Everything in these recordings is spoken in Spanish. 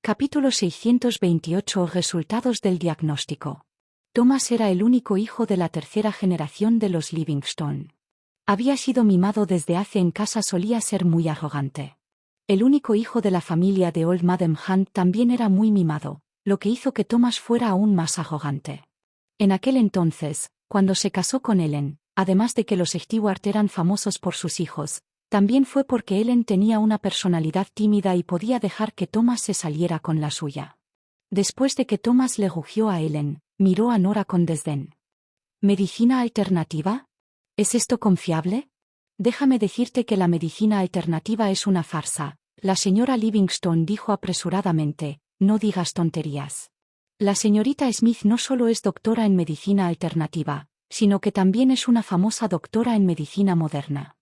Capítulo 628. Resultados del diagnóstico. Thomas era el único hijo de la tercera generación de los Livingstone. Había sido mimado desde hace en casa, solía ser muy arrogante. El único hijo de la familia de Old Madam Hunt también era muy mimado, lo que hizo que Thomas fuera aún más arrogante. En aquel entonces, cuando se casó con Ellen, además de que los Stewart eran famosos por sus hijos, también fue porque Ellen tenía una personalidad tímida y podía dejar que Thomas se saliera con la suya. Después de que Thomas le rugió a Ellen, miró a Nora con desdén. ¿Medicina alternativa? ¿Es esto confiable? Déjame decirte que la medicina alternativa es una farsa, la señora Livingstone dijo apresuradamente, no digas tonterías. La señorita Smith no solo es doctora en medicina alternativa, sino que también es una famosa doctora en medicina moderna.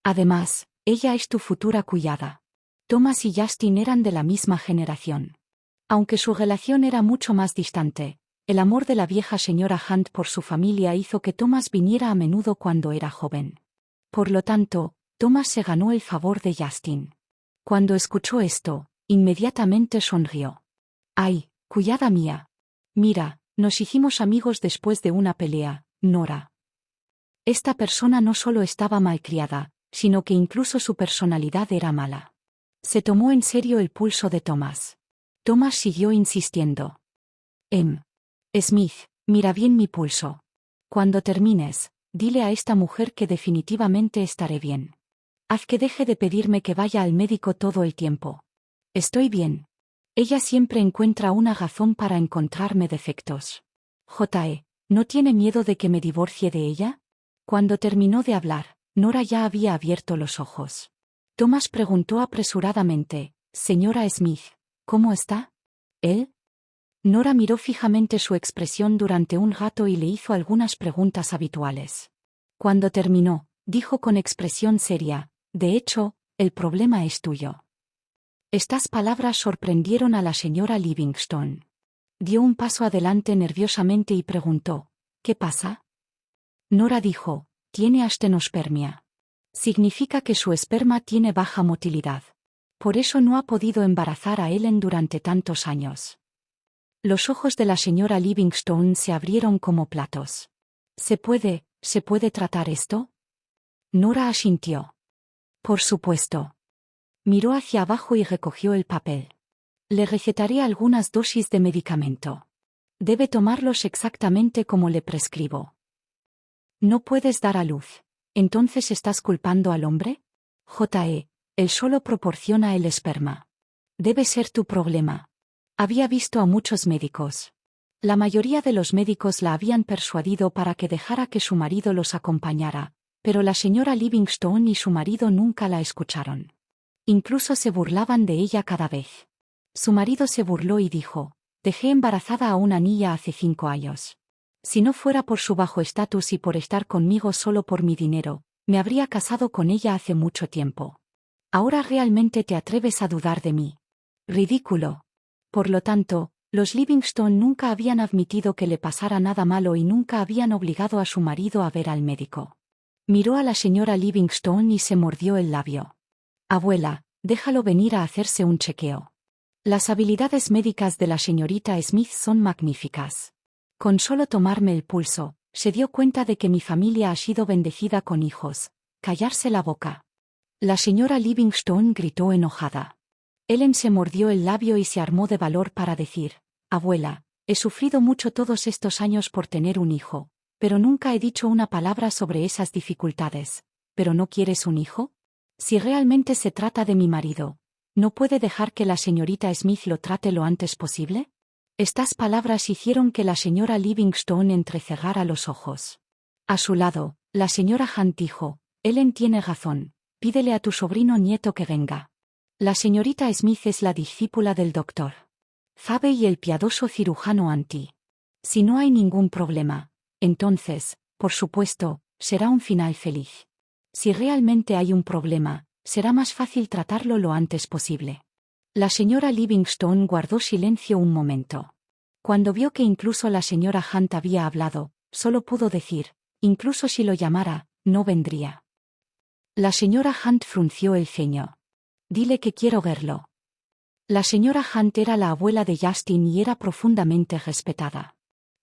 Además, ella es tu futura cuñada. Thomas y Justin eran de la misma generación. Aunque su relación era mucho más distante, el amor de la vieja señora Hunt por su familia hizo que Thomas viniera a menudo cuando era joven. Por lo tanto, Thomas se ganó el favor de Justin. Cuando escuchó esto, inmediatamente sonrió. «Ay, cuñada mía. Mira, nos hicimos amigos después de una pelea, Nora». Esta persona no solo estaba malcriada, sino que incluso su personalidad era mala. Se tomó en serio el pulso de Thomas. Thomas siguió insistiendo. Smith, mira bien mi pulso. Cuando termines, dile a esta mujer que definitivamente estaré bien. Haz que deje de pedirme que vaya al médico todo el tiempo. Estoy bien. Ella siempre encuentra una razón para encontrarme defectos. ¿No tiene miedo de que me divorcie de ella? Cuando terminó de hablar, Nora ya había abierto los ojos. Thomas preguntó apresuradamente, «Señora Smith, ¿cómo está? ¿Él?» Nora miró fijamente su expresión durante un rato y le hizo algunas preguntas habituales. Cuando terminó, dijo con expresión seria, «De hecho, el problema es tuyo». Estas palabras sorprendieron a la señora Livingstone. Dio un paso adelante nerviosamente y preguntó, «¿Qué pasa?» Nora dijo, «Tiene astenospermia. Significa que su esperma tiene baja motilidad. Por eso no ha podido embarazar a Ellen durante tantos años». Los ojos de la señora Livingstone se abrieron como platos. ¿Se puede tratar esto?» Nora asintió. «Por supuesto». Miró hacia abajo y recogió el papel. «Le recetaré algunas dosis de medicamento. Debe tomarlos exactamente como le prescribo». «No puedes dar a luz. ¿Entonces estás culpando al hombre?» Él solo proporciona el esperma. Debe ser tu problema. Había visto a muchos médicos. La mayoría de los médicos la habían persuadido para que dejara que su marido los acompañara, pero la señora Livingstone y su marido nunca la escucharon. Incluso se burlaban de ella cada vez. Su marido se burló y dijo, «Dejé embarazada a una niña hace 5 años. Si no fuera por su bajo estatus y por estar conmigo solo por mi dinero, me habría casado con ella hace mucho tiempo. Ahora realmente te atreves a dudar de mí. Ridículo». Por lo tanto, los Livingstone nunca habían admitido que le pasara nada malo y nunca habían obligado a su marido a ver al médico. Miró a la señora Livingstone y se mordió el labio. «Abuela, déjalo venir a hacerse un chequeo». Las habilidades médicas de la señorita Smith son magníficas. Con solo tomarme el pulso, se dio cuenta de que mi familia ha sido bendecida con hijos. Callarse la boca. La señora Livingstone gritó enojada. Ellen se mordió el labio y se armó de valor para decir, «Abuela, he sufrido mucho todos estos años por tener un hijo, pero nunca he dicho una palabra sobre esas dificultades. ¿Pero no quieres un hijo? Si realmente se trata de mi marido, ¿no puede dejar que la señorita Smith lo trate lo antes posible?» Estas palabras hicieron que la señora Livingstone entrecerrara los ojos. A su lado, la señora Hunt dijo, «Ellen tiene razón, pídele a tu sobrino nieto que venga. La señorita Smith es la discípula del doctor Zabe y el piadoso cirujano Anti. Si no hay ningún problema, entonces, por supuesto, será un final feliz. Si realmente hay un problema, será más fácil tratarlo lo antes posible». La señora Livingstone guardó silencio un momento. Cuando vio que incluso la señora Hunt había hablado, solo pudo decir, «Incluso si lo llamara, no vendría». La señora Hunt frunció el ceño. «Dile que quiero verlo». La señora Hunt era la abuela de Justin y era profundamente respetada.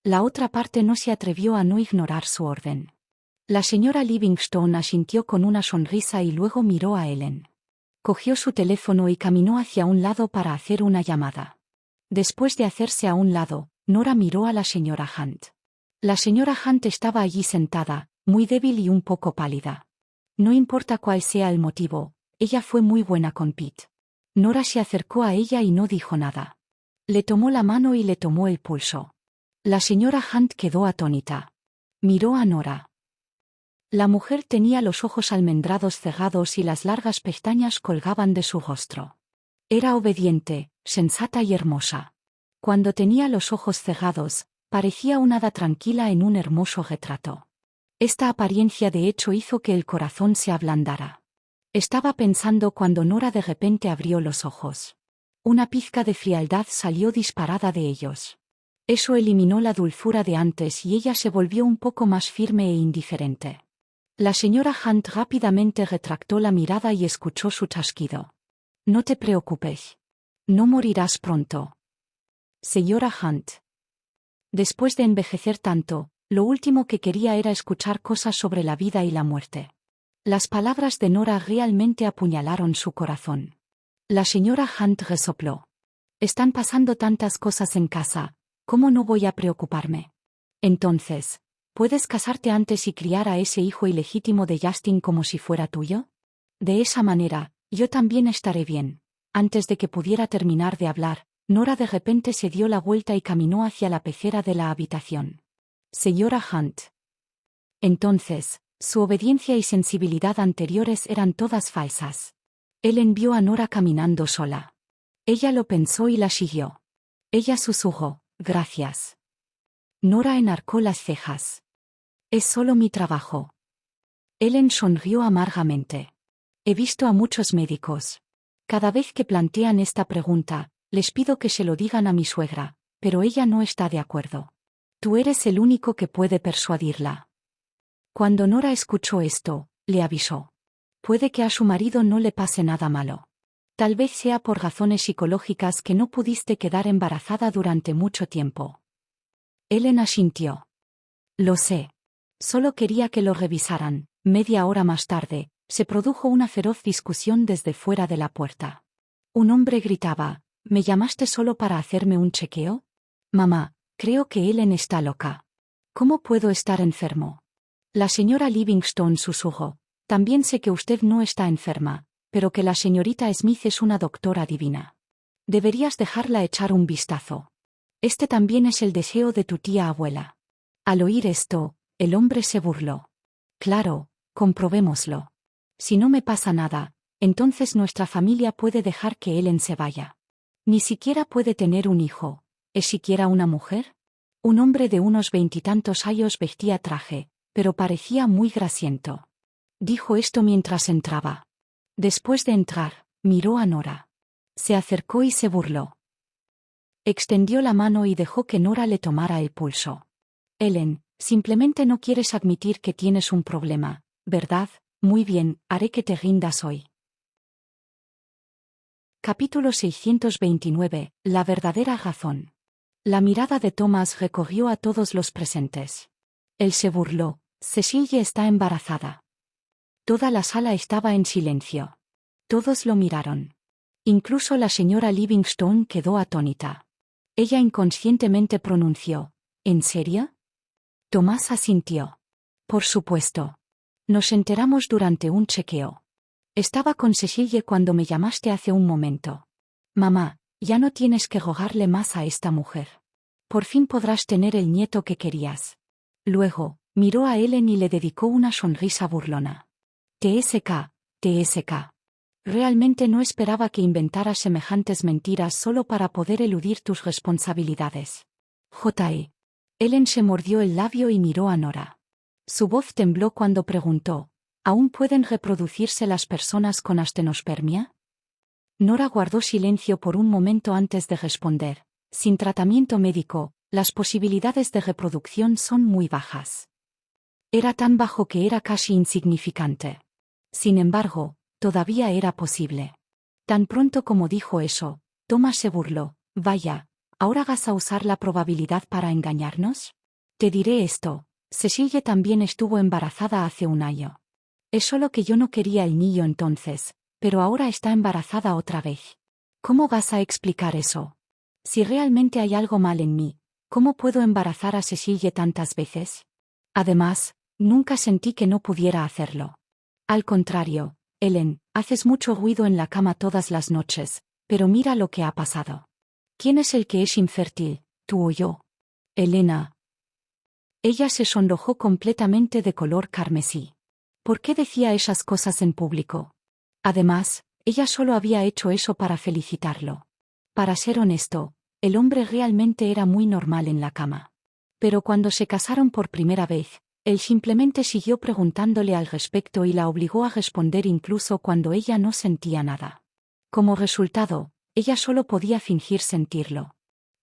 La otra parte no se atrevió a no ignorar su orden. La señora Livingstone asintió con una sonrisa y luego miró a Ellen. Cogió su teléfono y caminó hacia un lado para hacer una llamada. Después de hacerse a un lado, Nora miró a la señora Hunt. La señora Hunt estaba allí sentada, muy débil y un poco pálida. No importa cuál sea el motivo, ella fue muy buena con Pete. Nora se acercó a ella y no dijo nada. Le tomó la mano y le tomó el pulso. La señora Hunt quedó atónita. Miró a Nora. La mujer tenía los ojos almendrados cerrados y las largas pestañas colgaban de su rostro. Era obediente, sensata y hermosa. Cuando tenía los ojos cerrados, parecía una hada tranquila en un hermoso retrato. Esta apariencia de hecho hizo que el corazón se ablandara. Estaba pensando cuando Nora de repente abrió los ojos. Una pizca de frialdad salió disparada de ellos. Eso eliminó la dulzura de antes y ella se volvió un poco más firme e indiferente. La señora Hunt rápidamente retractó la mirada y escuchó su chasquido. No te preocupes. No morirás pronto. Señora Hunt. Después de envejecer tanto, lo último que quería era escuchar cosas sobre la vida y la muerte. Las palabras de Nora realmente apuñalaron su corazón. La señora Hunt resopló. Están pasando tantas cosas en casa, ¿cómo no voy a preocuparme? Entonces, ¿puedes casarte antes y criar a ese hijo ilegítimo de Justin como si fuera tuyo? De esa manera, yo también estaré bien. Antes de que pudiera terminar de hablar, Nora de repente se dio la vuelta y caminó hacia la pecera de la habitación. Señora Hunt. Entonces, su obediencia y sensibilidad anteriores eran todas falsas. Él envió a Nora caminando sola. Ella lo pensó y la siguió. Ella susurró, gracias. Nora enarcó las cejas. Es solo mi trabajo. Ellen sonrió amargamente. He visto a muchos médicos. Cada vez que plantean esta pregunta, les pido que se lo digan a mi suegra, pero ella no está de acuerdo. Tú eres el único que puede persuadirla. Cuando Nora escuchó esto, le avisó. Puede que a su marido no le pase nada malo. Tal vez sea por razones psicológicas que no pudiste quedar embarazada durante mucho tiempo. Ellen asintió. Lo sé. Solo quería que lo revisaran. Media hora más tarde, se produjo una feroz discusión desde fuera de la puerta. Un hombre gritaba, ¿me llamaste solo para hacerme un chequeo? Mamá, creo que Ellen está loca. ¿Cómo puedo estar enfermo? La señora Livingstone susurró, también sé que usted no está enferma, pero que la señorita Smith es una doctora divina. Deberías dejarla echar un vistazo. Este también es el deseo de tu tía abuela. Al oír esto, el hombre se burló. Claro, comprobémoslo. Si no me pasa nada, entonces nuestra familia puede dejar que Ellen se vaya. Ni siquiera puede tener un hijo. ¿Es siquiera una mujer? Un hombre de unos 20 años vestía traje, pero parecía muy grasiento. Dijo esto mientras entraba. Después de entrar, miró a Nora. Se acercó y se burló. Extendió la mano y dejó que Nora le tomara el pulso. Ellen, simplemente no quieres admitir que tienes un problema, ¿verdad? Muy bien, haré que te rindas hoy. Capítulo 629. La verdadera razón. La mirada de Thomas recorrió a todos los presentes. Él se burló. Cecilia está embarazada. Toda la sala estaba en silencio. Todos lo miraron. Incluso la señora Livingstone quedó atónita. Ella inconscientemente pronunció, ¿en serio? Tomás asintió. Por supuesto. Nos enteramos durante un chequeo. Estaba con Cecilia cuando me llamaste hace un momento. Mamá, ya no tienes que rogarle más a esta mujer. Por fin podrás tener el nieto que querías. Luego, miró a Ellen y le dedicó una sonrisa burlona. TSK, TSK. Realmente no esperaba que inventaras semejantes mentiras solo para poder eludir tus responsabilidades. J.E. Ellen se mordió el labio y miró a Nora. Su voz tembló cuando preguntó, ¿aún pueden reproducirse las personas con astenospermia? Nora guardó silencio por un momento antes de responder. Sin tratamiento médico, las posibilidades de reproducción son muy bajas. Era tan bajo que era casi insignificante. Sin embargo, todavía era posible. Tan pronto como dijo eso, Thomas se burló. Vaya, ¿ahora vas a usar la probabilidad para engañarnos? Te diré esto. Cecilie también estuvo embarazada hace un año. Es solo que yo no quería el niño entonces, pero ahora está embarazada otra vez. ¿Cómo vas a explicar eso? Si realmente hay algo mal en mí, ¿cómo puedo embarazar a Cecilie tantas veces? Además, nunca sentí que no pudiera hacerlo. Al contrario, Ellen, haces mucho ruido en la cama todas las noches, pero mira lo que ha pasado. ¿Quién es el que es infértil, tú o yo? Elena. Ella se sonrojó completamente de color carmesí. ¿Por qué decía esas cosas en público? Además, ella solo había hecho eso para felicitarlo. Para ser honesto, el hombre realmente era muy normal en la cama. Pero cuando se casaron por primera vez, él simplemente siguió preguntándole al respecto y la obligó a responder incluso cuando ella no sentía nada. Como resultado, ella solo podía fingir sentirlo.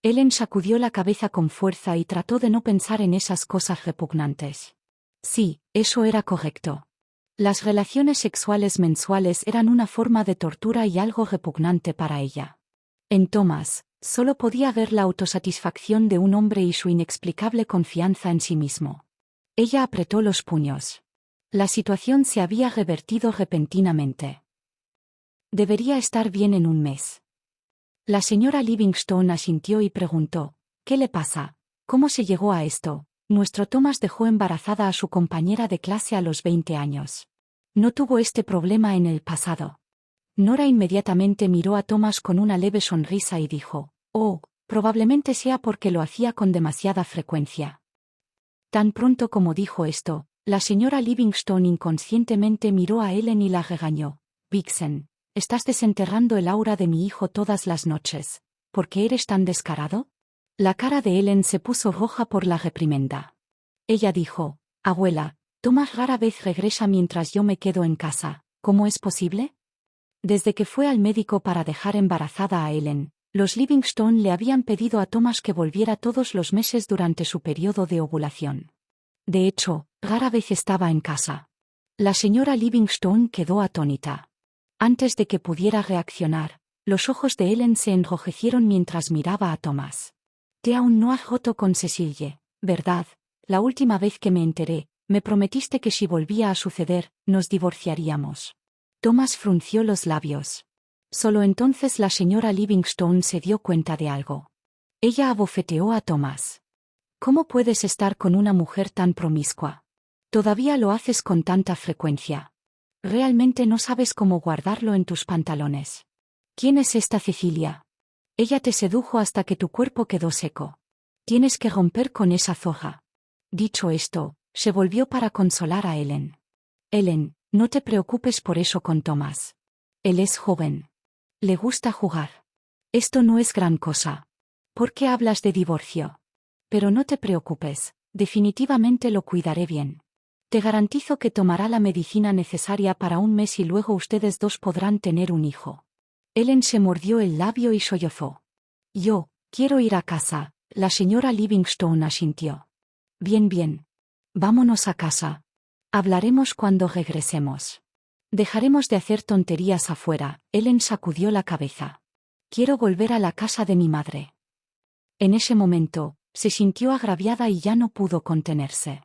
Ellen sacudió la cabeza con fuerza y trató de no pensar en esas cosas repugnantes. Sí, eso era correcto. Las relaciones sexuales mensuales eran una forma de tortura y algo repugnante para ella. En Thomas, solo podía ver la autosatisfacción de un hombre y su inexplicable confianza en sí mismo. Ella apretó los puños. La situación se había revertido repentinamente. Debería estar bien en un mes. La señora Livingstone asintió y preguntó, ¿qué le pasa? ¿Cómo se llegó a esto? Nuestro Thomas dejó embarazada a su compañera de clase a los 20 años. No tuvo este problema en el pasado. Nora inmediatamente miró a Thomas con una leve sonrisa y dijo, oh, probablemente sea porque lo hacía con demasiada frecuencia. Tan pronto como dijo esto, la señora Livingstone inconscientemente miró a Ellen y la regañó. Vixen, estás desenterrando el aura de mi hijo todas las noches. ¿Por qué eres tan descarado? La cara de Ellen se puso roja por la reprimenda. Ella dijo, abuela, Thomas rara vez regresa mientras yo me quedo en casa. ¿Cómo es posible? Desde que fue al médico para dejar embarazada a Ellen, los Livingstone le habían pedido a Thomas que volviera todos los meses durante su periodo de ovulación. De hecho, rara vez estaba en casa. La señora Livingstone quedó atónita. Antes de que pudiera reaccionar, los ojos de Ellen se enrojecieron mientras miraba a Thomas. Te aún no has roto con Cecilie, ¿verdad? La última vez que me enteré, me prometiste que si volvía a suceder, nos divorciaríamos. Thomas frunció los labios. Solo entonces la señora Livingstone se dio cuenta de algo. Ella abofeteó a Thomas. ¿Cómo puedes estar con una mujer tan promiscua? Todavía lo haces con tanta frecuencia. Realmente no sabes cómo guardarlo en tus pantalones. ¿Quién es esta Cecilia? Ella te sedujo hasta que tu cuerpo quedó seco. Tienes que romper con esa zorra. Dicho esto, se volvió para consolar a Ellen. Ellen, no te preocupes por eso con Thomas. Él es joven. Le gusta jugar. Esto no es gran cosa. ¿Por qué hablas de divorcio? Pero no te preocupes, definitivamente lo cuidaré bien. Te garantizo que tomará la medicina necesaria para un mes y luego ustedes dos podrán tener un hijo. Ellen se mordió el labio y sollozó. Yo, quiero ir a casa, la señora Livingstone asintió. Bien. Vámonos a casa. Hablaremos cuando regresemos. Dejaremos de hacer tonterías afuera. Ellen sacudió la cabeza. Quiero volver a la casa de mi madre. En ese momento, se sintió agraviada y ya no pudo contenerse.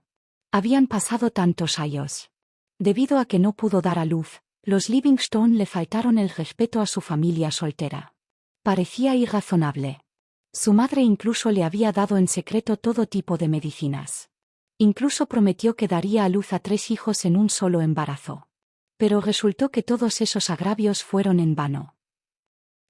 Habían pasado tantos años. Debido a que no pudo dar a luz, los Livingstone le faltaron el respeto a su familia soltera. Parecía irrazonable. Su madre incluso le había dado en secreto todo tipo de medicinas. Incluso prometió que daría a luz a 3 hijos en un solo embarazo. Pero resultó que todos esos agravios fueron en vano.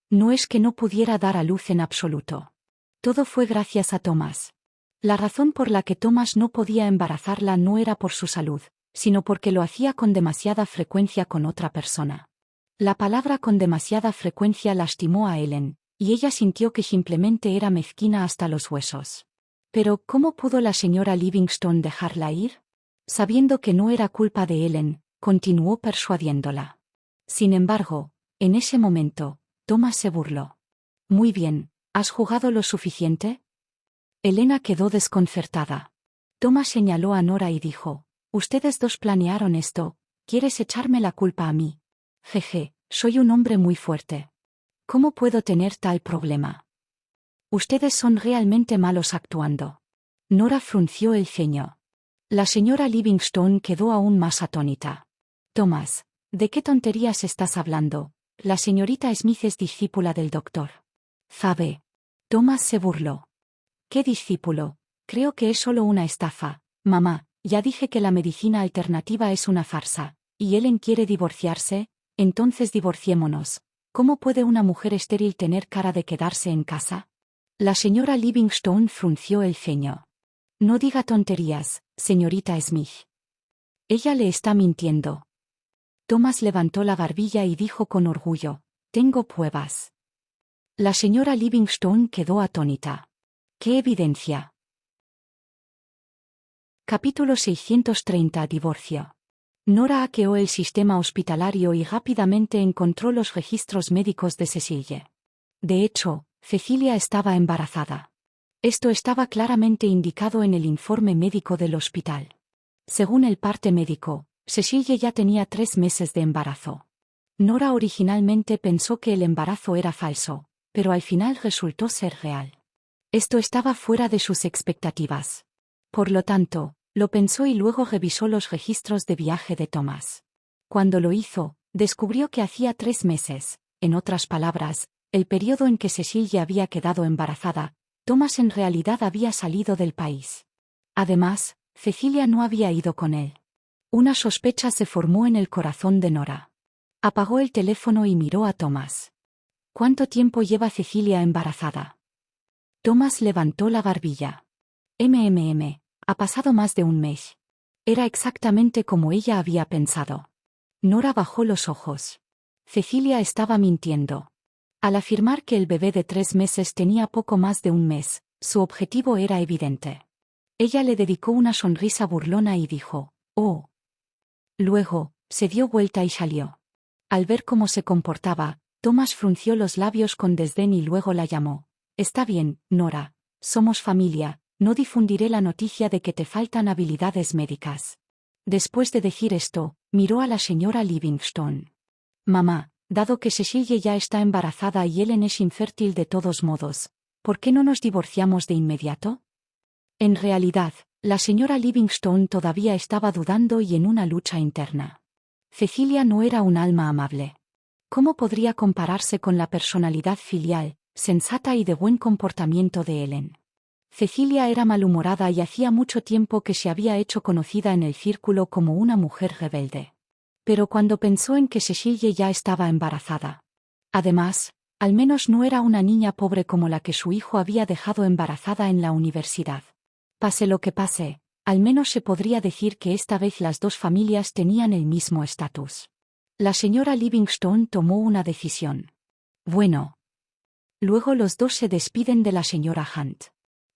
No es que no pudiera dar a luz en absoluto. Todo fue gracias a Thomas. La razón por la que Thomas no podía embarazarla no era por su salud, sino porque lo hacía con demasiada frecuencia con otra persona. La palabra con demasiada frecuencia lastimó a Ellen, y ella sintió que simplemente era mezquina hasta los huesos. Pero, ¿cómo pudo la señora Livingstone dejarla ir? Sabiendo que no era culpa de Ellen, continuó persuadiéndola. Sin embargo, en ese momento, Thomas se burló. Muy bien, ¿has jugado lo suficiente? Elena quedó desconcertada. Thomas señaló a Nora y dijo, ustedes dos planearon esto, ¿quieres echarme la culpa a mí? Jeje, soy un hombre muy fuerte. ¿Cómo puedo tener tal problema? Ustedes son realmente malos actuando. Nora frunció el ceño. La señora Livingstone quedó aún más atónita. Thomas, ¿de qué tonterías estás hablando? La señorita Smith es discípula del doctor. Zabe. Thomas se burló. ¿Qué discípulo? Creo que es solo una estafa. Mamá, ya dije que la medicina alternativa es una farsa. ¿Y Ellen quiere divorciarse? Entonces divorciémonos. ¿Cómo puede una mujer estéril tener cara de quedarse en casa? La señora Livingstone frunció el ceño. No diga tonterías, señorita Smith. Ella le está mintiendo. Thomas levantó la barbilla y dijo con orgullo, tengo pruebas. La señora Livingstone quedó atónita. ¿Qué evidencia? Capítulo 630 Divorcio. Nora hackeó el sistema hospitalario y rápidamente encontró los registros médicos de Cecilie. De hecho, Cecilia estaba embarazada. Esto estaba claramente indicado en el informe médico del hospital. Según el parte médico, Cecilie ya tenía 3 meses de embarazo. Nora originalmente pensó que el embarazo era falso, pero al final resultó ser real. Esto estaba fuera de sus expectativas. Por lo tanto, lo pensó y luego revisó los registros de viaje de Thomas. Cuando lo hizo, descubrió que hacía 3 meses, en otras palabras, el periodo en que Cecilie había quedado embarazada, Thomas en realidad había salido del país. Además, Cecilia no había ido con él. Una sospecha se formó en el corazón de Nora. Apagó el teléfono y miró a Thomas. ¿Cuánto tiempo lleva Cecilia embarazada? Thomas levantó la barbilla. Ha pasado más de un mes. Era exactamente como ella había pensado. Nora bajó los ojos. Cecilia estaba mintiendo. Al afirmar que el bebé de 3 meses tenía poco más de un mes, su objetivo era evidente. Ella le dedicó una sonrisa burlona y dijo, «Oh». Luego, se dio vuelta y salió. Al ver cómo se comportaba, Thomas frunció los labios con desdén y luego la llamó. «Está bien, Nora. Somos familia, no difundiré la noticia de que te faltan habilidades médicas». Después de decir esto, miró a la señora Livingstone. «Mamá, dado que Cecilie ya está embarazada y Ellen es infértil de todos modos, ¿por qué no nos divorciamos de inmediato?» En realidad, la señora Livingstone todavía estaba dudando y en una lucha interna. Cecilia no era un alma amable. ¿Cómo podría compararse con la personalidad filial, sensata y de buen comportamiento de Ellen? Cecilia era malhumorada y hacía mucho tiempo que se había hecho conocida en el círculo como una mujer rebelde. Pero cuando pensó en que Cecilie ya estaba embarazada. Además, al menos no era una niña pobre como la que su hijo había dejado embarazada en la universidad. Pase lo que pase, al menos se podría decir que esta vez las dos familias tenían el mismo estatus. La señora Livingstone tomó una decisión. Bueno. Luego los dos se despiden de la señora Hunt.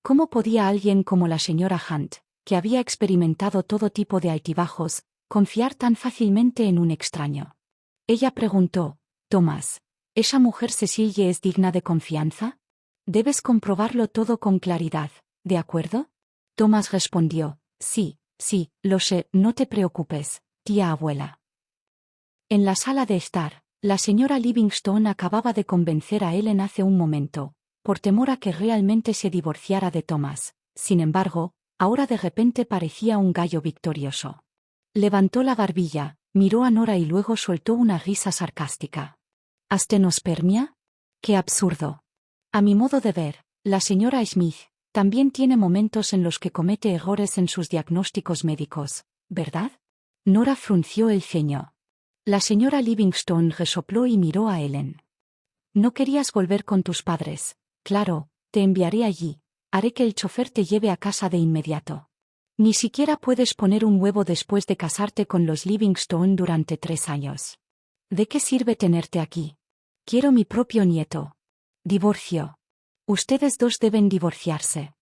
¿Cómo podía alguien como la señora Hunt, que había experimentado todo tipo de altibajos, confiar tan fácilmente en un extraño? Ella preguntó, «Thomas, ¿esa mujer Cecilie es digna de confianza? Debes comprobarlo todo con claridad, ¿de acuerdo?» Thomas respondió, «Sí, lo sé, no te preocupes, tía abuela». En la sala de estar, la señora Livingstone acababa de convencer a Ellen hace un momento, por temor a que realmente se divorciara de Thomas. Sin embargo, ahora de repente parecía un gallo victorioso. Levantó la barbilla, miró a Nora y luego soltó una risa sarcástica. «¿Astenospermia? ¡Qué absurdo!». A mi modo de ver, la señora Smith también tiene momentos en los que comete errores en sus diagnósticos médicos, ¿verdad? Nora frunció el ceño. La señora Livingstone resopló y miró a Ellen. «No querías volver con tus padres. Claro, te enviaré allí. Haré que el chofer te lleve a casa de inmediato. Ni siquiera puedes poner un huevo después de casarte con los Livingstone durante 3 años. ¿De qué sirve tenerte aquí? Quiero mi propio nieto. Divorcio. Ustedes dos deben divorciarse».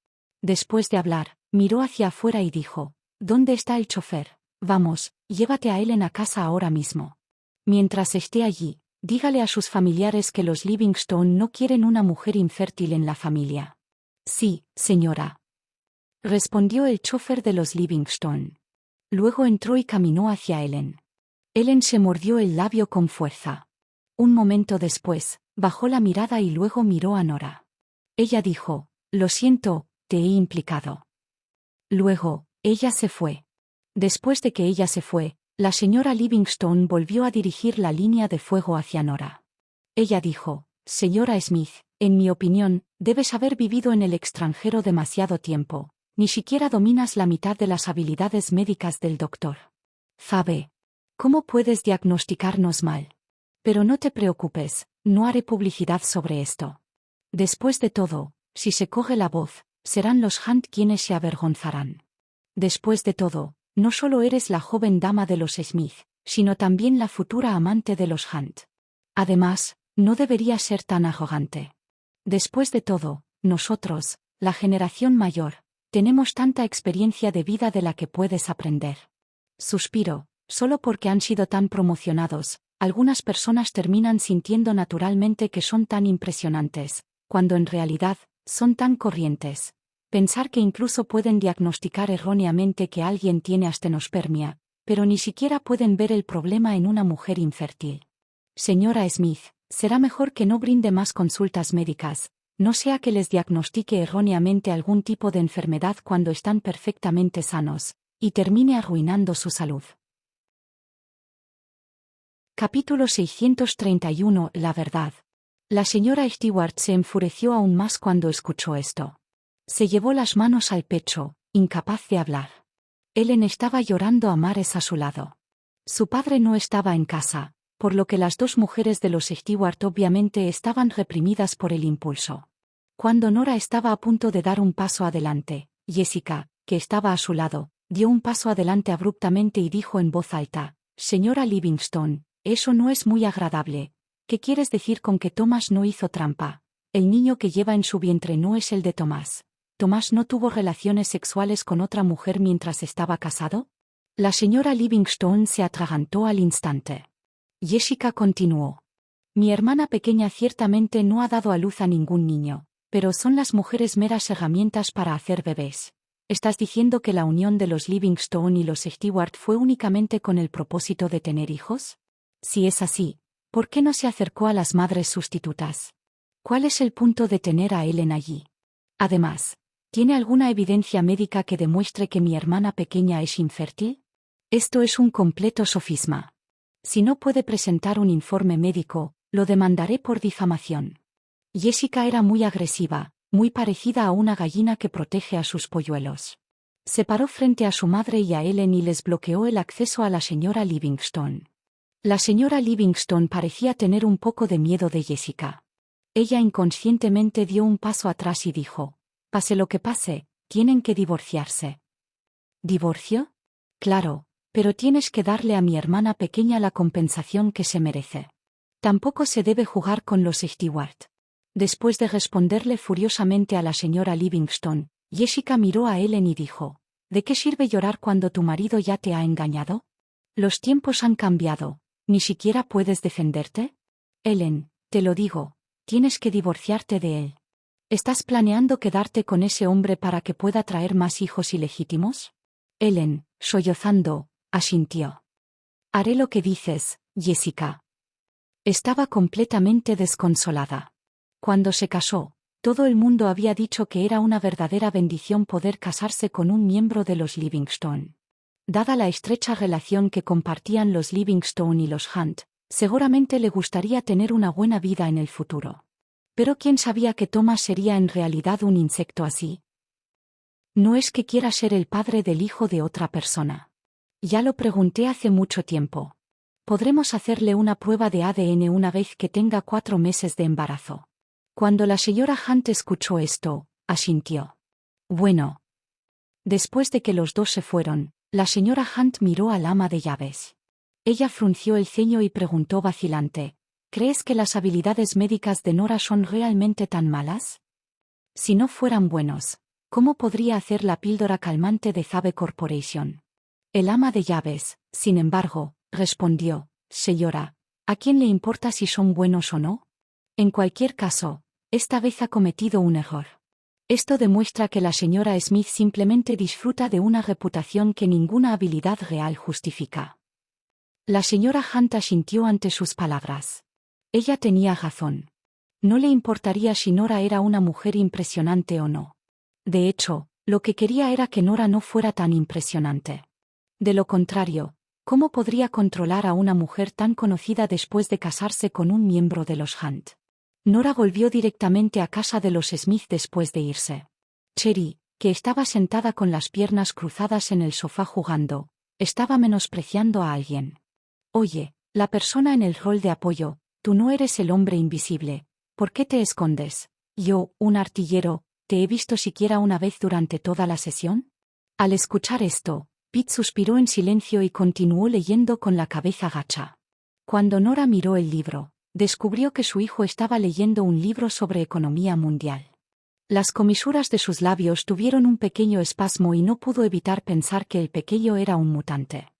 Después de hablar, miró hacia afuera y dijo, «¿Dónde está el chofer? Vamos, llévate a Ellen a casa ahora mismo. Mientras esté allí, dígale a sus familiares que los Livingstone no quieren una mujer infértil en la familia». «Sí, señora», respondió el chofer de los Livingstone. Luego entró y caminó hacia Ellen. Ellen se mordió el labio con fuerza. Un momento después, Bajó la mirada y luego miró a Nora. Ella dijo, lo siento, te he implicado. Luego, ella se fue. Después de que ella se fue, la señora Livingstone volvió a dirigir la línea de fuego hacia Nora. Ella dijo, señora Smith, en mi opinión, debes haber vivido en el extranjero demasiado tiempo. Ni siquiera dominas la mitad de las habilidades médicas del doctor. Fabe. ¿Cómo puedes diagnosticarnos mal? Pero no te preocupes, no haré publicidad sobre esto. Después de todo, si se coge la voz, serán los Hunt quienes se avergonzarán. Después de todo, no solo eres la joven dama de los Smith, sino también la futura amante de los Hunt. Además, no deberías ser tan arrogante. Después de todo, nosotros, la generación mayor, tenemos tanta experiencia de vida de la que puedes aprender. Suspiro, solo porque han sido tan promocionados, algunas personas terminan sintiendo naturalmente que son tan impresionantes, cuando en realidad, son tan corrientes. Pensar que incluso pueden diagnosticar erróneamente que alguien tiene astenospermia, pero ni siquiera pueden ver el problema en una mujer infértil. Señora Smith, será mejor que no brinde más consultas médicas, no sea que les diagnostique erróneamente algún tipo de enfermedad cuando están perfectamente sanos, y termine arruinando su salud. Capítulo 631. La verdad. La señora Stewart se enfureció aún más cuando escuchó esto. Se llevó las manos al pecho, incapaz de hablar. Ellen estaba llorando a mares a su lado. Su padre no estaba en casa, por lo que las dos mujeres de los Stewart obviamente estaban reprimidas por el impulso. Cuando Nora estaba a punto de dar un paso adelante, Jessica, que estaba a su lado, dio un paso adelante abruptamente y dijo en voz alta, «Señora Livingstone, eso no es muy agradable. ¿Qué quieres decir con que Thomas no hizo trampa? El niño que lleva en su vientre no es el de Thomas. ¿Thomas no tuvo relaciones sexuales con otra mujer mientras estaba casado?» La señora Livingstone se atragantó al instante. Jessica continuó. «Mi hermana pequeña ciertamente no ha dado a luz a ningún niño, pero son las mujeres meras herramientas para hacer bebés. ¿Estás diciendo que la unión de los Livingstone y los Stewart fue únicamente con el propósito de tener hijos? Si es así, ¿por qué no se acercó a las madres sustitutas? ¿Cuál es el punto de tener a Ellen allí? Además, ¿tiene alguna evidencia médica que demuestre que mi hermana pequeña es infértil? Esto es un completo sofisma. Si no puede presentar un informe médico, lo demandaré por difamación». Jessica era muy agresiva, muy parecida a una gallina que protege a sus polluelos. Se paró frente a su madre y a Ellen y les bloqueó el acceso a la señora Livingstone. La señora Livingstone parecía tener un poco de miedo de Jessica. Ella inconscientemente dio un paso atrás y dijo, «Pase lo que pase, tienen que divorciarse». ¿Divorcio? Claro, pero tienes que darle a mi hermana pequeña la compensación que se merece. Tampoco se debe jugar con los Stewart. Después de responderle furiosamente a la señora Livingstone, Jessica miró a Ellen y dijo, «¿De qué sirve llorar cuando tu marido ya te ha engañado? Los tiempos han cambiado, ¿ni siquiera puedes defenderte? Ellen, te lo digo, tienes que divorciarte de él. ¿Estás planeando quedarte con ese hombre para que pueda traer más hijos ilegítimos?» Ellen, sollozando, asintió. «Haré lo que dices, Jessica». Estaba completamente desconsolada. Cuando se casó, todo el mundo había dicho que era una verdadera bendición poder casarse con un miembro de los Livingstone. Dada la estrecha relación que compartían los Livingstone y los Hunt, seguramente le gustaría tener una buena vida en el futuro. Pero ¿quién sabía que Thomas sería en realidad un insecto así? No es que quiera ser el padre del hijo de otra persona. Ya lo pregunté hace mucho tiempo. Podremos hacerle una prueba de ADN una vez que tenga 4 meses de embarazo. Cuando la señora Hunt escuchó esto, asintió. Bueno. Después de que los dos se fueron, la señora Hunt miró al ama de llaves. Ella frunció el ceño y preguntó vacilante, ¿crees que las habilidades médicas de Nora son realmente tan malas? Si no fueran buenos, ¿cómo podría hacer la píldora calmante de Zabe Corporation? El ama de llaves, sin embargo, respondió, señora, ¿a quién le importa si son buenos o no? En cualquier caso, esta vez ha cometido un error. Esto demuestra que la señora Smith simplemente disfruta de una reputación que ninguna habilidad real justifica. La señora Hunt asintió ante sus palabras. Ella tenía razón. No le importaría si Nora era una mujer impresionante o no. De hecho, lo que quería era que Nora no fuera tan impresionante. De lo contrario, ¿cómo podría controlar a una mujer tan conocida después de casarse con un miembro de los Hunt? Nora volvió directamente a casa de los Smith después de irse. Cherry, que estaba sentada con las piernas cruzadas en el sofá jugando, estaba menospreciando a alguien. Oye, la persona en el rol de apoyo, tú no eres el hombre invisible, ¿por qué te escondes? Yo, un artillero, ¿te he visto siquiera una vez durante toda la sesión? Al escuchar esto, Pete suspiró en silencio y continuó leyendo con la cabeza gacha. Cuando Nora miró el libro, descubrió que su hijo estaba leyendo un libro sobre economía mundial. Las comisuras de sus labios tuvieron un pequeño espasmo y no pudo evitar pensar que el pequeño era un mutante.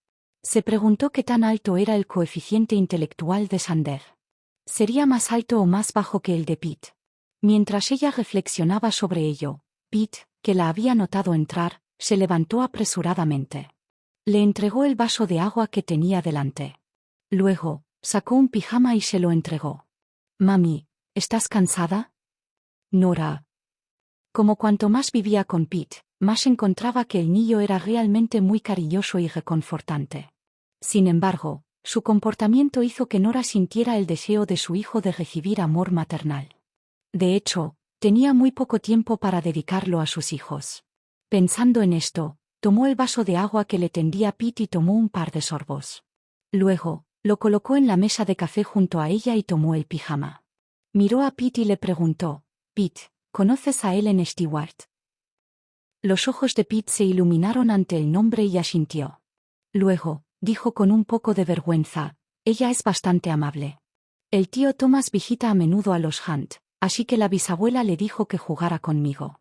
Se preguntó qué tan alto era el coeficiente intelectual de Sander. ¿Sería más alto o más bajo que el de Pete? Mientras ella reflexionaba sobre ello, Pete, que la había notado entrar, se levantó apresuradamente. Le entregó el vaso de agua que tenía delante. Luego, sacó un pijama y se lo entregó. Mami, ¿estás cansada? Nora. Como cuanto más vivía con Pete, más encontraba que el niño era realmente muy cariñoso y reconfortante. Sin embargo, su comportamiento hizo que Nora sintiera el deseo de su hijo de recibir amor maternal. De hecho, tenía muy poco tiempo para dedicarlo a sus hijos. Pensando en esto, tomó el vaso de agua que le tendía Pete y tomó un par de sorbos. Luego, lo colocó en la mesa de café junto a ella y tomó el pijama. Miró a Pete y le preguntó, Pete, ¿conoces a Ellen Stewart? Los ojos de Pete se iluminaron ante el nombre y asintió. Luego, dijo con un poco de vergüenza, ella es bastante amable. El tío Thomas visita a menudo a los Hunt, así que la bisabuela le dijo que jugara conmigo.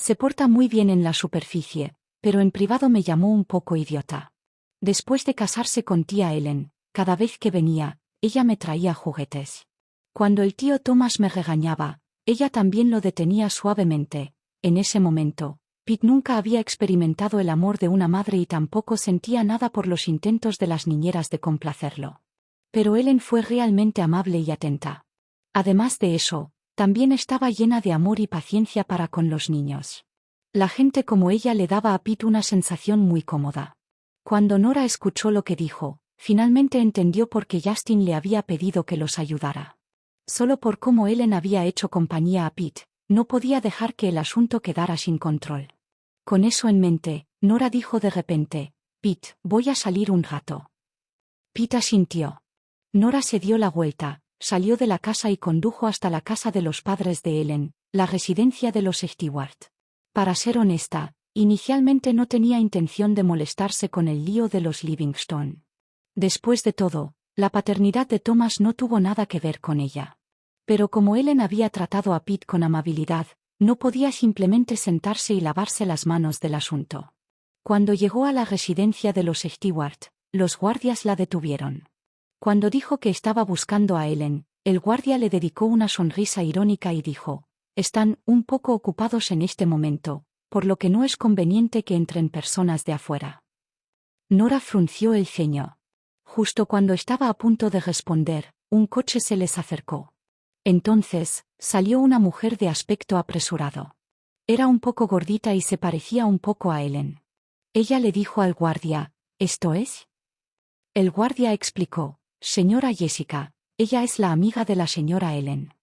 Se porta muy bien en la superficie, pero en privado me llamó un poco idiota. Después de casarse con tía Ellen, cada vez que venía, ella me traía juguetes. Cuando el tío Thomas me regañaba, ella también lo detenía suavemente. En ese momento, Pete nunca había experimentado el amor de una madre y tampoco sentía nada por los intentos de las niñeras de complacerlo. Pero Ellen fue realmente amable y atenta. Además de eso, también estaba llena de amor y paciencia para con los niños. La gente como ella le daba a Pete una sensación muy cómoda. Cuando Nora escuchó lo que dijo, finalmente entendió por qué Justin le había pedido que los ayudara. Solo por cómo Ellen había hecho compañía a Pete, no podía dejar que el asunto quedara sin control. Con eso en mente, Nora dijo de repente, Pete, voy a salir un rato. Pete asintió. Nora se dio la vuelta, salió de la casa y condujo hasta la casa de los padres de Ellen, la residencia de los Stewart. Para ser honesta, inicialmente no tenía intención de molestarse con el lío de los Livingstone. Después de todo, la paternidad de Thomas no tuvo nada que ver con ella. Pero como Ellen había tratado a Pete con amabilidad, no podía simplemente sentarse y lavarse las manos del asunto. Cuando llegó a la residencia de los Stewart, los guardias la detuvieron. Cuando dijo que estaba buscando a Ellen, el guardia le dedicó una sonrisa irónica y dijo, están un poco ocupados en este momento, por lo que no es conveniente que entren personas de afuera. Nora frunció el ceño. Justo cuando estaba a punto de responder, un coche se les acercó. Entonces, salió una mujer de aspecto apresurado. Era un poco gordita y se parecía un poco a Ellen. Ella le dijo al guardia, ¿esto es? El guardia explicó, señora Jessica, ella es la amiga de la señora Ellen.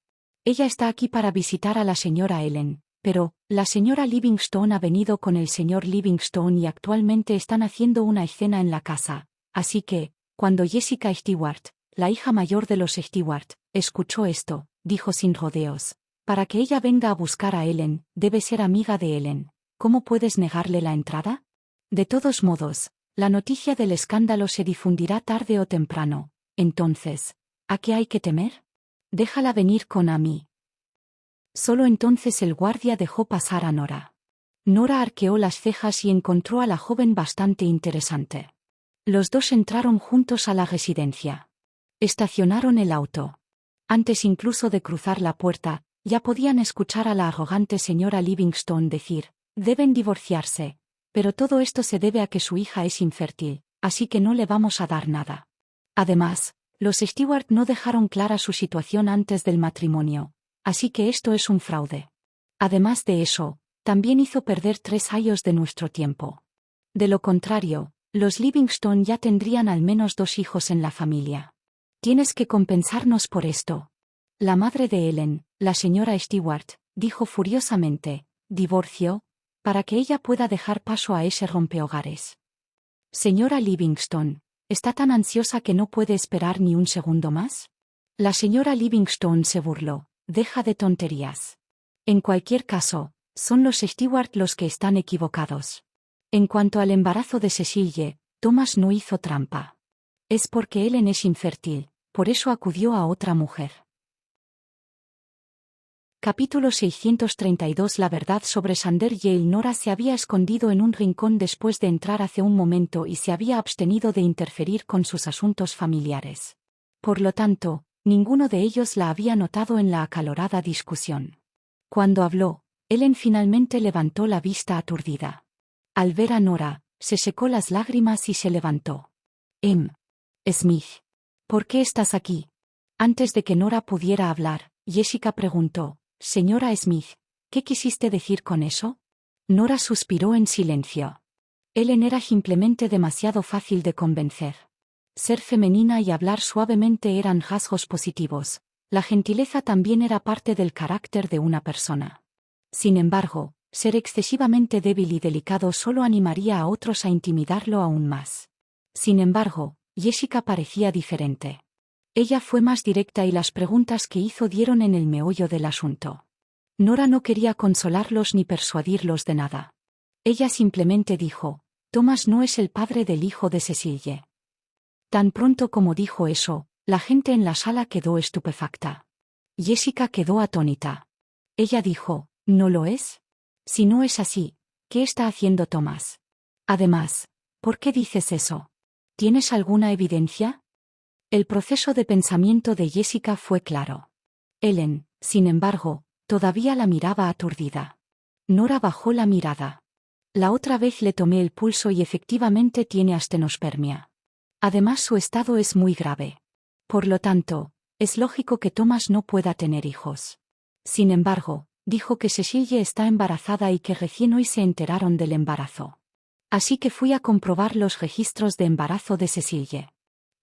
Ella está aquí para visitar a la señora Ellen, pero, la señora Livingstone ha venido con el señor Livingstone y actualmente están haciendo una escena en la casa, así que, cuando Jessica Stewart, la hija mayor de los Stewart, escuchó esto, dijo sin rodeos, para que ella venga a buscar a Ellen, debe ser amiga de Ellen. ¿Cómo puedes negarle la entrada? De todos modos, la noticia del escándalo se difundirá tarde o temprano, entonces, ¿a qué hay que temer? Déjala venir con a mí. Solo entonces el guardia dejó pasar a Nora. Nora arqueó las cejas y encontró a la joven bastante interesante. Los dos entraron juntos a la residencia. Estacionaron el auto. Antes incluso de cruzar la puerta, ya podían escuchar a la arrogante señora Livingstone decir, deben divorciarse, pero todo esto se debe a que su hija es infértil, así que no le vamos a dar nada. Además, los Stewart no dejaron clara su situación antes del matrimonio, así que esto es un fraude. Además de eso, también hizo perder 3 años de nuestro tiempo. De lo contrario, los Livingstone ya tendrían al menos 2 hijos en la familia. Tienes que compensarnos por esto. La madre de Ellen, la señora Stewart, dijo furiosamente, divorcio, para que ella pueda dejar paso a ese rompehogares. Señora Livingstone, ¿está tan ansiosa que no puede esperar ni un segundo más? La señora Livingstone se burló, deja de tonterías. En cualquier caso, son los Stewart los que están equivocados. En cuanto al embarazo de Cecile, Thomas no hizo trampa. Es porque Ellen es infértil, por eso acudió a otra mujer. Capítulo 632. La verdad sobre Sander Yale. Nora se había escondido en un rincón después de entrar hace un momento y se había abstenido de interferir con sus asuntos familiares. Por lo tanto, ninguno de ellos la había notado en la acalorada discusión. Cuando habló, Ellen finalmente levantó la vista aturdida. Al ver a Nora, se secó las lágrimas y se levantó. Smith. ¿Por qué estás aquí? Antes de que Nora pudiera hablar, Jessica preguntó, señora Smith, ¿qué quisiste decir con eso? Nora suspiró en silencio. Ellen era simplemente demasiado fácil de convencer. Ser femenina y hablar suavemente eran rasgos positivos. La gentileza también era parte del carácter de una persona. Sin embargo, ser excesivamente débil y delicado solo animaría a otros a intimidarlo aún más. Sin embargo, Jessica parecía diferente. Ella fue más directa y las preguntas que hizo dieron en el meollo del asunto. Nora no quería consolarlos ni persuadirlos de nada. Ella simplemente dijo, Thomas no es el padre del hijo de Cecile. Tan pronto como dijo eso, la gente en la sala quedó estupefacta. Jessica quedó atónita. Ella dijo, ¿no lo es? Si no es así, ¿qué está haciendo Thomas? Además, ¿por qué dices eso? ¿Tienes alguna evidencia? El proceso de pensamiento de Jessica fue claro. Ellen, sin embargo, todavía la miraba aturdida. Nora bajó la mirada. La otra vez le tomé el pulso y efectivamente tiene astenospermia. Además su estado es muy grave. Por lo tanto, es lógico que Thomas no pueda tener hijos. Sin embargo, dijo que Cecile está embarazada y que recién hoy se enteraron del embarazo. Así que fui a comprobar los registros de embarazo de Cecile.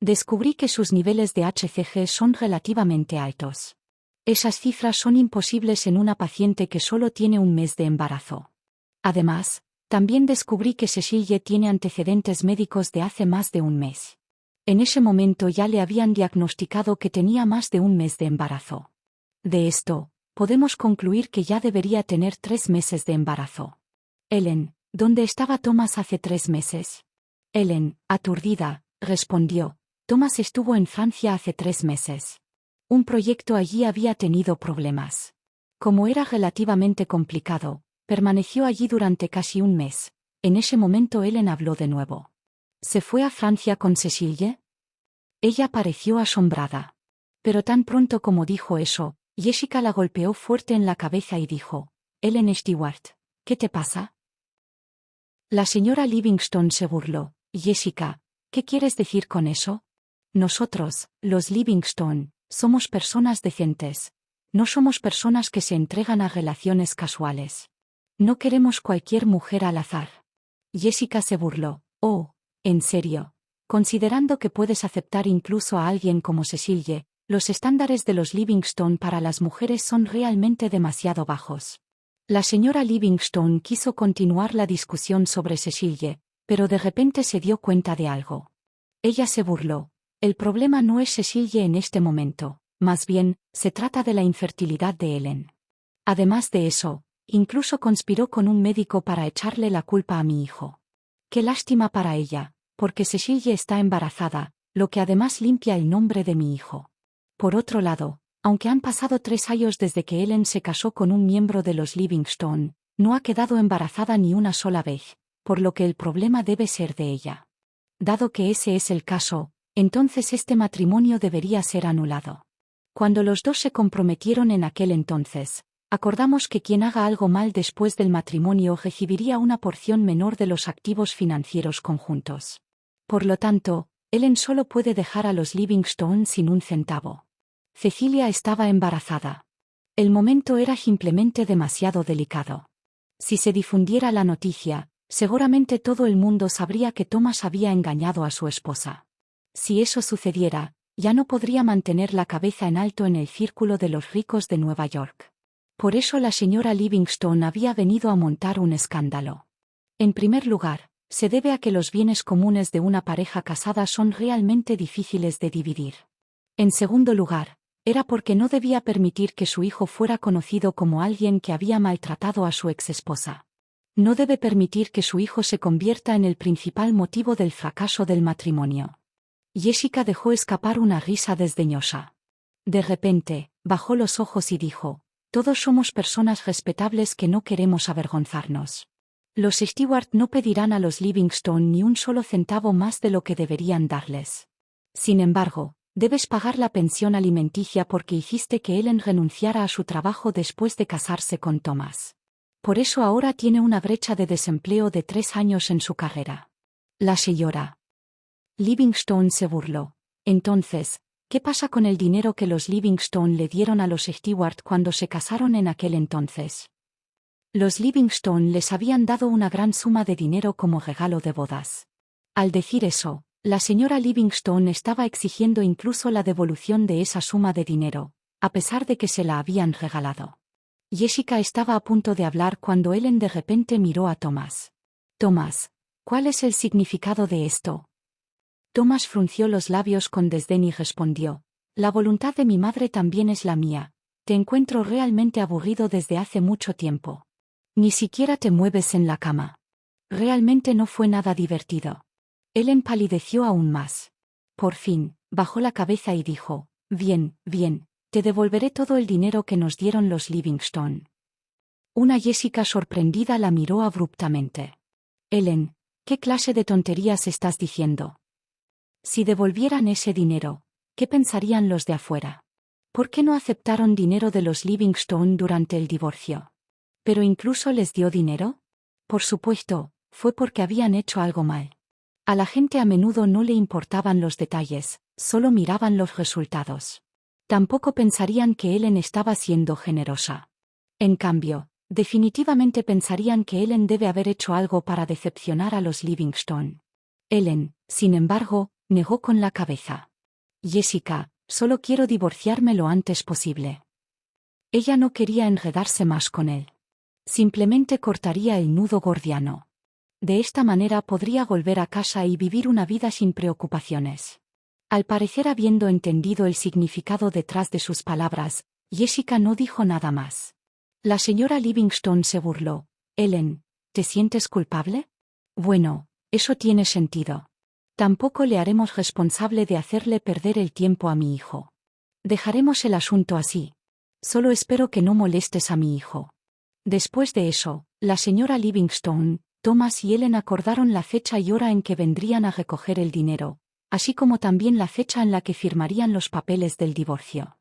Descubrí que sus niveles de HCG son relativamente altos. Esas cifras son imposibles en una paciente que solo tiene un mes de embarazo. Además, también descubrí que Cecile tiene antecedentes médicos de hace más de un mes. En ese momento ya le habían diagnosticado que tenía más de un mes de embarazo. De esto, podemos concluir que ya debería tener 3 meses de embarazo. Ellen, ¿dónde estaba Thomas hace 3 meses? Ellen, aturdida, respondió, Thomas estuvo en Francia hace 3 meses. Un proyecto allí había tenido problemas. Como era relativamente complicado, permaneció allí durante casi un mes. En ese momento Ellen habló de nuevo. ¿Se fue a Francia con Cecile? Ella pareció asombrada. Pero tan pronto como dijo eso, Jessica la golpeó fuerte en la cabeza y dijo, Ellen Stewart, ¿qué te pasa? La señora Livingstone se burló. Jessica, ¿qué quieres decir con eso? Nosotros, los Livingstone, somos personas decentes. No somos personas que se entregan a relaciones casuales. No queremos cualquier mujer al azar. Jessica se burló. Oh, ¿en serio? Considerando que puedes aceptar incluso a alguien como Cecile, los estándares de los Livingstone para las mujeres son realmente demasiado bajos. La señora Livingstone quiso continuar la discusión sobre Cecile, pero de repente se dio cuenta de algo. Ella se burló. El problema no es Cecile en este momento, más bien, se trata de la infertilidad de Ellen. Además de eso, incluso conspiró con un médico para echarle la culpa a mi hijo. Qué lástima para ella, porque Cecile está embarazada, lo que además limpia el nombre de mi hijo. Por otro lado, aunque han pasado 3 años desde que Ellen se casó con un miembro de los Livingstone, no ha quedado embarazada ni una sola vez, por lo que el problema debe ser de ella. Dado que ese es el caso, entonces este matrimonio debería ser anulado. Cuando los dos se comprometieron en aquel entonces, acordamos que quien haga algo mal después del matrimonio recibiría una porción menor de los activos financieros conjuntos. Por lo tanto, Ellen solo puede dejar a los Livingstone sin un centavo. Cecilia estaba embarazada. El momento era simplemente demasiado delicado. Si se difundiera la noticia, seguramente todo el mundo sabría que Thomas había engañado a su esposa. Si eso sucediera, ya no podría mantener la cabeza en alto en el círculo de los ricos de Nueva York. Por eso la señora Livingstone había venido a montar un escándalo. En primer lugar, se debe a que los bienes comunes de una pareja casada son realmente difíciles de dividir. En segundo lugar, era porque no debía permitir que su hijo fuera conocido como alguien que había maltratado a su exesposa. No debe permitir que su hijo se convierta en el principal motivo del fracaso del matrimonio. Jessica dejó escapar una risa desdeñosa. De repente, bajó los ojos y dijo: «Todos somos personas respetables que no queremos avergonzarnos. Los Stewart no pedirán a los Livingstone ni un solo centavo más de lo que deberían darles. Sin embargo, debes pagar la pensión alimenticia porque hiciste que Ellen renunciara a su trabajo después de casarse con Thomas. Por eso ahora tiene una brecha de desempleo de 3 años en su carrera». La señora Livingstone se burló. Entonces, ¿qué pasa con el dinero que los Livingstone le dieron a los Stewart cuando se casaron en aquel entonces? Los Livingstone les habían dado una gran suma de dinero como regalo de bodas. Al decir eso, la señora Livingstone estaba exigiendo incluso la devolución de esa suma de dinero, a pesar de que se la habían regalado. Jessica estaba a punto de hablar cuando Ellen de repente miró a Thomas. «Thomas, ¿cuál es el significado de esto?». Thomas frunció los labios con desdén y respondió: «La voluntad de mi madre también es la mía. Te encuentro realmente aburrido desde hace mucho tiempo. Ni siquiera te mueves en la cama. Realmente no fue nada divertido». Ellen palideció aún más. Por fin, bajó la cabeza y dijo: «Bien, bien, te devolveré todo el dinero que nos dieron los Livingstone». Una Jessica sorprendida la miró abruptamente. «Ellen, ¿qué clase de tonterías estás diciendo? Si devolvieran ese dinero, ¿qué pensarían los de afuera? ¿Por qué no aceptaron dinero de los Livingstone durante el divorcio? ¿Pero incluso les dio dinero? Por supuesto, fue porque habían hecho algo mal. A la gente a menudo no le importaban los detalles, solo miraban los resultados. Tampoco pensarían que Ellen estaba siendo generosa. En cambio, definitivamente pensarían que Ellen debe haber hecho algo para decepcionar a los Livingstone. Ellen, sin embargo, negó con la cabeza. «Jessica, solo quiero divorciarme lo antes posible». Ella no quería enredarse más con él. Simplemente cortaría el nudo gordiano. De esta manera podría volver a casa y vivir una vida sin preocupaciones. Al parecer, habiendo entendido el significado detrás de sus palabras, Jessica no dijo nada más. La señora Livingstone se burló. «Ellen, ¿te sientes culpable? Bueno, eso tiene sentido. Tampoco le haremos responsable de hacerle perder el tiempo a mi hijo. Dejaremos el asunto así. Solo espero que no molestes a mi hijo». Después de eso, la señora Livingstone, Thomas y Ellen acordaron la fecha y hora en que vendrían a recoger el dinero, así como también la fecha en la que firmarían los papeles del divorcio.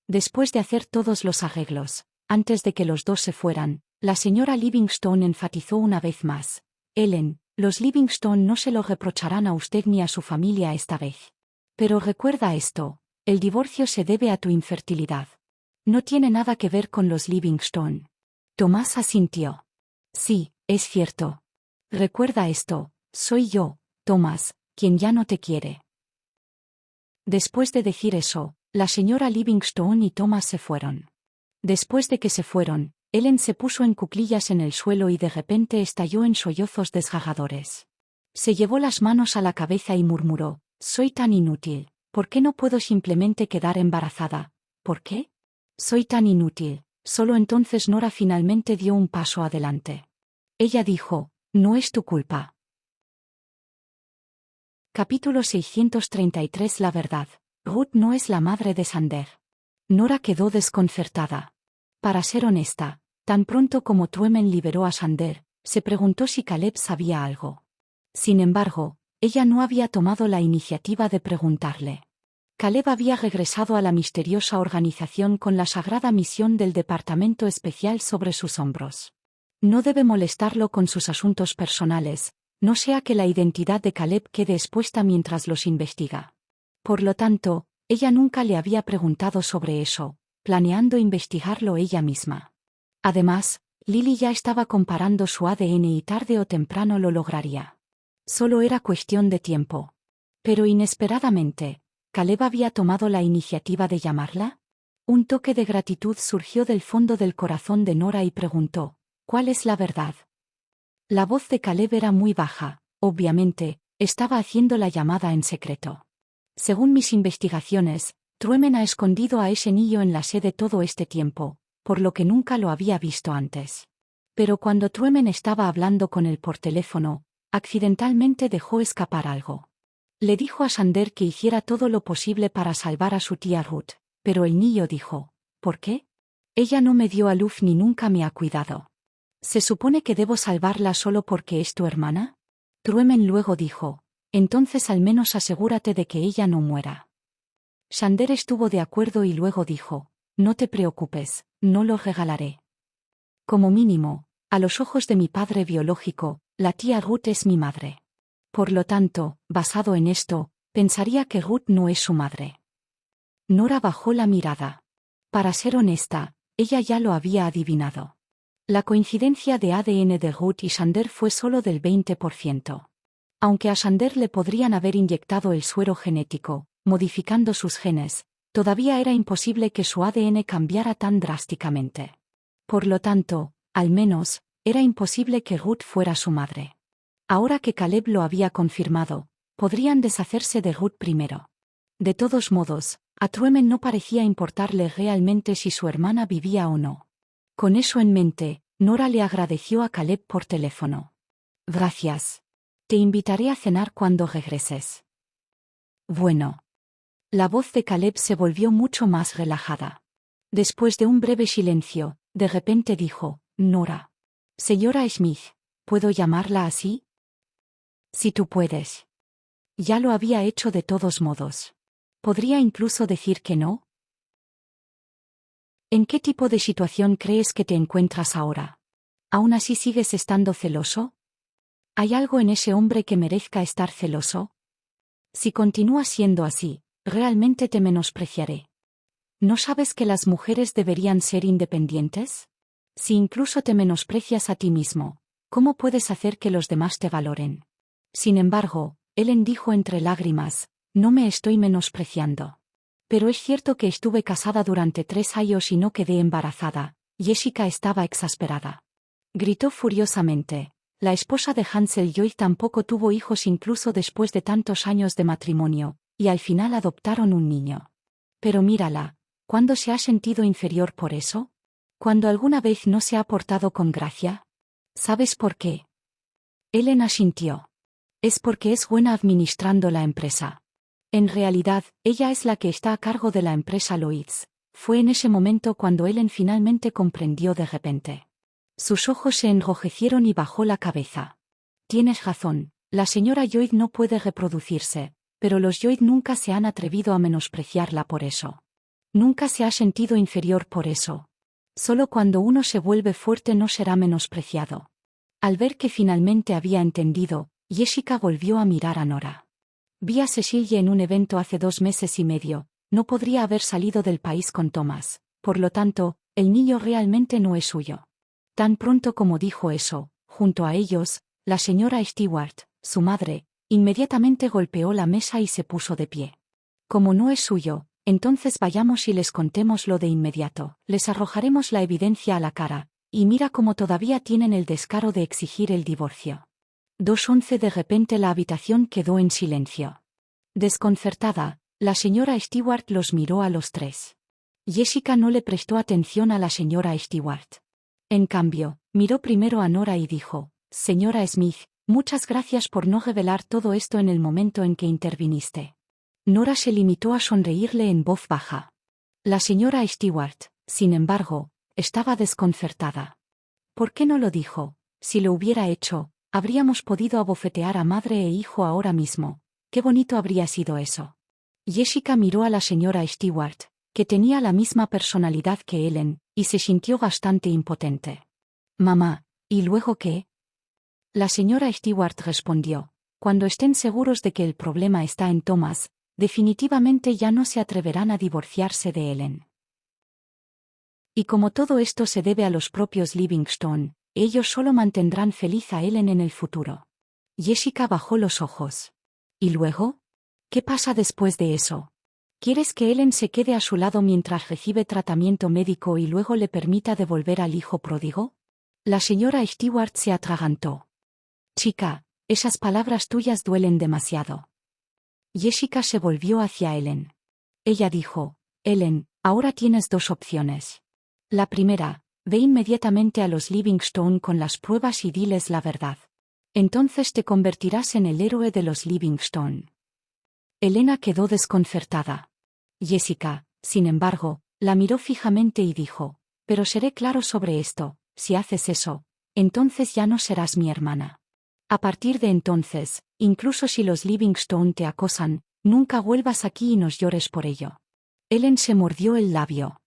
Después de hacer todos los arreglos, antes de que los dos se fueran, la señora Livingstone enfatizó una vez más: «Ellen, los Livingstone no se lo reprocharán a usted ni a su familia esta vez. Pero recuerda esto, el divorcio se debe a tu infertilidad. No tiene nada que ver con los Livingstone». Tomás asintió. «Sí, es cierto. Recuerda esto, soy yo, Thomas, quien ya no te quiere». Después de decir eso, la señora Livingstone y Thomas se fueron. Después de que se fueron, Ellen se puso en cuclillas en el suelo y de repente estalló en sollozos desgarradores. Se llevó las manos a la cabeza y murmuró: «Soy tan inútil, ¿por qué no puedo simplemente quedar embarazada? ¿Por qué? Soy tan inútil». Solo entonces Nora finalmente dio un paso adelante. Ella dijo: «No es tu culpa». Capítulo 633. La verdad. Ruth no es la madre de Sander. Nora quedó desconcertada. Para ser honesta, tan pronto como Trueman liberó a Sander, se preguntó si Caleb sabía algo. Sin embargo, ella no había tomado la iniciativa de preguntarle. Caleb había regresado a la misteriosa organización con la sagrada misión del Departamento Especial sobre sus hombros. No debe molestarlo con sus asuntos personales, no sea que la identidad de Caleb quede expuesta mientras los investiga. Por lo tanto, ella nunca le había preguntado sobre eso, planeando investigarlo ella misma. Además, Lily ya estaba comparando su ADN y tarde o temprano lo lograría. Solo era cuestión de tiempo. Pero inesperadamente, ¿Caleb había tomado la iniciativa de llamarla? Un toque de gratitud surgió del fondo del corazón de Nora y preguntó, ¿cuál es la verdad? La voz de Caleb era muy baja, obviamente, estaba haciendo la llamada en secreto. Según mis investigaciones, Trueman ha escondido a ese niño en la sede todo este tiempo, por lo que nunca lo había visto antes. Pero cuando Trueman estaba hablando con él por teléfono, accidentalmente dejó escapar algo. Le dijo a Xander que hiciera todo lo posible para salvar a su tía Ruth, pero el niño dijo, ¿por qué? Ella no me dio a luz ni nunca me ha cuidado. ¿Se supone que debo salvarla solo porque es tu hermana? Trueman luego dijo, entonces al menos asegúrate de que ella no muera. Xander estuvo de acuerdo y luego dijo, no te preocupes, no lo regalaré. Como mínimo, a los ojos de mi padre biológico, la tía Ruth es mi madre. Por lo tanto, basado en esto, pensaría que Ruth no es su madre. Nora bajó la mirada. Para ser honesta, ella ya lo había adivinado. La coincidencia de ADN de Ruth y Xander fue solo del 20%. Aunque a Xander le podrían haber inyectado el suero genético, modificando sus genes, todavía era imposible que su ADN cambiara tan drásticamente. Por lo tanto, al menos, era imposible que Ruth fuera su madre. Ahora que Caleb lo había confirmado, podrían deshacerse de Ruth primero. De todos modos, a Trueman no parecía importarle realmente si su hermana vivía o no. Con eso en mente, Nora le agradeció a Caleb por teléfono. Gracias. Te invitaré a cenar cuando regreses. Bueno. La voz de Caleb se volvió mucho más relajada. Después de un breve silencio, de repente dijo, Nora. Señora Smith, ¿puedo llamarla así? Si tú puedes. Ya lo había hecho de todos modos. ¿Podría incluso decir que no? ¿En qué tipo de situación crees que te encuentras ahora? ¿Aún así sigues estando celoso? ¿Hay algo en ese hombre que merezca estar celoso? Si continúas siendo así, realmente te menospreciaré. ¿No sabes que las mujeres deberían ser independientes? Si incluso te menosprecias a ti mismo, ¿cómo puedes hacer que los demás te valoren? Sin embargo, Ellen dijo entre lágrimas, no me estoy menospreciando. Pero es cierto que estuve casada durante 3 años y no quedé embarazada. Jessica estaba exasperada. Gritó furiosamente. La esposa de Hansel Joy tampoco tuvo hijos incluso después de tantos años de matrimonio, y al final adoptaron un niño. Pero mírala, ¿cuándo se ha sentido inferior por eso? ¿Cuándo alguna vez no se ha portado con gracia? ¿Sabes por qué? Ellen asintió. Es porque es buena administrando la empresa. En realidad, ella es la que está a cargo de la empresa Lloyds. Fue en ese momento cuando Ellen finalmente comprendió de repente. Sus ojos se enrojecieron y bajó la cabeza. Tienes razón, la señora Lloyd no puede reproducirse, pero los Lloyd nunca se han atrevido a menospreciarla por eso. Nunca se ha sentido inferior por eso. Solo cuando uno se vuelve fuerte no será menospreciado. Al ver que finalmente había entendido, Jessica volvió a mirar a Nora. Vi a Cecilia en un evento hace 2 meses y medio, no podría haber salido del país con Thomas, por lo tanto, el niño realmente no es suyo. Tan pronto como dijo eso, junto a ellos, la señora Stewart, su madre, inmediatamente golpeó la mesa y se puso de pie. Como no es suyo, entonces vayamos y les contémoslo de inmediato, les arrojaremos la evidencia a la cara, y mira cómo todavía tienen el descaro de exigir el divorcio. 2:11 De repente la habitación quedó en silencio. Desconcertada, la señora Stewart los miró a los tres. Jessica no le prestó atención a la señora Stewart. En cambio, miró primero a Nora y dijo, Señora Smith, muchas gracias por no revelar todo esto en el momento en que interviniste. Nora se limitó a sonreírle en voz baja. La señora Stewart, sin embargo, estaba desconcertada. ¿Por qué no lo dijo? Si lo hubiera hecho, habríamos podido abofetear a madre e hijo ahora mismo. Qué bonito habría sido eso. Jessica miró a la señora Stewart, que tenía la misma personalidad que Ellen, y se sintió bastante impotente. Mamá, ¿y luego qué? La señora Stewart respondió, cuando estén seguros de que el problema está en Thomas, definitivamente ya no se atreverán a divorciarse de Ellen. Y como todo esto se debe a los propios Livingstone, ellos solo mantendrán feliz a Ellen en el futuro. Jessica bajó los ojos. ¿Y luego? ¿Qué pasa después de eso? ¿Quieres que Ellen se quede a su lado mientras recibe tratamiento médico y luego le permita devolver al hijo pródigo? La señora Stewart se atragantó. Chica, esas palabras tuyas duelen demasiado. Jessica se volvió hacia Ellen. Ella dijo, Ellen, ahora tienes dos opciones. La primera, ve inmediatamente a los Livingstone con las pruebas y diles la verdad. Entonces te convertirás en el héroe de los Livingstone. Elena quedó desconcertada. Jessica, sin embargo, la miró fijamente y dijo, pero seré claro sobre esto, si haces eso, entonces ya no serás mi hermana. A partir de entonces, incluso si los Livingstone te acosan, nunca vuelvas aquí y nos llores por ello. Ellen se mordió el labio.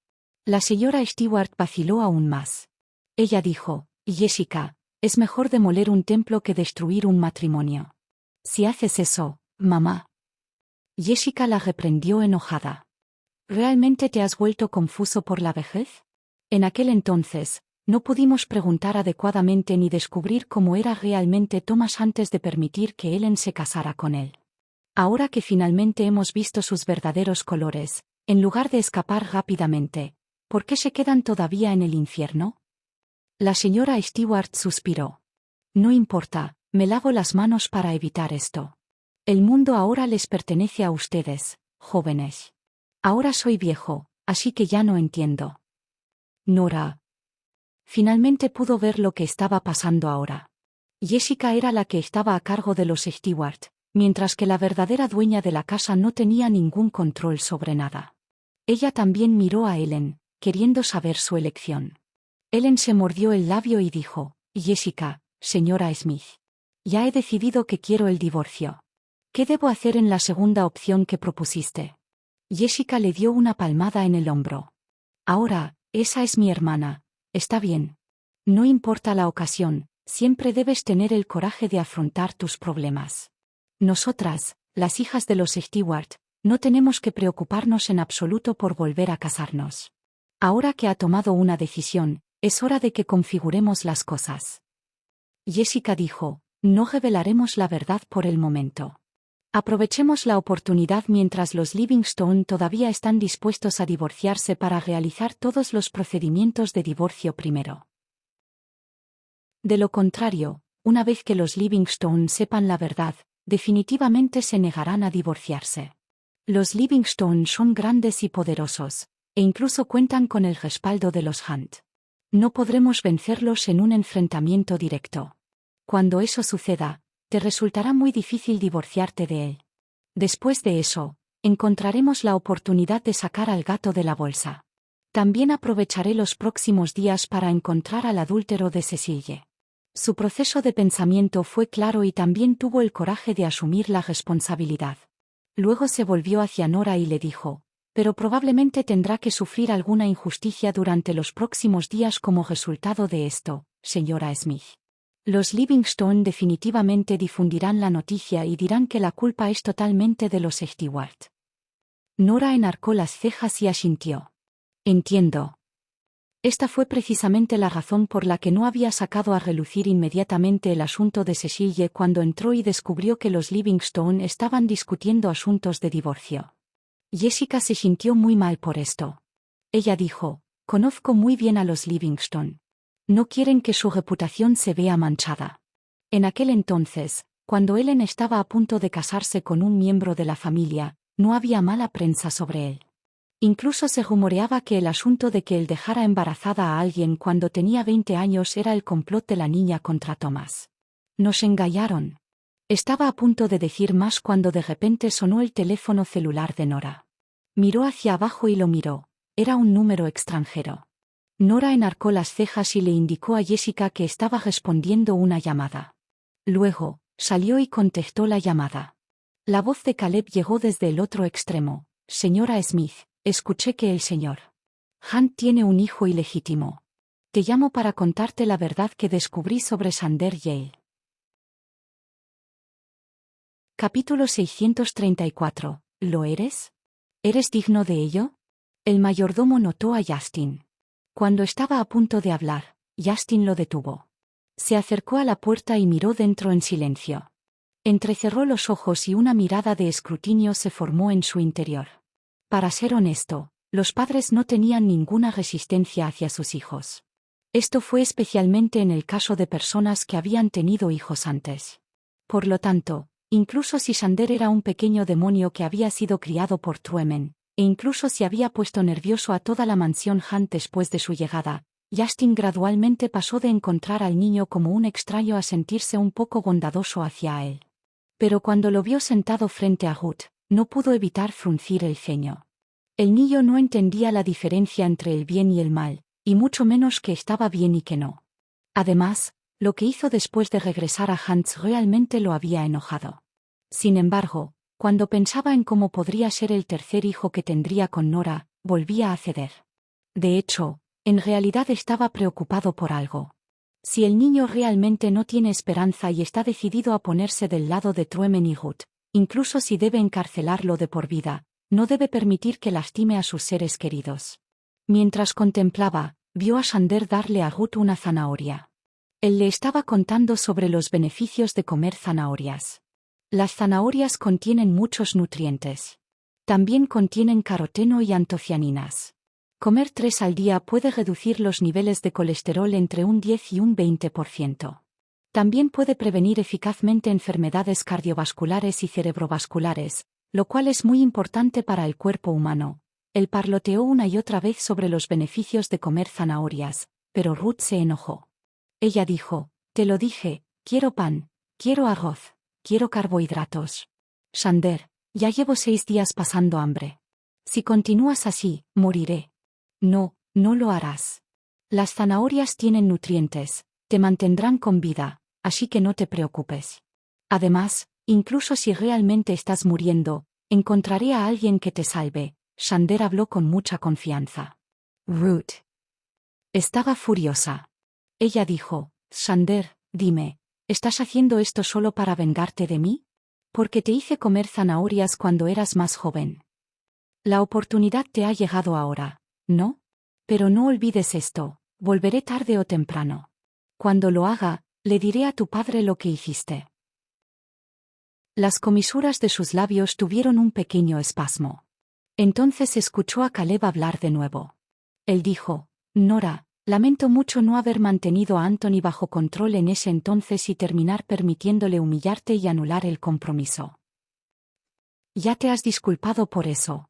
La señora Stewart vaciló aún más. Ella dijo, Jessica, es mejor demoler un templo que destruir un matrimonio. Si haces eso, mamá. Jessica la reprendió enojada. ¿Realmente te has vuelto confuso por la vejez? En aquel entonces, no pudimos preguntar adecuadamente ni descubrir cómo era realmente Thomas antes de permitir que Ellen se casara con él. Ahora que finalmente hemos visto sus verdaderos colores, en lugar de escapar rápidamente, ¿por qué se quedan todavía en el infierno? La señora Stewart suspiró. No importa, me lavo las manos para evitar esto. El mundo ahora les pertenece a ustedes, jóvenes. Ahora soy viejo, así que ya no entiendo. Nora. Finalmente pudo ver lo que estaba pasando ahora. Jessica era la que estaba a cargo de los Stewart, mientras que la verdadera dueña de la casa no tenía ningún control sobre nada. Ella también miró a Ellen, queriendo saber su elección. Ellen se mordió el labio y dijo, Jessica, señora Smith. Ya he decidido que quiero el divorcio. ¿Qué debo hacer en la segunda opción que propusiste? Jessica le dio una palmada en el hombro. Ahora, esa es mi hermana, está bien. No importa la ocasión, siempre debes tener el coraje de afrontar tus problemas. Nosotras, las hijas de los Stewart, no tenemos que preocuparnos en absoluto por volver a casarnos. Ahora que ha tomado una decisión, es hora de que configuremos las cosas. Jessica dijo, no revelaremos la verdad por el momento. Aprovechemos la oportunidad mientras los Livingstone todavía están dispuestos a divorciarse para realizar todos los procedimientos de divorcio primero. De lo contrario, una vez que los Livingstone sepan la verdad, definitivamente se negarán a divorciarse. Los Livingstone son grandes y poderosos, e incluso cuentan con el respaldo de los Hunt. No podremos vencerlos en un enfrentamiento directo. Cuando eso suceda, te resultará muy difícil divorciarte de él. Después de eso, encontraremos la oportunidad de sacar al gato de la bolsa. También aprovecharé los próximos días para encontrar al adúltero de Cecille. Su proceso de pensamiento fue claro y también tuvo el coraje de asumir la responsabilidad. Luego se volvió hacia Nora y le dijo, pero probablemente tendrá que sufrir alguna injusticia durante los próximos días como resultado de esto, señora Smith. Los Livingstone definitivamente difundirán la noticia y dirán que la culpa es totalmente de los Stewart. Nora enarcó las cejas y asintió. Entiendo. Esta fue precisamente la razón por la que no había sacado a relucir inmediatamente el asunto de Cecille cuando entró y descubrió que los Livingstone estaban discutiendo asuntos de divorcio. Jessica se sintió muy mal por esto. Ella dijo, conozco muy bien a los Livingstone. No quieren que su reputación se vea manchada. En aquel entonces, cuando Ellen estaba a punto de casarse con un miembro de la familia, no había mala prensa sobre él. Incluso se rumoreaba que el asunto de que él dejara embarazada a alguien cuando tenía 20 años era el complot de la niña contra Thomas. Nos engañaron. Estaba a punto de decir más cuando de repente sonó el teléfono celular de Nora. Miró hacia abajo y lo miró. Era un número extranjero. Nora enarcó las cejas y le indicó a Jessica que estaba respondiendo una llamada. Luego, salió y contestó la llamada. La voz de Caleb llegó desde el otro extremo. Señora Smith, escuché que el señor Hunt tiene un hijo ilegítimo. Te llamo para contarte la verdad que descubrí sobre Sander Yale. Capítulo 634. ¿Lo eres? ¿Eres digno de ello? El mayordomo notó a Justin. Cuando estaba a punto de hablar, Justin lo detuvo. Se acercó a la puerta y miró dentro en silencio. Entrecerró los ojos y una mirada de escrutinio se formó en su interior. Para ser honesto, los padres no tenían ninguna resistencia hacia sus hijos. Esto fue especialmente en el caso de personas que habían tenido hijos antes. Por lo tanto, incluso si Xander era un pequeño demonio que había sido criado por Trueman, e incluso si había puesto nervioso a toda la mansión Hunt después de su llegada, Justin gradualmente pasó de encontrar al niño como un extraño a sentirse un poco bondadoso hacia él. Pero cuando lo vio sentado frente a Ruth, no pudo evitar fruncir el ceño. El niño no entendía la diferencia entre el bien y el mal, y mucho menos que estaba bien y que no. Además, lo que hizo después de regresar a Hunt's realmente lo había enojado. Sin embargo, cuando pensaba en cómo podría ser el tercer hijo que tendría con Nora, volvía a ceder. De hecho, en realidad estaba preocupado por algo. Si el niño realmente no tiene esperanza y está decidido a ponerse del lado de Trueman y Ruth, incluso si debe encarcelarlo de por vida, no debe permitir que lastime a sus seres queridos. Mientras contemplaba, vio a Xander darle a Ruth una zanahoria. Él le estaba contando sobre los beneficios de comer zanahorias. Las zanahorias contienen muchos nutrientes. También contienen caroteno y antocianinas. Comer 3 al día puede reducir los niveles de colesterol entre un 10 y un 20%. También puede prevenir eficazmente enfermedades cardiovasculares y cerebrovasculares, lo cual es muy importante para el cuerpo humano. Él parloteó una y otra vez sobre los beneficios de comer zanahorias, pero Ruth se enojó. Ella dijo, «Te lo dije, quiero pan, quiero arroz, quiero carbohidratos. Xander, ya llevo 6 días pasando hambre. Si continúas así, moriré». «No, no lo harás. Las zanahorias tienen nutrientes, te mantendrán con vida, así que no te preocupes. Además, incluso si realmente estás muriendo, encontraré a alguien que te salve». Xander habló con mucha confianza. Ruth estaba furiosa. Ella dijo, «Xander, dime, ¿estás haciendo esto solo para vengarte de mí? Porque te hice comer zanahorias cuando eras más joven. La oportunidad te ha llegado ahora, ¿no? Pero no olvides esto, volveré tarde o temprano. Cuando lo haga, le diré a tu padre lo que hiciste». Las comisuras de sus labios tuvieron un pequeño espasmo. Entonces escuchó a Caleb hablar de nuevo. Él dijo, «Nora, lamento mucho no haber mantenido a Anthony bajo control en ese entonces y terminar permitiéndole humillarte y anular el compromiso. ¿Ya te has disculpado por eso?»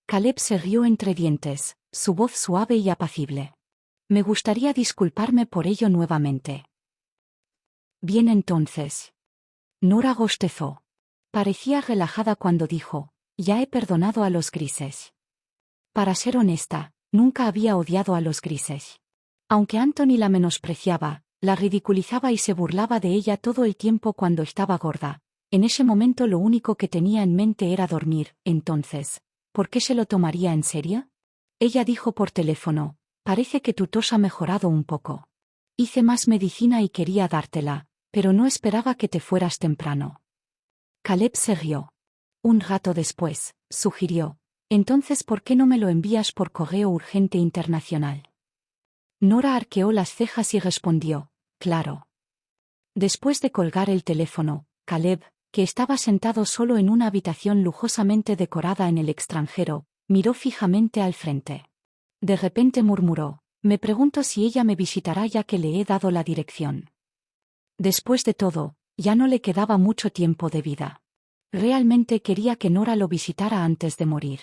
Caleb se rió entre dientes, su voz suave y apacible. «Me gustaría disculparme por ello nuevamente». «Bien entonces». Nora bostezó. Parecía relajada cuando dijo, «Ya he perdonado a los grises». Para ser honesta, nunca había odiado a los grises. Aunque Anthony la menospreciaba, la ridiculizaba y se burlaba de ella todo el tiempo cuando estaba gorda, en ese momento lo único que tenía en mente era dormir. Entonces, ¿por qué se lo tomaría en serio? Ella dijo por teléfono, «Parece que tu tos ha mejorado un poco. Hice más medicina y quería dártela, pero no esperaba que te fueras temprano». Caleb se rió. Un rato después, sugirió, «Entonces, ¿por qué no me lo envías por correo urgente internacional?» Nora arqueó las cejas y respondió, «Claro». Después de colgar el teléfono, Caleb, que estaba sentado solo en una habitación lujosamente decorada en el extranjero, miró fijamente al frente. De repente murmuró, «Me pregunto si ella me visitará ya que le he dado la dirección». Después de todo, ya no le quedaba mucho tiempo de vida. Realmente quería que Nora lo visitara antes de morir.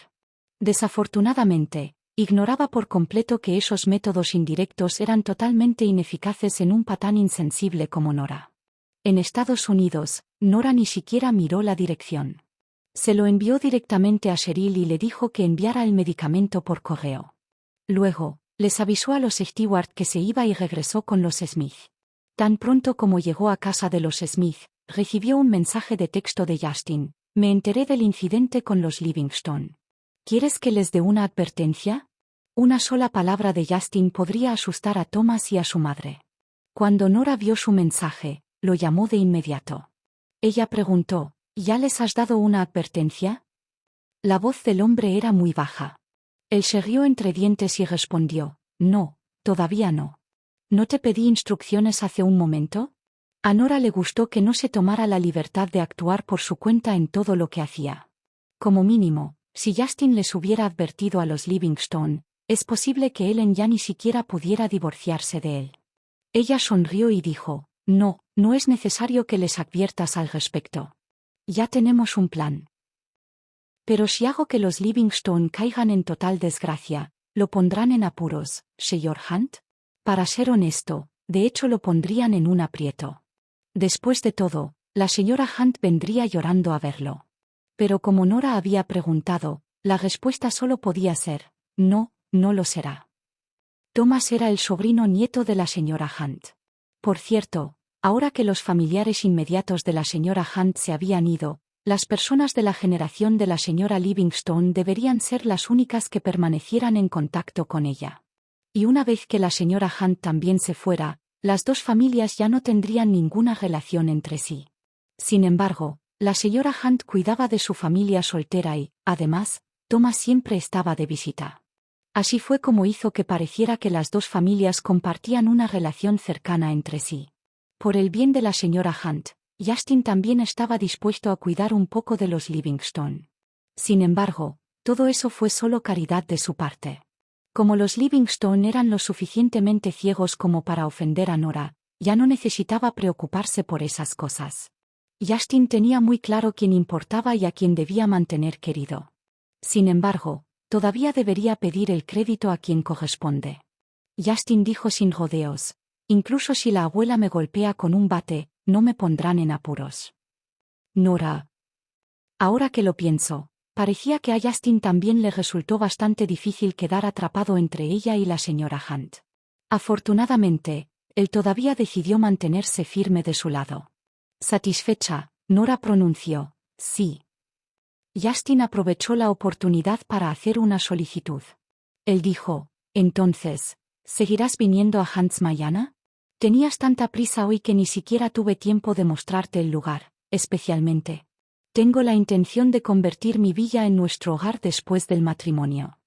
Desafortunadamente, ignoraba por completo que esos métodos indirectos eran totalmente ineficaces en un patán insensible como Nora. En Estados Unidos, Nora ni siquiera miró la dirección. Se lo envió directamente a Cheryl y le dijo que enviara el medicamento por correo. Luego, les avisó a los Stewart que se iba y regresó con los Smith. Tan pronto como llegó a casa de los Smith, recibió un mensaje de texto de Justin, «Me enteré del incidente con los Livingston. ¿Quieres que les dé una advertencia?» Una sola palabra de Justin podría asustar a Thomas y a su madre. Cuando Nora vio su mensaje, lo llamó de inmediato. Ella preguntó, «¿Ya les has dado una advertencia?» La voz del hombre era muy baja. Él se rió entre dientes y respondió, No, todavía no. ¿No te pedí instrucciones hace un momento? A Nora le gustó que no se tomara la libertad de actuar por su cuenta en todo lo que hacía. Como mínimo, si Justin les hubiera advertido a los Livingstone, es posible que Ellen ya ni siquiera pudiera divorciarse de él. Ella sonrió y dijo, no, no es necesario que les adviertas al respecto. Ya tenemos un plan. Pero si hago que los Livingstone caigan en total desgracia, ¿lo pondrán en apuros, señor Hunt? Para ser honesto, de hecho lo pondrían en un aprieto. Después de todo, la señora Hunt vendría llorando a verlo. Pero como Nora había preguntado, la respuesta solo podía ser, no, no lo será. Thomas era el sobrino nieto de la señora Hunt. Por cierto, ahora que los familiares inmediatos de la señora Hunt se habían ido, las personas de la generación de la señora Livingstone deberían ser las únicas que permanecieran en contacto con ella. Y una vez que la señora Hunt también se fuera, las dos familias ya no tendrían ninguna relación entre sí. Sin embargo, la señora Hunt cuidaba de su familia soltera y, además, Thomas siempre estaba de visita. Así fue como hizo que pareciera que las dos familias compartían una relación cercana entre sí. Por el bien de la señora Hunt, Justin también estaba dispuesto a cuidar un poco de los Livingstone. Sin embargo, todo eso fue solo caridad de su parte. Como los Livingstone eran lo suficientemente ciegos como para ofender a Nora, ya no necesitaba preocuparse por esas cosas. Justin tenía muy claro quién importaba y a quién debía mantener querido. Sin embargo, todavía debería pedir el crédito a quien corresponde. Justin dijo sin rodeos, incluso si la abuela me golpea con un bate, no me pondrán en apuros. Nora. Ahora que lo pienso, parecía que a Justin también le resultó bastante difícil quedar atrapado entre ella y la señora Hunt. Afortunadamente, él todavía decidió mantenerse firme de su lado. Satisfecha, Nora pronunció, sí. Justin aprovechó la oportunidad para hacer una solicitud. Él dijo, entonces, ¿seguirás viniendo a Hunt's mañana? Tenías tanta prisa hoy que ni siquiera tuve tiempo de mostrarte el lugar, especialmente. Tengo la intención de convertir mi villa en nuestro hogar después del matrimonio.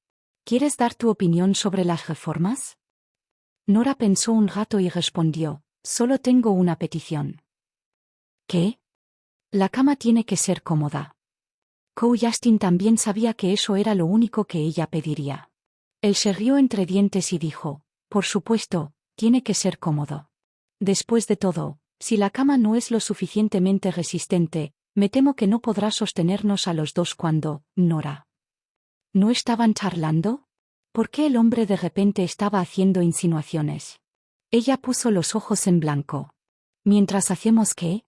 ¿Quieres dar tu opinión sobre las reformas? Nora pensó un rato y respondió, solo tengo una petición. ¿Qué? La cama tiene que ser cómoda. Justin también sabía que eso era lo único que ella pediría. Él se rió entre dientes y dijo, por supuesto, tiene que ser cómodo. Después de todo, si la cama no es lo suficientemente resistente, me temo que no podrá sostenernos a los dos cuando, Nora. ¿No estaban charlando? ¿Por qué el hombre de repente estaba haciendo insinuaciones? Ella puso los ojos en blanco. ¿Mientras hacemos qué?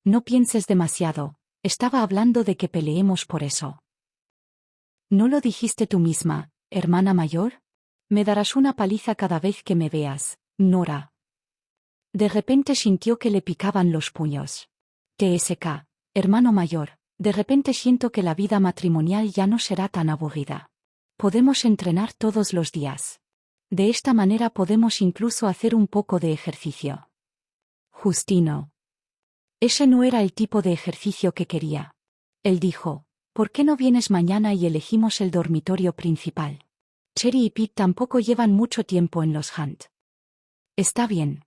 No pienses demasiado, estaba hablando de que peleemos por eso. ¿No lo dijiste tú misma, hermana mayor? Me darás una paliza cada vez que me veas, Nora. De repente sintió que le picaban los puños. TSK, hermano mayor, de repente siento que la vida matrimonial ya no será tan aburrida. Podemos entrenar todos los días. De esta manera podemos incluso hacer un poco de ejercicio. Justino. Ese no era el tipo de ejercicio que quería. Él dijo, ¿por qué no vienes mañana y elegimos el dormitorio principal? Cherry y Pete tampoco llevan mucho tiempo en los Hunt. Está bien.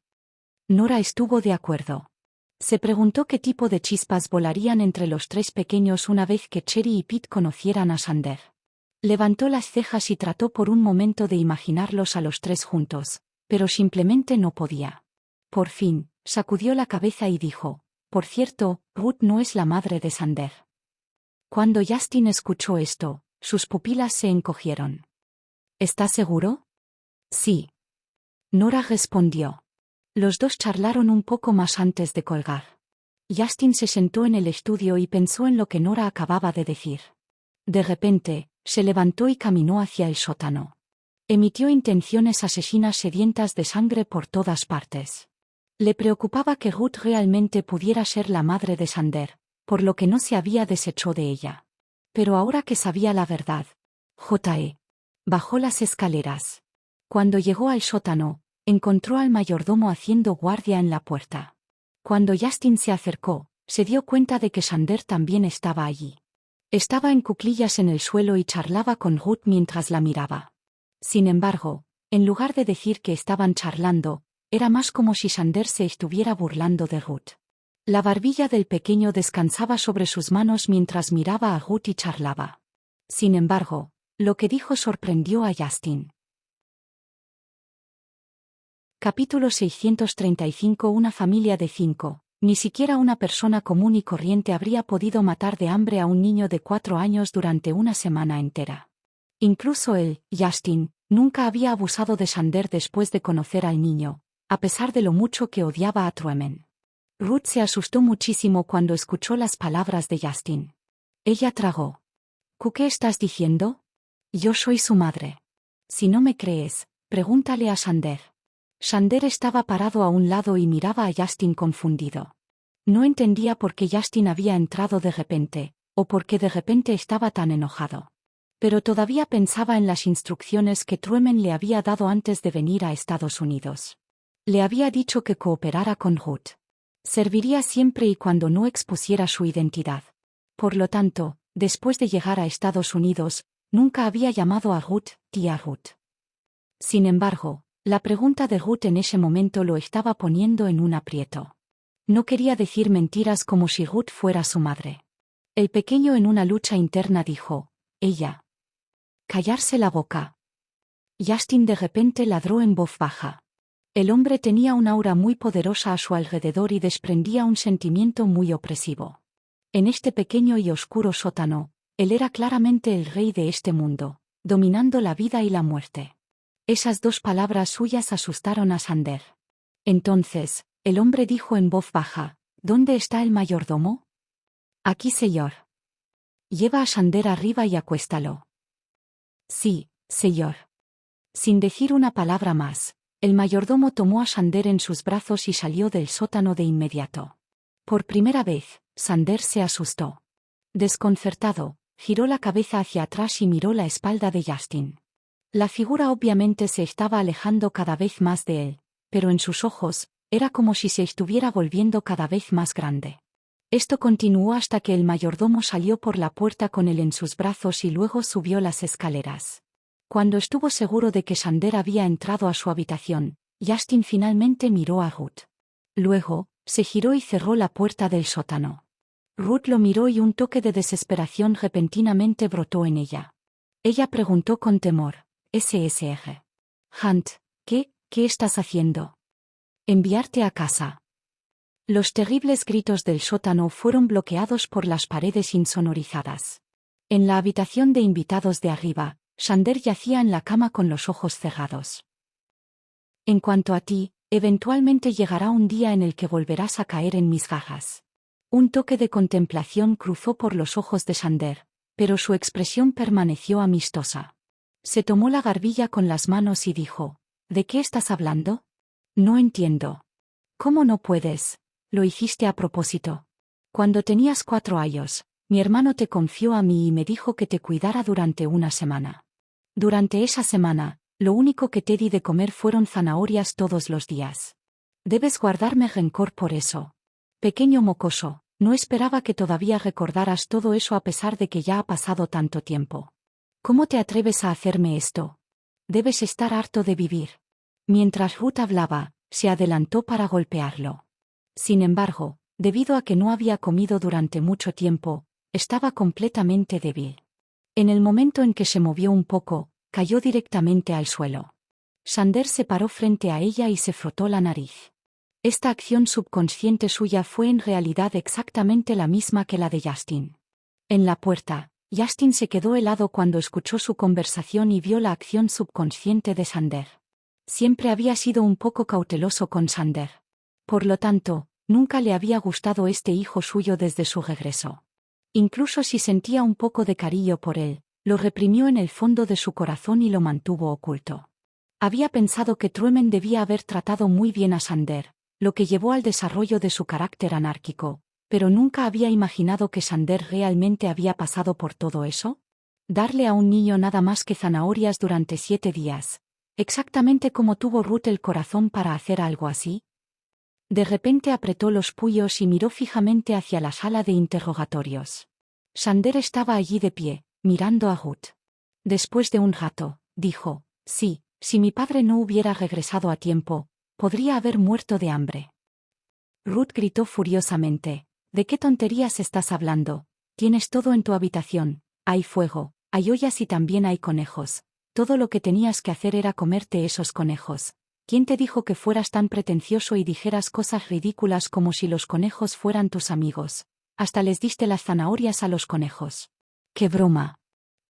Nora estuvo de acuerdo. Se preguntó qué tipo de chispas volarían entre los tres pequeños una vez que Cherry y Pete conocieran a Xander. Levantó las cejas y trató por un momento de imaginarlos a los tres juntos, pero simplemente no podía. Por fin, sacudió la cabeza y dijo, por cierto, Ruth no es la madre de Xander. Cuando Justin escuchó esto, sus pupilas se encogieron. ¿Estás seguro? Sí. Nora respondió. Los dos charlaron un poco más antes de colgar. Justin se sentó en el estudio y pensó en lo que Nora acababa de decir. De repente, se levantó y caminó hacia el sótano. Emitió intenciones asesinas sedientas de sangre por todas partes. Le preocupaba que Ruth realmente pudiera ser la madre de Xander, por lo que no se había deshecho de ella. Pero ahora que sabía la verdad, bajó las escaleras. Cuando llegó al sótano, encontró al mayordomo haciendo guardia en la puerta. Cuando Justin se acercó, se dio cuenta de que Xander también estaba allí. Estaba en cuclillas en el suelo y charlaba con Ruth mientras la miraba. Sin embargo, En lugar de decir que estaban charlando, era más como si Xander se estuviera burlando de Ruth. La barbilla del pequeño descansaba sobre sus manos mientras miraba a Ruth y charlaba. Sin embargo, lo que dijo sorprendió a Justin. Capítulo 635. Una familia de 5. Ni siquiera una persona común y corriente habría podido matar de hambre a un niño de 4 años durante una semana entera. Incluso él, Justin, nunca había abusado de Xander después de conocer al niño, a pesar de lo mucho que odiaba a Trueman. Ruth se asustó muchísimo cuando escuchó las palabras de Justin. Ella tragó. ¿Qué estás diciendo? Yo soy su madre. Si no me crees, pregúntale a Xander. Xander estaba parado a un lado y miraba a Justin confundido. No entendía por qué Justin había entrado de repente, o por qué de repente estaba tan enojado. Pero todavía pensaba en las instrucciones que Trueman le había dado antes de venir a Estados Unidos. Le había dicho que cooperara con Ruth. Serviría siempre y cuando no expusiera su identidad. Por lo tanto, después de llegar a Estados Unidos, nunca había llamado a Ruth tía Ruth. Sin embargo, la pregunta de Ruth en ese momento lo estaba poniendo en un aprieto. No quería decir mentiras como si Ruth fuera su madre. El pequeño en una lucha interna dijo, ella. Callarse la boca. Justin de repente ladró en voz baja. El hombre tenía un aura muy poderosa a su alrededor y desprendía un sentimiento muy opresivo. En este pequeño y oscuro sótano, él era claramente el rey de este mundo, dominando la vida y la muerte. Esas dos palabras suyas asustaron a Xander. Entonces, el hombre dijo en voz baja, ¿dónde está el mayordomo? Aquí, señor. Lleva a Xander arriba y acuéstalo. Sí, señor. Sin decir una palabra más, el mayordomo tomó a Xander en sus brazos y salió del sótano de inmediato. Por primera vez, Xander se asustó. Desconcertado, giró la cabeza hacia atrás y miró la espalda de Justin. La figura obviamente se estaba alejando cada vez más de él, pero en sus ojos, era como si se estuviera volviendo cada vez más grande. Esto continuó hasta que el mayordomo salió por la puerta con él en sus brazos y luego subió las escaleras. Cuando estuvo seguro de que Xander había entrado a su habitación, Justin finalmente miró a Ruth. Luego, se giró y cerró la puerta del sótano. Ruth lo miró y un toque de desesperación repentinamente brotó en ella. Ella preguntó con temor, «SSR. Hunt, ¿qué estás haciendo?» «Enviarte a casa». Los terribles gritos del sótano fueron bloqueados por las paredes insonorizadas. En la habitación de invitados de arriba, Xander yacía en la cama con los ojos cerrados. En cuanto a ti, eventualmente llegará un día en el que volverás a caer en mis garras. Un toque de contemplación cruzó por los ojos de Xander, pero su expresión permaneció amistosa. Se tomó la barbilla con las manos y dijo, ¿de qué estás hablando? No entiendo. ¿Cómo no puedes? Lo hiciste a propósito. Cuando tenías 4 años, mi hermano te confió a mí y me dijo que te cuidara durante una semana. Durante esa semana, lo único que te di de comer fueron zanahorias todos los días. Debes guardarme rencor por eso. Pequeño mocoso, no esperaba que todavía recordaras todo eso a pesar de que ya ha pasado tanto tiempo. ¿Cómo te atreves a hacerme esto? Debes estar harto de vivir. Mientras Ruth hablaba, se adelantó para golpearlo. Sin embargo, debido a que no había comido durante mucho tiempo, estaba completamente débil. En el momento en que se movió un poco, cayó directamente al suelo. Xander se paró frente a ella y se frotó la nariz. Esta acción subconsciente suya fue en realidad exactamente la misma que la de Justin. En la puerta, Justin se quedó helado cuando escuchó su conversación y vio la acción subconsciente de Xander. Siempre había sido un poco cauteloso con Xander. Por lo tanto, nunca le había gustado este hijo suyo desde su regreso. Incluso si sentía un poco de cariño por él, lo reprimió en el fondo de su corazón y lo mantuvo oculto. Había pensado que Trueman debía haber tratado muy bien a Xander, lo que llevó al desarrollo de su carácter anárquico, pero nunca había imaginado que Xander realmente había pasado por todo eso. Darle a un niño nada más que zanahorias durante 7 días. Exactamente como tuvo Ruth el corazón para hacer algo así. De repente apretó los puños y miró fijamente hacia la sala de interrogatorios. Xander estaba allí de pie, mirando a Ruth. Después de un rato, dijo, «Sí, Si mi padre no hubiera regresado a tiempo, podría haber muerto de hambre. Ruth gritó furiosamente. ¿De qué tonterías estás hablando? Tienes todo en tu habitación. Hay fuego, hay ollas y también hay conejos. Todo lo que tenías que hacer era comerte esos conejos. ¿Quién te dijo que fueras tan pretencioso y dijeras cosas ridículas como si los conejos fueran tus amigos? Hasta les diste las zanahorias a los conejos. ¡Qué broma!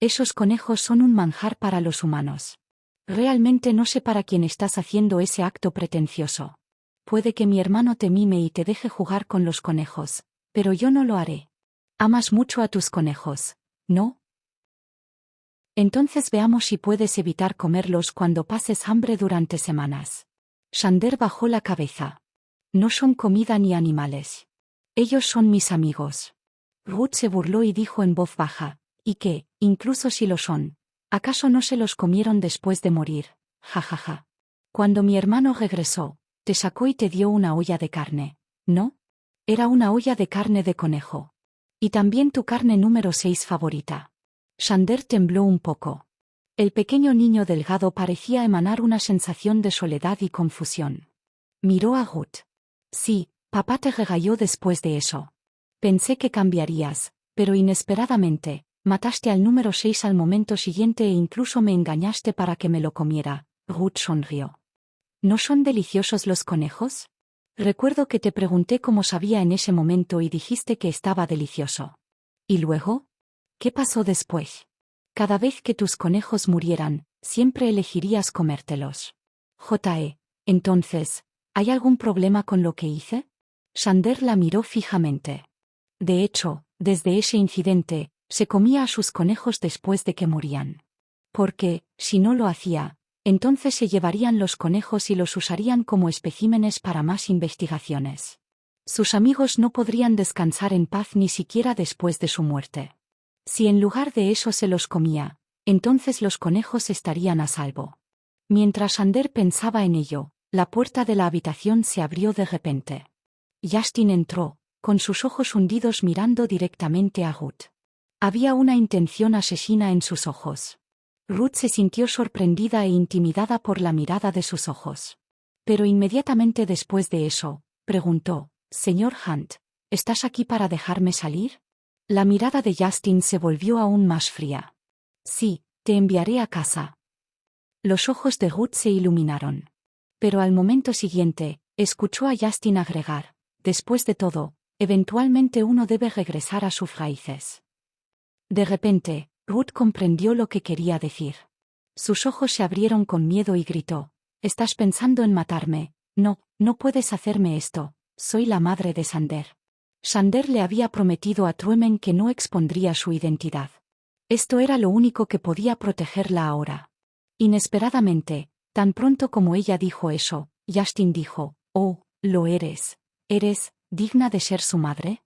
Esos conejos son un manjar para los humanos. Realmente no sé para quién estás haciendo ese acto pretencioso. Puede que mi hermano te mime y te deje jugar con los conejos, pero yo no lo haré. Amas mucho a tus conejos, ¿no? Entonces veamos si puedes evitar comerlos cuando pases hambre durante semanas. Xander bajó la cabeza. No son comida ni animales. Ellos son mis amigos. Ruth se burló y dijo en voz baja, ¿y qué, incluso si lo son? ¿Acaso no se los comieron después de morir? Ja ja ja. Cuando mi hermano regresó, te sacó y te dio una olla de carne, ¿no? Era una olla de carne de conejo. Y también tu carne número 6 favorita. Xander tembló un poco. El pequeño niño delgado parecía emanar una sensación de soledad y confusión. Miró a Ruth. Sí, papá te regañó después de eso. Pensé que cambiarías, pero inesperadamente, mataste al número 6 al momento siguiente e incluso me engañaste para que me lo comiera. Ruth sonrió. ¿No son deliciosos los conejos? Recuerdo que te pregunté cómo sabía en ese momento y dijiste que estaba delicioso. ¿Y luego? ¿Qué pasó después? Cada vez que tus conejos murieran, siempre elegirías comértelos. Entonces, ¿hay algún problema con lo que hice? Xander la miró fijamente. De hecho, desde ese incidente, se comía a sus conejos después de que morían. Porque, si no lo hacía, entonces se llevarían los conejos y los usarían como especímenes para más investigaciones. Sus amigos no podrían descansar en paz ni siquiera después de su muerte. Si en lugar de eso se los comía, entonces los conejos estarían a salvo. Mientras Xander pensaba en ello, la puerta de la habitación se abrió de repente. Justin entró, con sus ojos hundidos mirando directamente a Ruth. Había una intención asesina en sus ojos. Ruth se sintió sorprendida e intimidada por la mirada de sus ojos. Pero inmediatamente después de eso, preguntó, «Señor Hunt, ¿estás aquí para dejarme salir?» La mirada de Justin se volvió aún más fría. «Sí, te enviaré a casa». Los ojos de Ruth se iluminaron. Pero al momento siguiente, escuchó a Justin agregar, «Después de todo, eventualmente uno debe regresar a sus raíces». De repente, Ruth comprendió lo que quería decir. Sus ojos se abrieron con miedo y gritó, «¿Estás pensando en matarme? No, no puedes hacerme esto, soy la madre de Xander». Xander le había prometido a Truman que no expondría su identidad. Esto era lo único que podía protegerla ahora. Inesperadamente, tan pronto como ella dijo eso, Justin dijo, «Oh, lo eres. ¿Eres digna de ser su madre?»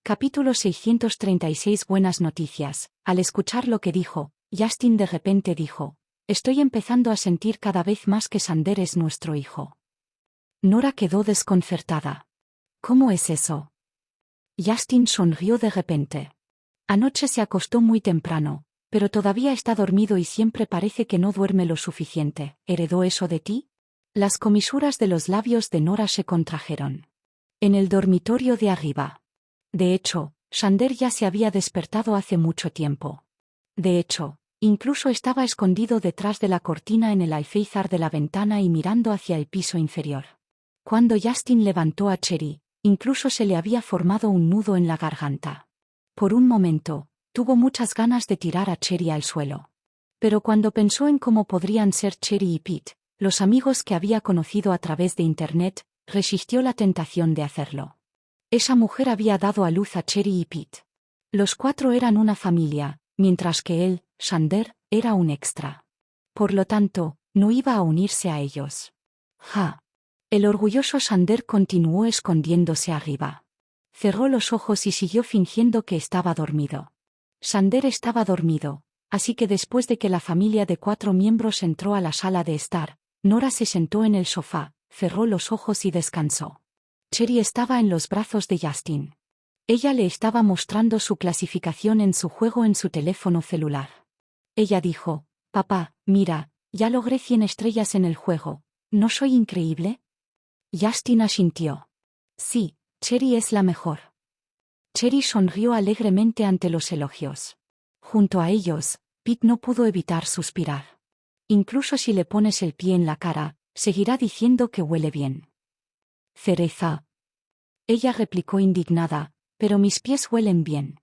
Capítulo 636. Buenas noticias. Al escuchar lo que dijo, Justin de repente dijo, «Estoy empezando a sentir cada vez más que Xander es nuestro hijo». Nora quedó desconcertada. «¿Cómo es eso?» Justin sonrió de repente. «Anoche se acostó muy temprano, pero todavía está dormido y siempre parece que no duerme lo suficiente. ¿Heredó eso de ti?» Las comisuras de los labios de Nora se contrajeron. «En el dormitorio de arriba. De hecho, Xander ya se había despertado hace mucho tiempo. De hecho, incluso estaba escondido detrás de la cortina en el alféizar de la ventana y mirando hacia el piso inferior». Cuando Justin levantó a Cherry, incluso se le había formado un nudo en la garganta. Por un momento, tuvo muchas ganas de tirar a Cherry al suelo. Pero cuando pensó en cómo podrían ser Cherry y Pete, los amigos que había conocido a través de Internet, resistió la tentación de hacerlo. Esa mujer había dado a luz a Cherry y Pete. Los 4 eran una familia, mientras que él, Xander, era un extra. Por lo tanto, no iba a unirse a ellos. Ja. El orgulloso Xander continuó escondiéndose arriba. Cerró los ojos y siguió fingiendo que estaba dormido. Xander estaba dormido, así que después de que la familia de 4 miembros entró a la sala de estar, Nora se sentó en el sofá, cerró los ojos y descansó. Cherry estaba en los brazos de Justin. Ella le estaba mostrando su clasificación en su juego en su teléfono celular. Ella dijo, «Papá, mira, ya logré 100 estrellas en el juego. ¿No soy increíble?» Justin asintió. «Sí, Cherry es la mejor». Cherry sonrió alegremente ante los elogios. Junto a ellos, Pete no pudo evitar suspirar. Incluso si le pones el pie en la cara, seguirá diciendo que huele bien. «Cereza». Ella replicó indignada, «pero mis pies huelen bien».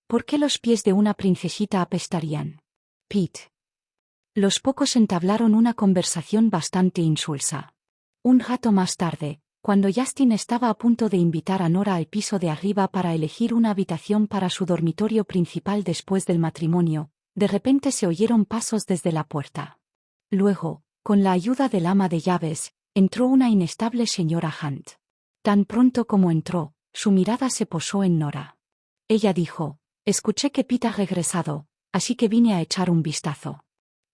«¿Por qué los pies de una princesita apestarían?» Pete. Los pocos entablaron una conversación bastante insulsa. Un rato más tarde, cuando Justin estaba a punto de invitar a Nora al piso de arriba para elegir una habitación para su dormitorio principal después del matrimonio, de repente se oyeron pasos desde la puerta. Luego, con la ayuda del ama de llaves, entró una inestable señora Hunt. Tan pronto como entró, su mirada se posó en Nora. Ella dijo, «Escuché que Pete ha regresado, así que vine a echar un vistazo».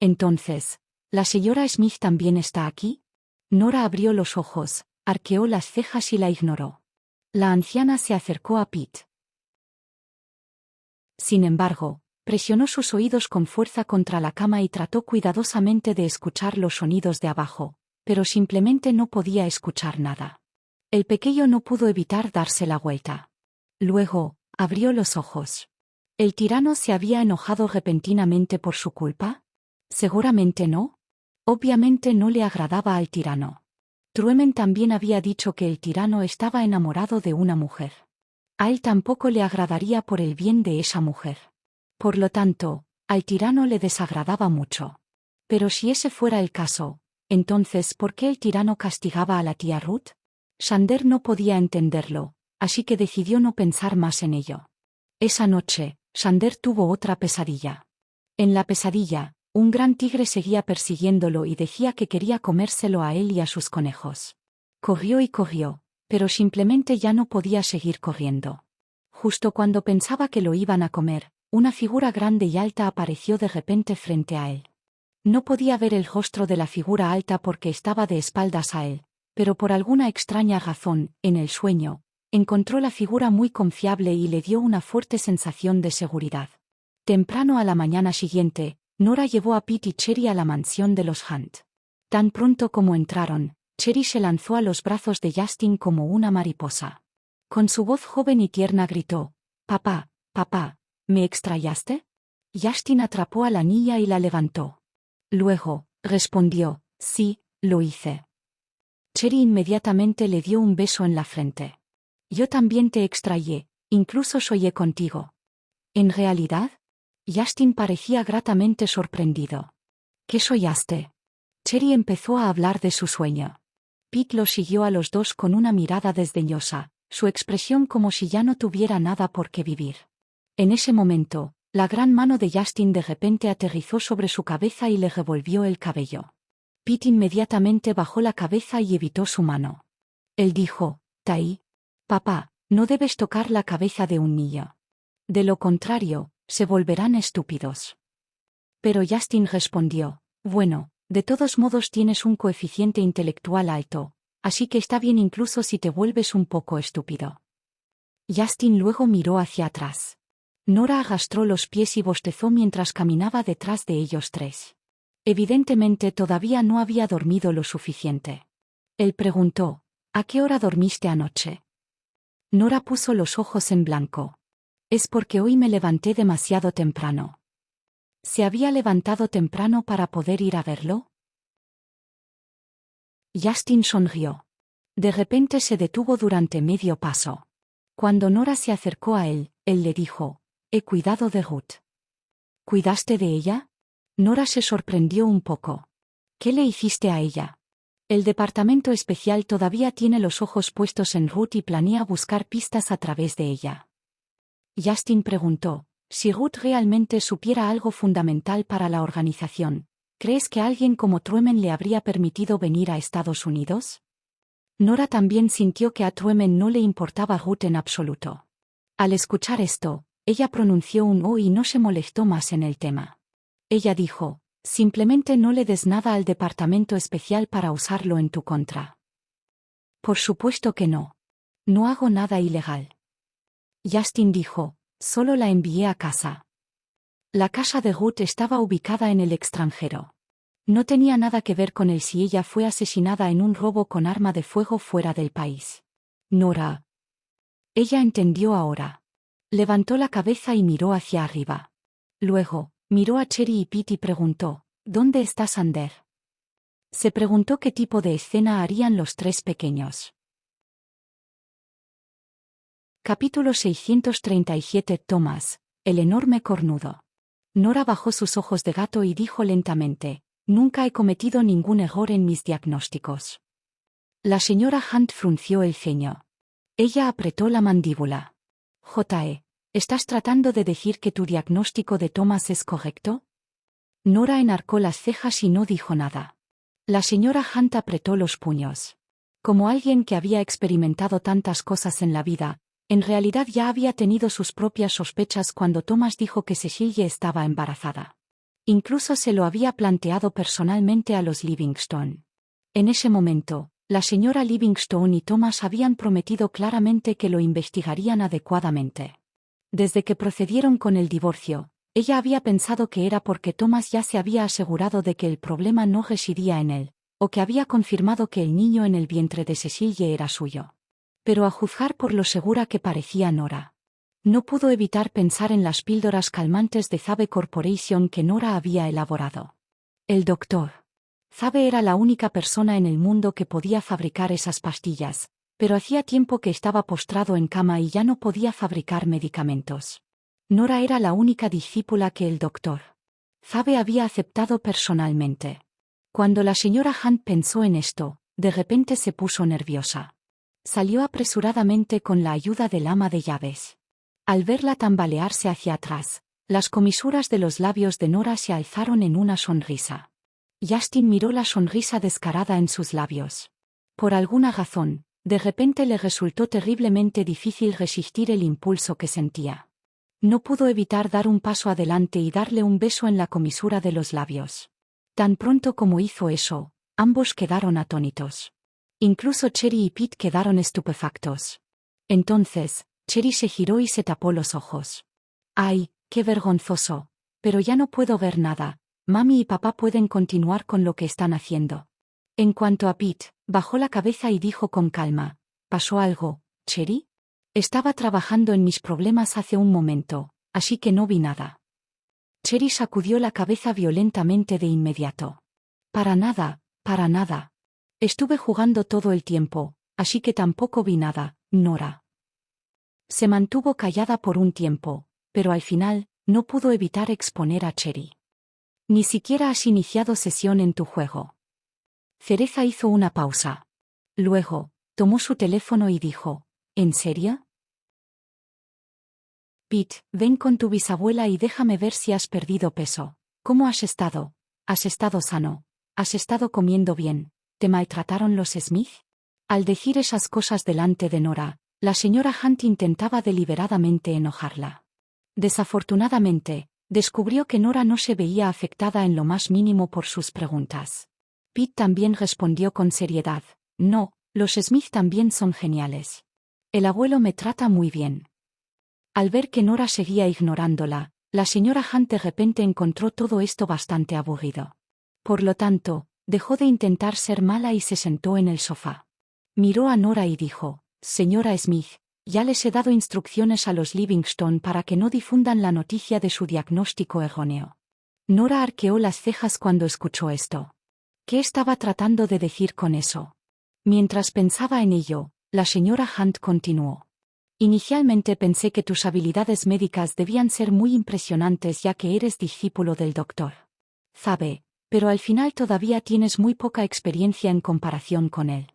Entonces, ¿la señora Smith también está aquí? Nora abrió los ojos, arqueó las cejas y la ignoró. La anciana se acercó a Pete. Sin embargo, presionó sus oídos con fuerza contra la cama y trató cuidadosamente de escuchar los sonidos de abajo, pero simplemente no podía escuchar nada. El pequeño no pudo evitar darse la vuelta. Luego, abrió los ojos. ¿El tirano se había enojado repentinamente por su culpa? Seguramente no. Obviamente no le agradaba al tirano. Trueman también había dicho que el tirano estaba enamorado de una mujer. A él tampoco le agradaría por el bien de esa mujer. Por lo tanto, al tirano le desagradaba mucho. Pero si ese fuera el caso, entonces ¿por qué el tirano castigaba a la tía Ruth? Xander no podía entenderlo, así que decidió no pensar más en ello. Esa noche, Xander tuvo otra pesadilla. En la pesadilla, un gran tigre seguía persiguiéndolo y decía que quería comérselo a él y a sus conejos. Corrió y corrió, pero simplemente ya no podía seguir corriendo. Justo cuando pensaba que lo iban a comer, una figura grande y alta apareció de repente frente a él. No podía ver el rostro de la figura alta porque estaba de espaldas a él, pero por alguna extraña razón, en el sueño, encontró la figura muy confiable y le dio una fuerte sensación de seguridad. Temprano a la mañana siguiente, Nora llevó a Pete y Cherry a la mansión de los Hunt. Tan pronto como entraron, Cherry se lanzó a los brazos de Justin como una mariposa. Con su voz joven y tierna gritó, «Papá, papá, ¿me extrañaste?» Justin atrapó a la niña y la levantó. Luego, respondió, «Sí, lo hice». Cherry inmediatamente le dio un beso en la frente. «Yo también te extrañé, incluso soñé contigo». ¿En realidad? Justin parecía gratamente sorprendido. ¿Qué soñaste? Cherry empezó a hablar de su sueño. Pete lo siguió a los dos con una mirada desdeñosa, su expresión como si ya no tuviera nada por qué vivir. En ese momento, la gran mano de Justin de repente aterrizó sobre su cabeza y le revolvió el cabello. Pete inmediatamente bajó la cabeza y evitó su mano. Él dijo, «Tai, papá, no debes tocar la cabeza de un niño. De lo contrario, se volverán estúpidos». Pero Justin respondió, «Bueno, de todos modos tienes un coeficiente intelectual alto, así que está bien incluso si te vuelves un poco estúpido». Justin luego miró hacia atrás. Nora arrastró los pies y bostezó mientras caminaba detrás de ellos tres. Evidentemente todavía no había dormido lo suficiente. Él preguntó, «¿A qué hora dormiste anoche?» Nora puso los ojos en blanco. «Es porque hoy me levanté demasiado temprano». ¿Se había levantado temprano para poder ir a verlo? Justin sonrió. De repente se detuvo durante medio paso. Cuando Nora se acercó a él, él le dijo, «He cuidado de Ruth». «¿Cuidaste de ella?» Nora se sorprendió un poco. «¿Qué le hiciste a ella?» «El departamento especial todavía tiene los ojos puestos en Ruth y planea buscar pistas a través de ella». Justin preguntó, «Si Ruth realmente supiera algo fundamental para la organización, ¿crees que alguien como Truman le habría permitido venir a Estados Unidos?» Nora también sintió que a Truman no le importaba Ruth en absoluto. Al escuchar esto, ella pronunció un «oh» y no se molestó más en el tema. Ella dijo, «Simplemente no le des nada al departamento especial para usarlo en tu contra». «Por supuesto que no. No hago nada ilegal». Justin dijo, solo la envié a casa. La casa de Ruth estaba ubicada en el extranjero. No tenía nada que ver con él si ella fue asesinada en un robo con arma de fuego fuera del país. Nora. Ella entendió ahora. Levantó la cabeza y miró hacia arriba. Luego, miró a Cherry y Pete y preguntó, ¿dónde está Sander? Se preguntó qué tipo de escena harían los tres pequeños. Capítulo 637 Thomas, el enorme cornudo. Nora bajó sus ojos de gato y dijo lentamente, nunca he cometido ningún error en mis diagnósticos. La señora Hunt frunció el ceño. Ella apretó la mandíbula. ¿Estás tratando de decir que tu diagnóstico de Thomas es correcto? Nora enarcó las cejas y no dijo nada. La señora Hunt apretó los puños. Como alguien que había experimentado tantas cosas en la vida, en realidad ya había tenido sus propias sospechas cuando Thomas dijo que Cecilie estaba embarazada. Incluso se lo había planteado personalmente a los Livingston. En ese momento, la señora Livingston y Thomas habían prometido claramente que lo investigarían adecuadamente. Desde que procedieron con el divorcio, ella había pensado que era porque Thomas ya se había asegurado de que el problema no residía en él, o que había confirmado que el niño en el vientre de Cecilie era suyo. Pero a juzgar por lo segura que parecía Nora, no pudo evitar pensar en las píldoras calmantes de Zabe Corporation que Nora había elaborado. El doctor. Zabe era la única persona en el mundo que podía fabricar esas pastillas, pero hacía tiempo que estaba postrado en cama y ya no podía fabricar medicamentos. Nora era la única discípula que el doctor Zabe había aceptado personalmente. Cuando la señora Hunt pensó en esto, de repente se puso nerviosa. Salió apresuradamente con la ayuda del ama de llaves. Al verla tambalearse hacia atrás, las comisuras de los labios de Nora se alzaron en una sonrisa. Justin miró la sonrisa descarada en sus labios. Por alguna razón, de repente le resultó terriblemente difícil resistir el impulso que sentía. No pudo evitar dar un paso adelante y darle un beso en la comisura de los labios. Tan pronto como hizo eso, ambos quedaron atónitos. Incluso Cherry y Pete quedaron estupefactos. Entonces, Cherry se giró y se tapó los ojos. ¡Ay, qué vergonzoso! Pero ya no puedo ver nada. Mami y papá pueden continuar con lo que están haciendo. En cuanto a Pete, bajó la cabeza y dijo con calma, ¿pasó algo, Cherry? Estaba trabajando en mis problemas hace un momento, así que no vi nada. Cherry sacudió la cabeza violentamente de inmediato. Para nada, para nada. Estuve jugando todo el tiempo, así que tampoco vi nada, Nora. Se mantuvo callada por un tiempo, pero al final, no pudo evitar exponer a Cherry. Ni siquiera has iniciado sesión en tu juego. Cereza hizo una pausa. Luego, tomó su teléfono y dijo, ¿en serio? Pete, ven con tu bisabuela y déjame ver si has perdido peso. ¿Cómo has estado? ¿Has estado sano? ¿Has estado comiendo bien? ¿Te maltrataron los Smith? Al decir esas cosas delante de Nora, la señora Hunt intentaba deliberadamente enojarla. Desafortunadamente, descubrió que Nora no se veía afectada en lo más mínimo por sus preguntas. Pete también respondió con seriedad, no, los Smith también son geniales. El abuelo me trata muy bien. Al ver que Nora seguía ignorándola, la señora Hunt de repente encontró todo esto bastante aburrido. Por lo tanto, dejó de intentar ser mala y se sentó en el sofá. Miró a Nora y dijo, señora Smith, ya les he dado instrucciones a los Livingston para que no difundan la noticia de su diagnóstico erróneo. Nora arqueó las cejas cuando escuchó esto. ¿Qué estaba tratando de decir con eso? Mientras pensaba en ello, la señora Hunt continuó. Inicialmente pensé que tus habilidades médicas debían ser muy impresionantes ya que eres discípulo del doctor Zabe, pero al final todavía tienes muy poca experiencia en comparación con él.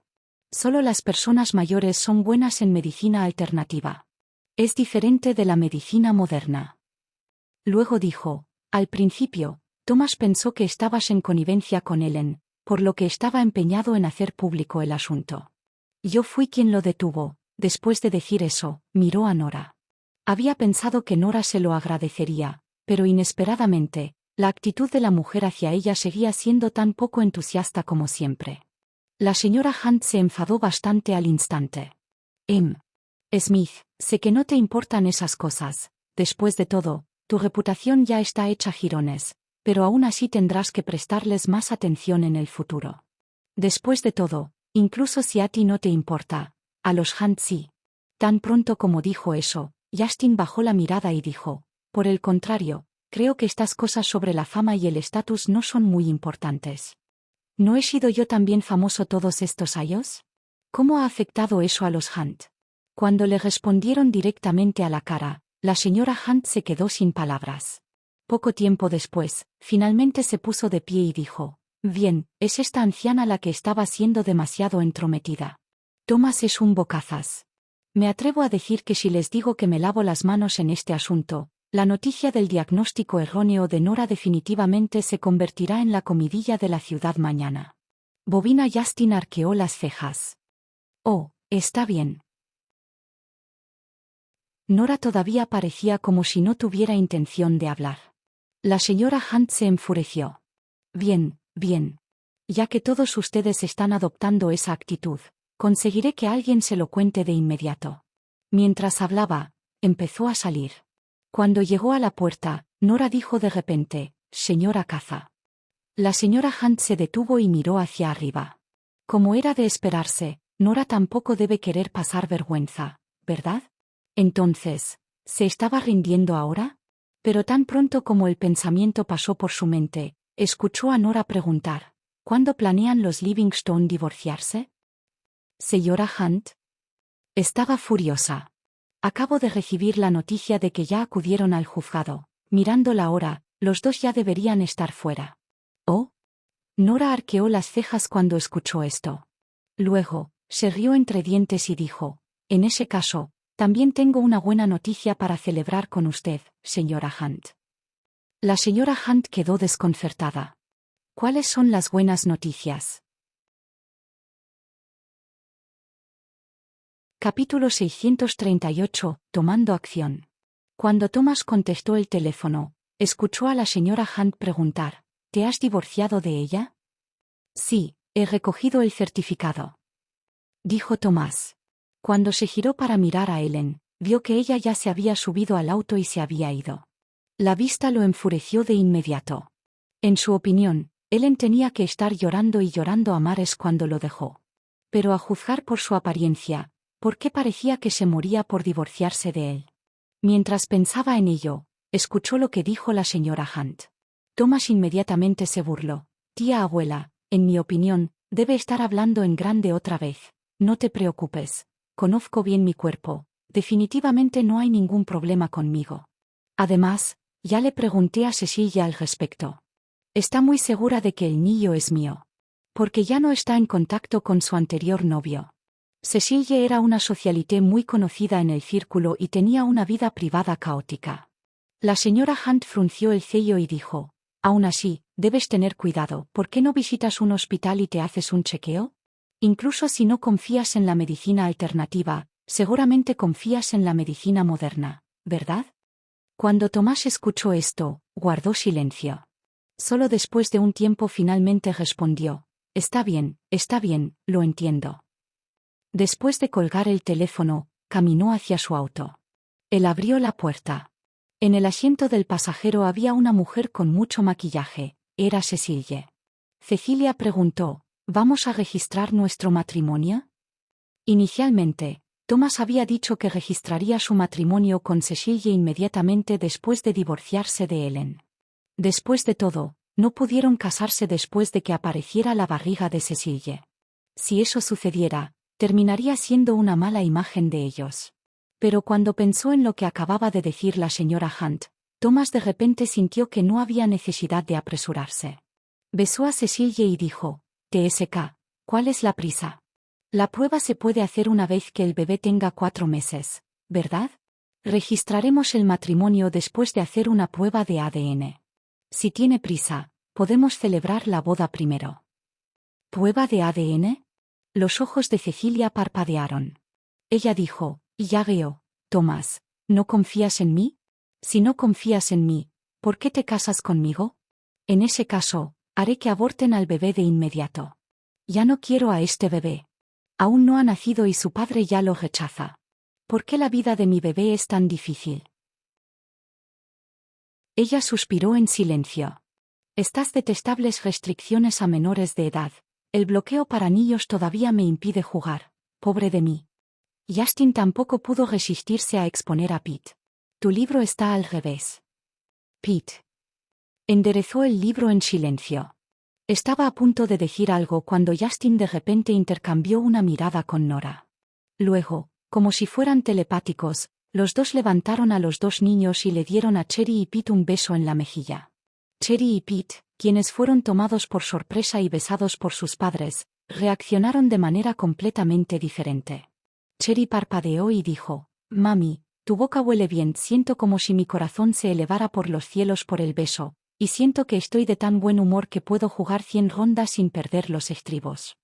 Solo las personas mayores son buenas en medicina alternativa. Es diferente de la medicina moderna. Luego dijo, al principio, Thomas pensó que estabas en connivencia con Ellen, por lo que estaba empeñado en hacer público el asunto. Yo fui quien lo detuvo. Después de decir eso, miró a Nora. Había pensado que Nora se lo agradecería, pero inesperadamente, la actitud de la mujer hacia ella seguía siendo tan poco entusiasta como siempre. La señora Hunt se enfadó bastante al instante. Smith, sé que no te importan esas cosas. Después de todo, tu reputación ya está hecha jirones, pero aún así tendrás que prestarles más atención en el futuro. Después de todo, incluso si a ti no te importa, a los Hunt sí. Tan pronto como dijo eso, Justin bajó la mirada y dijo, por el contrario, creo que estas cosas sobre la fama y el estatus no son muy importantes. ¿No he sido yo también famoso todos estos años? ¿Cómo ha afectado eso a los Hunt? Cuando le respondieron directamente a la cara, la señora Hunt se quedó sin palabras. Poco tiempo después, finalmente se puso de pie y dijo, bien, es esta anciana la que estaba siendo demasiado entrometida. Thomas es un bocazas. Me atrevo a decir que si les digo que me lavo las manos en este asunto, la noticia del diagnóstico erróneo de Nora definitivamente se convertirá en la comidilla de la ciudad mañana. Bobina Justin arqueó las cejas. Oh, está bien. Nora todavía parecía como si no tuviera intención de hablar. La señora Hunt se enfureció. Bien, bien. Ya que todos ustedes están adoptando esa actitud, conseguiré que alguien se lo cuente de inmediato. Mientras hablaba, empezó a salir. Cuando llegó a la puerta, Nora dijo de repente, «Señora Caza». La señora Hunt se detuvo y miró hacia arriba. Como era de esperarse, Nora tampoco debe querer pasar vergüenza, ¿verdad? Entonces, ¿se estaba rindiendo ahora? Pero tan pronto como el pensamiento pasó por su mente, escuchó a Nora preguntar, ¿cuándo planean los Livingstone divorciarse? ¿Señora Hunt? Estaba furiosa. Acabo de recibir la noticia de que ya acudieron al juzgado. Mirando la hora, los dos ya deberían estar fuera. ¿Oh? Nora arqueó las cejas cuando escuchó esto. Luego, se rió entre dientes y dijo, en ese caso, también tengo una buena noticia para celebrar con usted, señora Hunt. La señora Hunt quedó desconcertada. ¿Cuáles son las buenas noticias? Capítulo 638, Tomando acción. Cuando Thomas contestó el teléfono, escuchó a la señora Hunt preguntar, ¿te has divorciado de ella? Sí, he recogido el certificado. Dijo Thomas. Cuando se giró para mirar a Ellen, vio que ella ya se había subido al auto y se había ido. La vista lo enfureció de inmediato. En su opinión, Ellen tenía que estar llorando y llorando a mares cuando lo dejó. Pero a juzgar por su apariencia, ¿por qué parecía que se moría por divorciarse de él? Mientras pensaba en ello, escuchó lo que dijo la señora Hunt. Thomas inmediatamente se burló. Tía abuela, en mi opinión, debe estar hablando en grande otra vez. No te preocupes. Conozco bien mi cuerpo. Definitivamente no hay ningún problema conmigo. Además, ya le pregunté a Cecilia al respecto. Está muy segura de que el niño es mío. Porque ya no está en contacto con su anterior novio. Cecilia era una socialité muy conocida en el círculo y tenía una vida privada caótica. La señora Hunt frunció el ceño y dijo, aún así, debes tener cuidado, ¿por qué no visitas un hospital y te haces un chequeo? Incluso si no confías en la medicina alternativa, seguramente confías en la medicina moderna, ¿verdad? Cuando Tomás escuchó esto, guardó silencio. Solo después de un tiempo finalmente respondió, está bien, lo entiendo. Después de colgar el teléfono, caminó hacia su auto. Él abrió la puerta. En el asiento del pasajero había una mujer con mucho maquillaje, era Cecilia. Cecilia preguntó, ¿vamos a registrar nuestro matrimonio? Inicialmente, Thomas había dicho que registraría su matrimonio con Cecilia inmediatamente después de divorciarse de Ellen. Después de todo, no pudieron casarse después de que apareciera la barriga de Cecilia. Si eso sucediera, terminaría siendo una mala imagen de ellos. Pero cuando pensó en lo que acababa de decir la señora Hunt, Thomas de repente sintió que no había necesidad de apresurarse. Besó a Cecilia y dijo, TSK, ¿cuál es la prisa? La prueba se puede hacer una vez que el bebé tenga 4 meses, ¿verdad? Registraremos el matrimonio después de hacer una prueba de ADN. Si tiene prisa, podemos celebrar la boda primero. ¿Prueba de ADN? Los ojos de Cecilia parpadearon. Ella dijo, ya veo, Thomas, ¿no confías en mí? Si no confías en mí, ¿por qué te casas conmigo? En ese caso, haré que aborten al bebé de inmediato. Ya no quiero a este bebé. Aún no ha nacido y su padre ya lo rechaza. ¿Por qué la vida de mi bebé es tan difícil? Ella suspiró en silencio. Estas detestables restricciones a menores de edad. El bloqueo para niños todavía me impide jugar. Pobre de mí. Justin tampoco pudo resistirse a exponer a Pete. Tu libro está al revés. Pete enderezó el libro en silencio. Estaba a punto de decir algo cuando Justin de repente intercambió una mirada con Nora. Luego, como si fueran telepáticos, los dos levantaron a los dos niños y le dieron a Cherry y Pete un beso en la mejilla. Cherry y Pete, quienes fueron tomados por sorpresa y besados por sus padres, reaccionaron de manera completamente diferente. Cherry parpadeó y dijo, «Mami, tu boca huele bien, siento como si mi corazón se elevara por los cielos por el beso, y siento que estoy de tan buen humor que puedo jugar 100 rondas sin perder los estribos».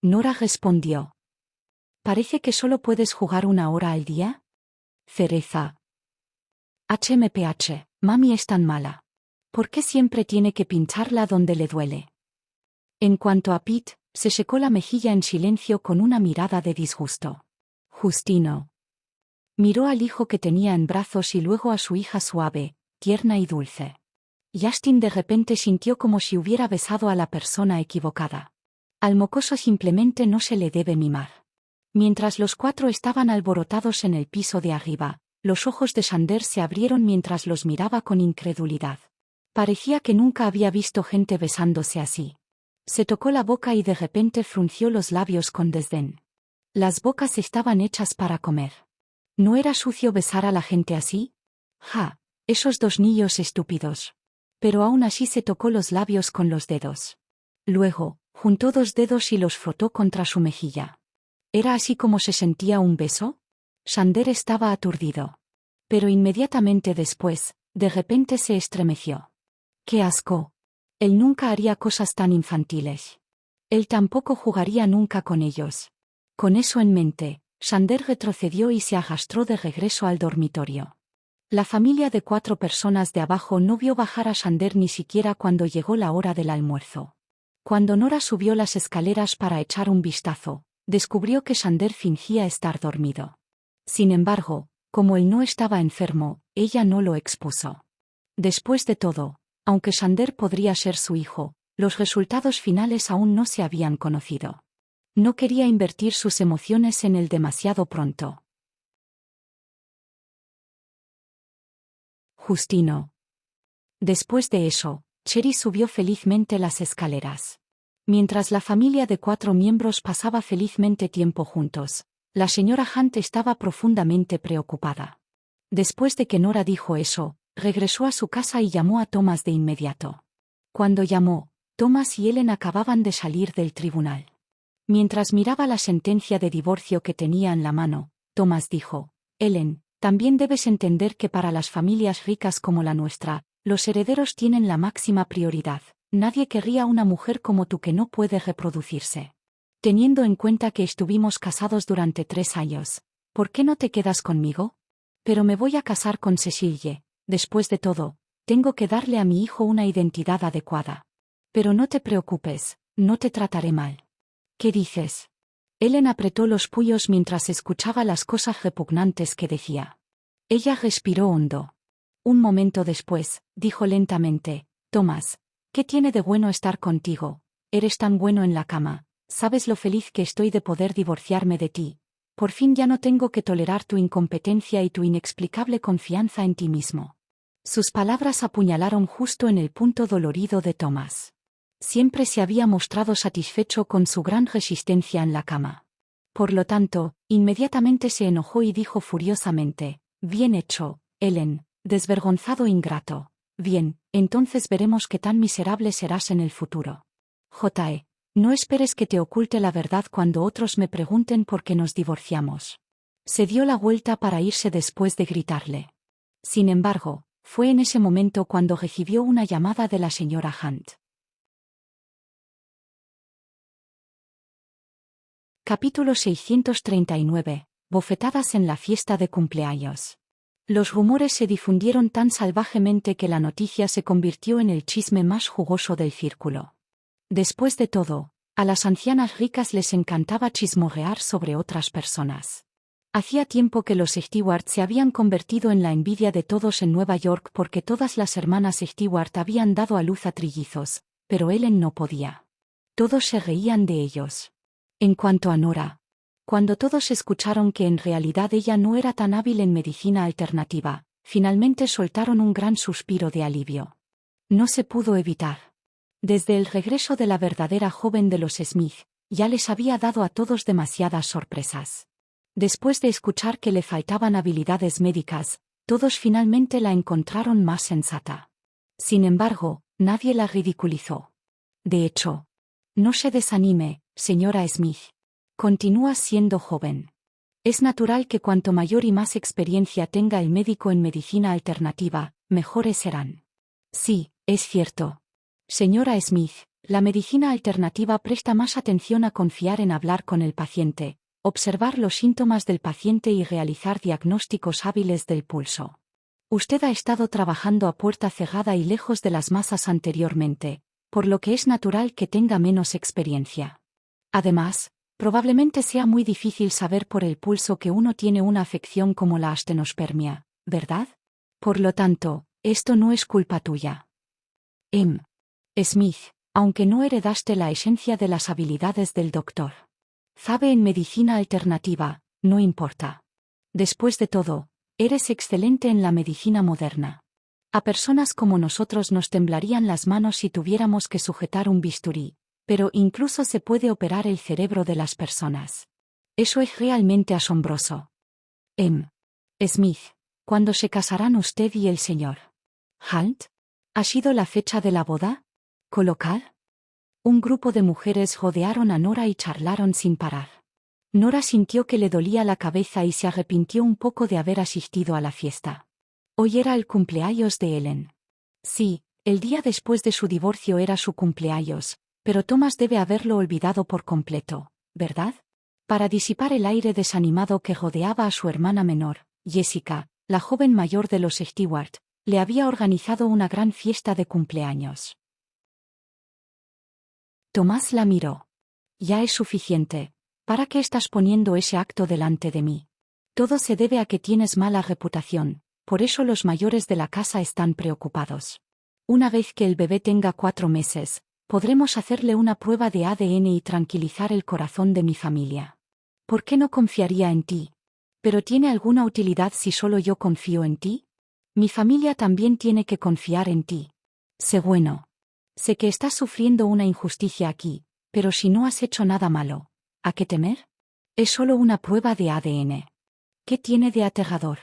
Nora respondió, «¿Parece que solo puedes jugar 1 hora al día?» Cereza. HMPH, mami es tan mala. ¿Por qué siempre tiene que pincharla donde le duele? En cuanto a Pete, se secó la mejilla en silencio con una mirada de disgusto. Justino. Miró al hijo que tenía en brazos y luego a su hija suave, tierna y dulce. Justin de repente sintió como si hubiera besado a la persona equivocada. Al mocoso simplemente no se le debe mimar. Mientras los 4 estaban alborotados en el piso de arriba, los ojos de Xander se abrieron mientras los miraba con incredulidad. Parecía que nunca había visto gente besándose así. Se tocó la boca y de repente frunció los labios con desdén. Las bocas estaban hechas para comer. ¿No era sucio besar a la gente así? ¡Ja! Esos dos niños estúpidos. Pero aún así se tocó los labios con los dedos. Luego, juntó 2 dedos y los frotó contra su mejilla. ¿Era así como se sentía un beso? Xander estaba aturdido. Pero inmediatamente después, de repente se estremeció. ¡Qué asco! Él nunca haría cosas tan infantiles. Él tampoco jugaría nunca con ellos. Con eso en mente, Xander retrocedió y se arrastró de regreso al dormitorio. La familia de 4 personas de abajo no vio bajar a Xander ni siquiera cuando llegó la hora del almuerzo. Cuando Nora subió las escaleras para echar un vistazo, descubrió que Xander fingía estar dormido. Sin embargo, como él no estaba enfermo, ella no lo expuso. Después de todo, aunque Xander podría ser su hijo, los resultados finales aún no se habían conocido. No quería invertir sus emociones en él demasiado pronto. Justino. Después de eso, Cherry subió felizmente las escaleras. Mientras la familia de 4 miembros pasaba felizmente tiempo juntos, la señora Hunt estaba profundamente preocupada. Después de que Nora dijo eso, regresó a su casa y llamó a Thomas de inmediato. Cuando llamó, Thomas y Ellen acababan de salir del tribunal. Mientras miraba la sentencia de divorcio que tenía en la mano, Thomas dijo, «Ellen, también debes entender que para las familias ricas como la nuestra, los herederos tienen la máxima prioridad. Nadie querría una mujer como tú que no puede reproducirse. Teniendo en cuenta que estuvimos casados durante 3 años, ¿por qué no te quedas conmigo? Pero me voy a casar con Cecilie. Después de todo, tengo que darle a mi hijo una identidad adecuada. Pero no te preocupes, no te trataré mal». «¿Qué dices?» Ellen apretó los puños mientras escuchaba las cosas repugnantes que decía. Ella respiró hondo. Un momento después, dijo lentamente, «Thomas, ¿qué tiene de bueno estar contigo? Eres tan bueno en la cama, sabes lo feliz que estoy de poder divorciarme de ti. Por fin ya no tengo que tolerar tu incompetencia y tu inexplicable confianza en ti mismo». Sus palabras apuñalaron justo en el punto dolorido de Thomas. Siempre se había mostrado satisfecho con su gran resistencia en la cama. Por lo tanto, inmediatamente se enojó y dijo furiosamente, «Bien hecho, Ellen, desvergonzado ingrato. Bien, entonces veremos qué tan miserable serás en el futuro. J.E., no esperes que te oculte la verdad cuando otros me pregunten por qué nos divorciamos». Se dio la vuelta para irse después de gritarle. Sin embargo, fue en ese momento cuando recibió una llamada de la señora Hunt. Capítulo 639. Bofetadas en la fiesta de cumpleaños. Los rumores se difundieron tan salvajemente que la noticia se convirtió en el chisme más jugoso del círculo. Después de todo, a las ancianas ricas les encantaba chismorrear sobre otras personas. Hacía tiempo que los Stewart se habían convertido en la envidia de todos en Nueva York porque todas las hermanas Stewart habían dado a luz a trillizos, pero Ellen no podía. Todos se reían de ellos. En cuanto a Nora, cuando todos escucharon que en realidad ella no era tan hábil en medicina alternativa, finalmente soltaron un gran suspiro de alivio. No se pudo evitar. Desde el regreso de la verdadera joven de los Smith, ya les había dado a todos demasiadas sorpresas. Después de escuchar que le faltaban habilidades médicas, todos finalmente la encontraron más sensata. Sin embargo, nadie la ridiculizó. De hecho, no se desanime, señora Smith. Continúa siendo joven. Es natural que cuanto mayor y más experiencia tenga el médico en medicina alternativa, mejores serán. Sí, es cierto. Señora Smith, la medicina alternativa presta más atención a confiar en hablar con el paciente, observar los síntomas del paciente y realizar diagnósticos hábiles del pulso. Usted ha estado trabajando a puerta cerrada y lejos de las masas anteriormente, por lo que es natural que tenga menos experiencia. Además, probablemente sea muy difícil saber por el pulso que uno tiene una afección como la astenospermia, ¿verdad? Por lo tanto, esto no es culpa tuya. Smith, aunque no heredaste la esencia de las habilidades del doctor Zabe en medicina alternativa, no importa. Después de todo, eres excelente en la medicina moderna. A personas como nosotros nos temblarían las manos si tuviéramos que sujetar un bisturí, pero incluso se puede operar el cerebro de las personas. Eso es realmente asombroso. Smith, ¿cuándo se casarán usted y el señor Hunt? ¿Ha sido la fecha de la boda? ¿Colocar? Un grupo de mujeres rodearon a Nora y charlaron sin parar. Nora sintió que le dolía la cabeza y se arrepintió un poco de haber asistido a la fiesta. Hoy era el cumpleaños de Ellen. Sí, el día después de su divorcio era su cumpleaños, pero Thomas debe haberlo olvidado por completo, ¿verdad? Para disipar el aire desanimado que rodeaba a su hermana menor, Jessica, la joven mayor de los Stewart, le había organizado una gran fiesta de cumpleaños. Tomás la miró. Ya es suficiente. ¿Para qué estás poniendo ese acto delante de mí? Todo se debe a que tienes mala reputación, por eso los mayores de la casa están preocupados. Una vez que el bebé tenga 4 meses, podremos hacerle una prueba de ADN y tranquilizar el corazón de mi familia. ¿Por qué no confiaría en ti? ¿Pero tiene alguna utilidad si solo yo confío en ti? Mi familia también tiene que confiar en ti. Sé bueno. Sé que estás sufriendo una injusticia aquí, pero si no has hecho nada malo, ¿a qué temer? Es solo una prueba de ADN. ¿Qué tiene de aterrador?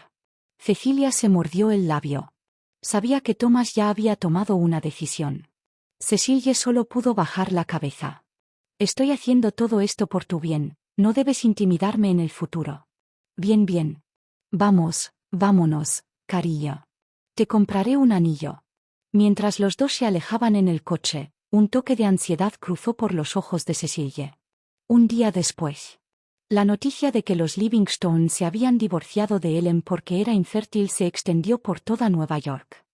Cecilia se mordió el labio. Sabía que Thomas ya había tomado una decisión. Cecilia solo pudo bajar la cabeza. Estoy haciendo todo esto por tu bien, no debes intimidarme en el futuro. Bien, bien. Vámonos, cariño. Te compraré un anillo. Mientras los dos se alejaban en el coche, un toque de ansiedad cruzó por los ojos de Cecilia. Un día después. La noticia de que los Livingstone se habían divorciado de Ellen porque era infértil se extendió por toda Nueva York.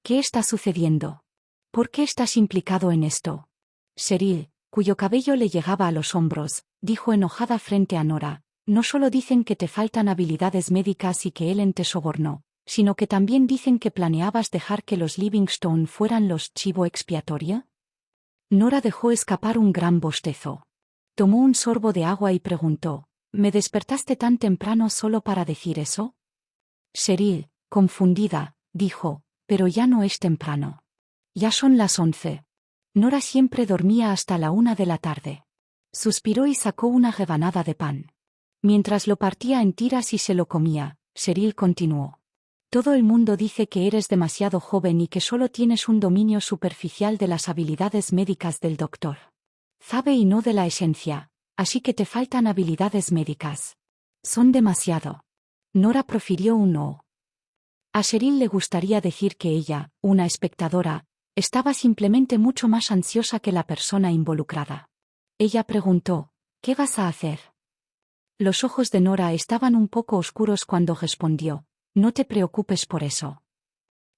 ¿Qué está sucediendo? ¿Por qué estás implicado en esto? Cheryl, cuyo cabello le llegaba a los hombros, dijo enojada frente a Nora, no solo dicen que te faltan habilidades médicas y que Ellen te sobornó, sino que también dicen que planeabas dejar que los Livingstone fueran los chivo expiatorio. Nora dejó escapar un gran bostezo. Tomó un sorbo de agua y preguntó, ¿me despertaste tan temprano solo para decir eso? Cheryl, confundida, dijo, pero ya no es temprano. Ya son las 11. Nora siempre dormía hasta la 1 de la tarde. Suspiró y sacó una rebanada de pan. Mientras lo partía en tiras y se lo comía, Cheryl continuó. Todo el mundo dice que eres demasiado joven y que solo tienes un dominio superficial de las habilidades médicas del doctor Zabe y no de la esencia, así que te faltan habilidades médicas. Son demasiado. Nora profirió un no. A Cheryl le gustaría decir que ella, una espectadora, estaba simplemente mucho más ansiosa que la persona involucrada. Ella preguntó, ¿qué vas a hacer? Los ojos de Nora estaban un poco oscuros cuando respondió, no te preocupes por eso.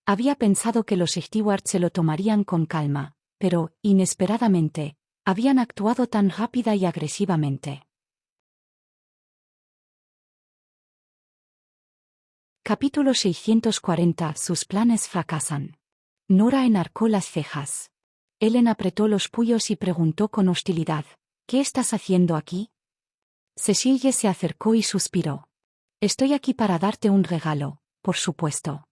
Había pensado que los Stewart se lo tomarían con calma, pero, inesperadamente, habían actuado tan rápida y agresivamente. Capítulo 640. Sus planes fracasan. Nora enarcó las cejas. Ellen apretó los puños y preguntó con hostilidad: ¿Qué estás haciendo aquí? Cecilie se acercó y suspiró. Estoy aquí para darte un regalo, por supuesto.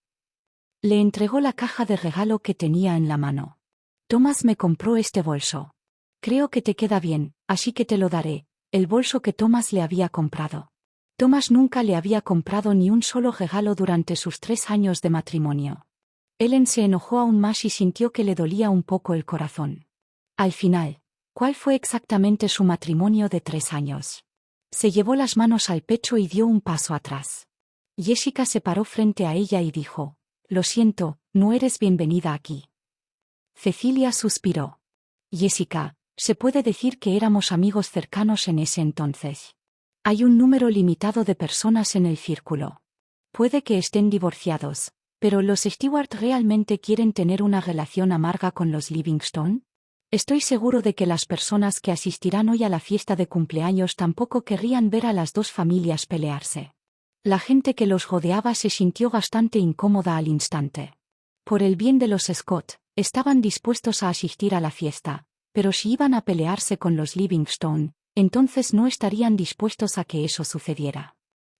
Le entregó la caja de regalo que tenía en la mano. Thomas me compró este bolso. Creo que te queda bien, así que te lo daré, el bolso que Thomas le había comprado. Thomas nunca le había comprado ni un solo regalo durante sus 3 años de matrimonio. Ellen se enojó aún más y sintió que le dolía un poco el corazón. Al final, ¿cuál fue exactamente su matrimonio de 3 años? Se llevó las manos al pecho y dio un paso atrás. Jessica se paró frente a ella y dijo: Lo siento, no eres bienvenida aquí. Cecilia suspiró. Jessica, se puede decir que éramos amigos cercanos en ese entonces. Hay un número limitado de personas en el círculo. Puede que estén divorciados, pero ¿los Stewart realmente quieren tener una relación amarga con los Livingston? Estoy seguro de que las personas que asistirán hoy a la fiesta de cumpleaños tampoco querrían ver a las dos familias pelearse. La gente que los rodeaba se sintió bastante incómoda al instante. Por el bien de los Scott, estaban dispuestos a asistir a la fiesta, pero si iban a pelearse con los Livingston, entonces no estarían dispuestos a que eso sucediera.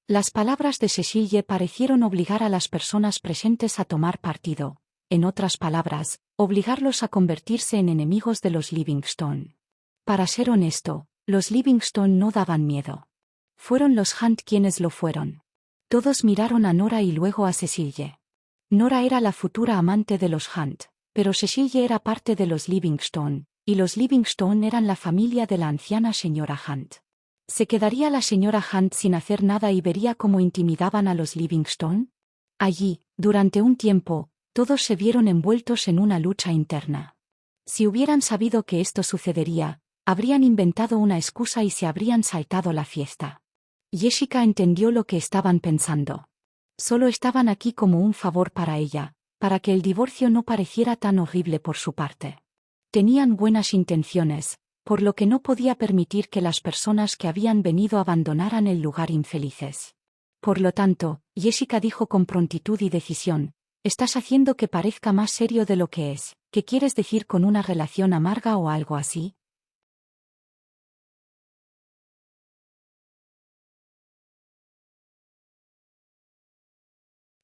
Las palabras de Cecilie parecieron obligar a las personas presentes a tomar partido, en otras palabras, obligarlos a convertirse en enemigos de los Livingston. Para ser honesto, los Livingston no daban miedo. Fueron los Hunt quienes lo fueron. Todos miraron a Nora y luego a Cecilie. Nora era la futura amante de los Hunt, pero Cecilie era parte de los Livingston, y los Livingston eran la familia de la anciana señora Hunt. ¿Se quedaría la señora Hunt sin hacer nada y vería cómo intimidaban a los Livingston? Allí, durante un tiempo, todos se vieron envueltos en una lucha interna. Si hubieran sabido que esto sucedería, habrían inventado una excusa y se habrían saltado la fiesta. Jessica entendió lo que estaban pensando. Solo estaban aquí como un favor para ella, para que el divorcio no pareciera tan horrible por su parte. Tenían buenas intenciones, por lo que no podía permitir que las personas que habían venido abandonaran el lugar infelices. Por lo tanto, Jessica dijo con prontitud y decisión: «Estás haciendo que parezca más serio de lo que es. ¿Qué quieres decir con una relación amarga o algo así?»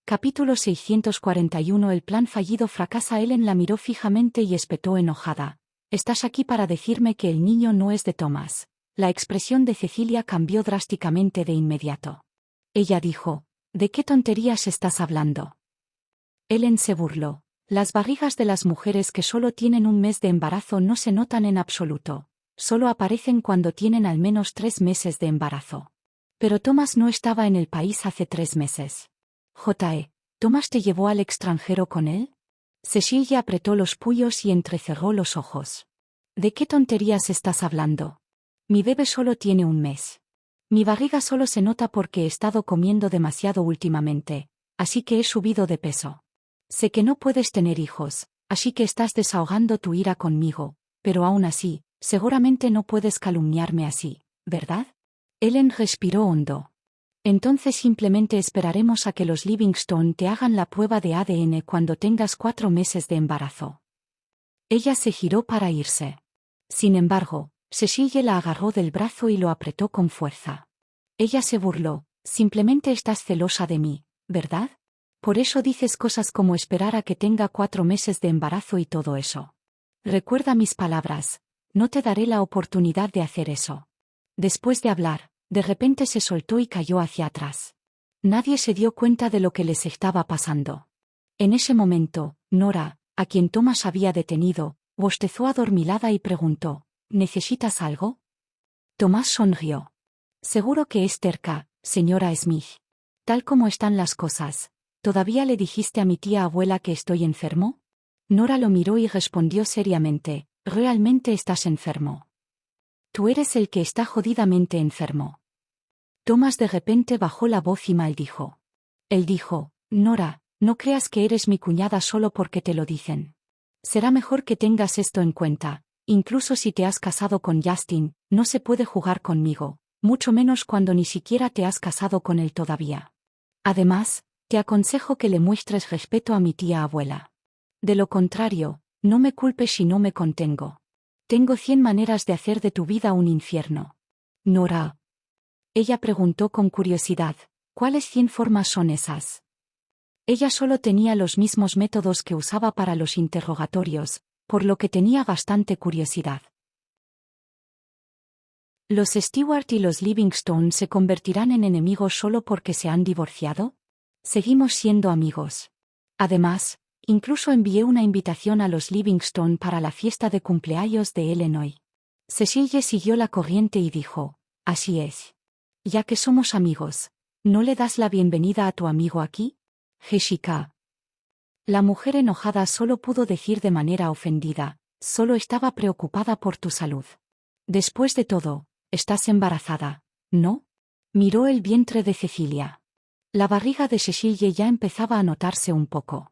Capítulo 641. El plan fallido fracasa. Ellen la miró fijamente y espetó enojada. «Estás aquí para decirme que el niño no es de Thomas». La expresión de Cecilia cambió drásticamente de inmediato. Ella dijo: «¿De qué tonterías estás hablando?» Ellen se burló. «Las barrigas de las mujeres que solo tienen un mes de embarazo no se notan en absoluto. Solo aparecen cuando tienen al menos 3 meses de embarazo. Pero Thomas no estaba en el país hace 3 meses. ¿Thomas te llevó al extranjero con él?» Cecilia apretó los puños y entrecerró los ojos. «¿De qué tonterías estás hablando? Mi bebé solo tiene un mes. Mi barriga solo se nota porque he estado comiendo demasiado últimamente, así que he subido de peso. Sé que no puedes tener hijos, así que estás desahogando tu ira conmigo, pero aún así, seguramente no puedes calumniarme así, ¿verdad?» Ellen respiró hondo. «Entonces simplemente esperaremos a que los Livingston te hagan la prueba de ADN cuando tengas 4 meses de embarazo». Ella se giró para irse. Sin embargo, Cecilie la agarró del brazo y lo apretó con fuerza. Ella se burló: «Simplemente estás celosa de mí, ¿verdad? Por eso dices cosas como esperar a que tenga 4 meses de embarazo y todo eso. Recuerda mis palabras, no te daré la oportunidad de hacer eso». Después de hablar, de repente se soltó y cayó hacia atrás. Nadie se dio cuenta de lo que les estaba pasando. En ese momento, Nora, a quien Thomas había detenido, bostezó adormilada y preguntó: «¿Necesitas algo?» Thomas sonrió. «Seguro que es terca, señora Smith. Tal como están las cosas, ¿todavía le dijiste a mi tía abuela que estoy enfermo?» Nora lo miró y respondió seriamente: «¿Realmente estás enfermo? Tú eres el que está jodidamente enfermo». Thomas de repente bajó la voz y maldijo. Él dijo: «Nora, no creas que eres mi cuñada solo porque te lo dicen. Será mejor que tengas esto en cuenta. Incluso si te has casado con Justin, no se puede jugar conmigo, mucho menos cuando ni siquiera te has casado con él todavía. Además, te Te aconsejo que le muestres respeto a mi tía abuela. De lo contrario, no me culpes si no me contengo. Tengo 100 maneras de hacer de tu vida un infierno. Nora. Ella preguntó con curiosidad, ¿cuáles 100 formas son esas? Ella solo tenía los mismos métodos que usaba para los interrogatorios, por lo que tenía bastante curiosidad. ¿Los Stewart y los Livingstone se convertirán en enemigos solo porque se han divorciado? Seguimos siendo amigos. Además, incluso envié una invitación a los Livingstone para la fiesta de cumpleaños de Ellen hoy. Cecilie siguió la corriente y dijo, así es. Ya que somos amigos, ¿no le das la bienvenida a tu amigo aquí? Jessica. La mujer enojada solo pudo decir de manera ofendida, solo estaba preocupada por tu salud. Después de todo, estás embarazada, ¿no? Miró el vientre de Cecilia. La barriga de Cecilie ya empezaba a notarse un poco.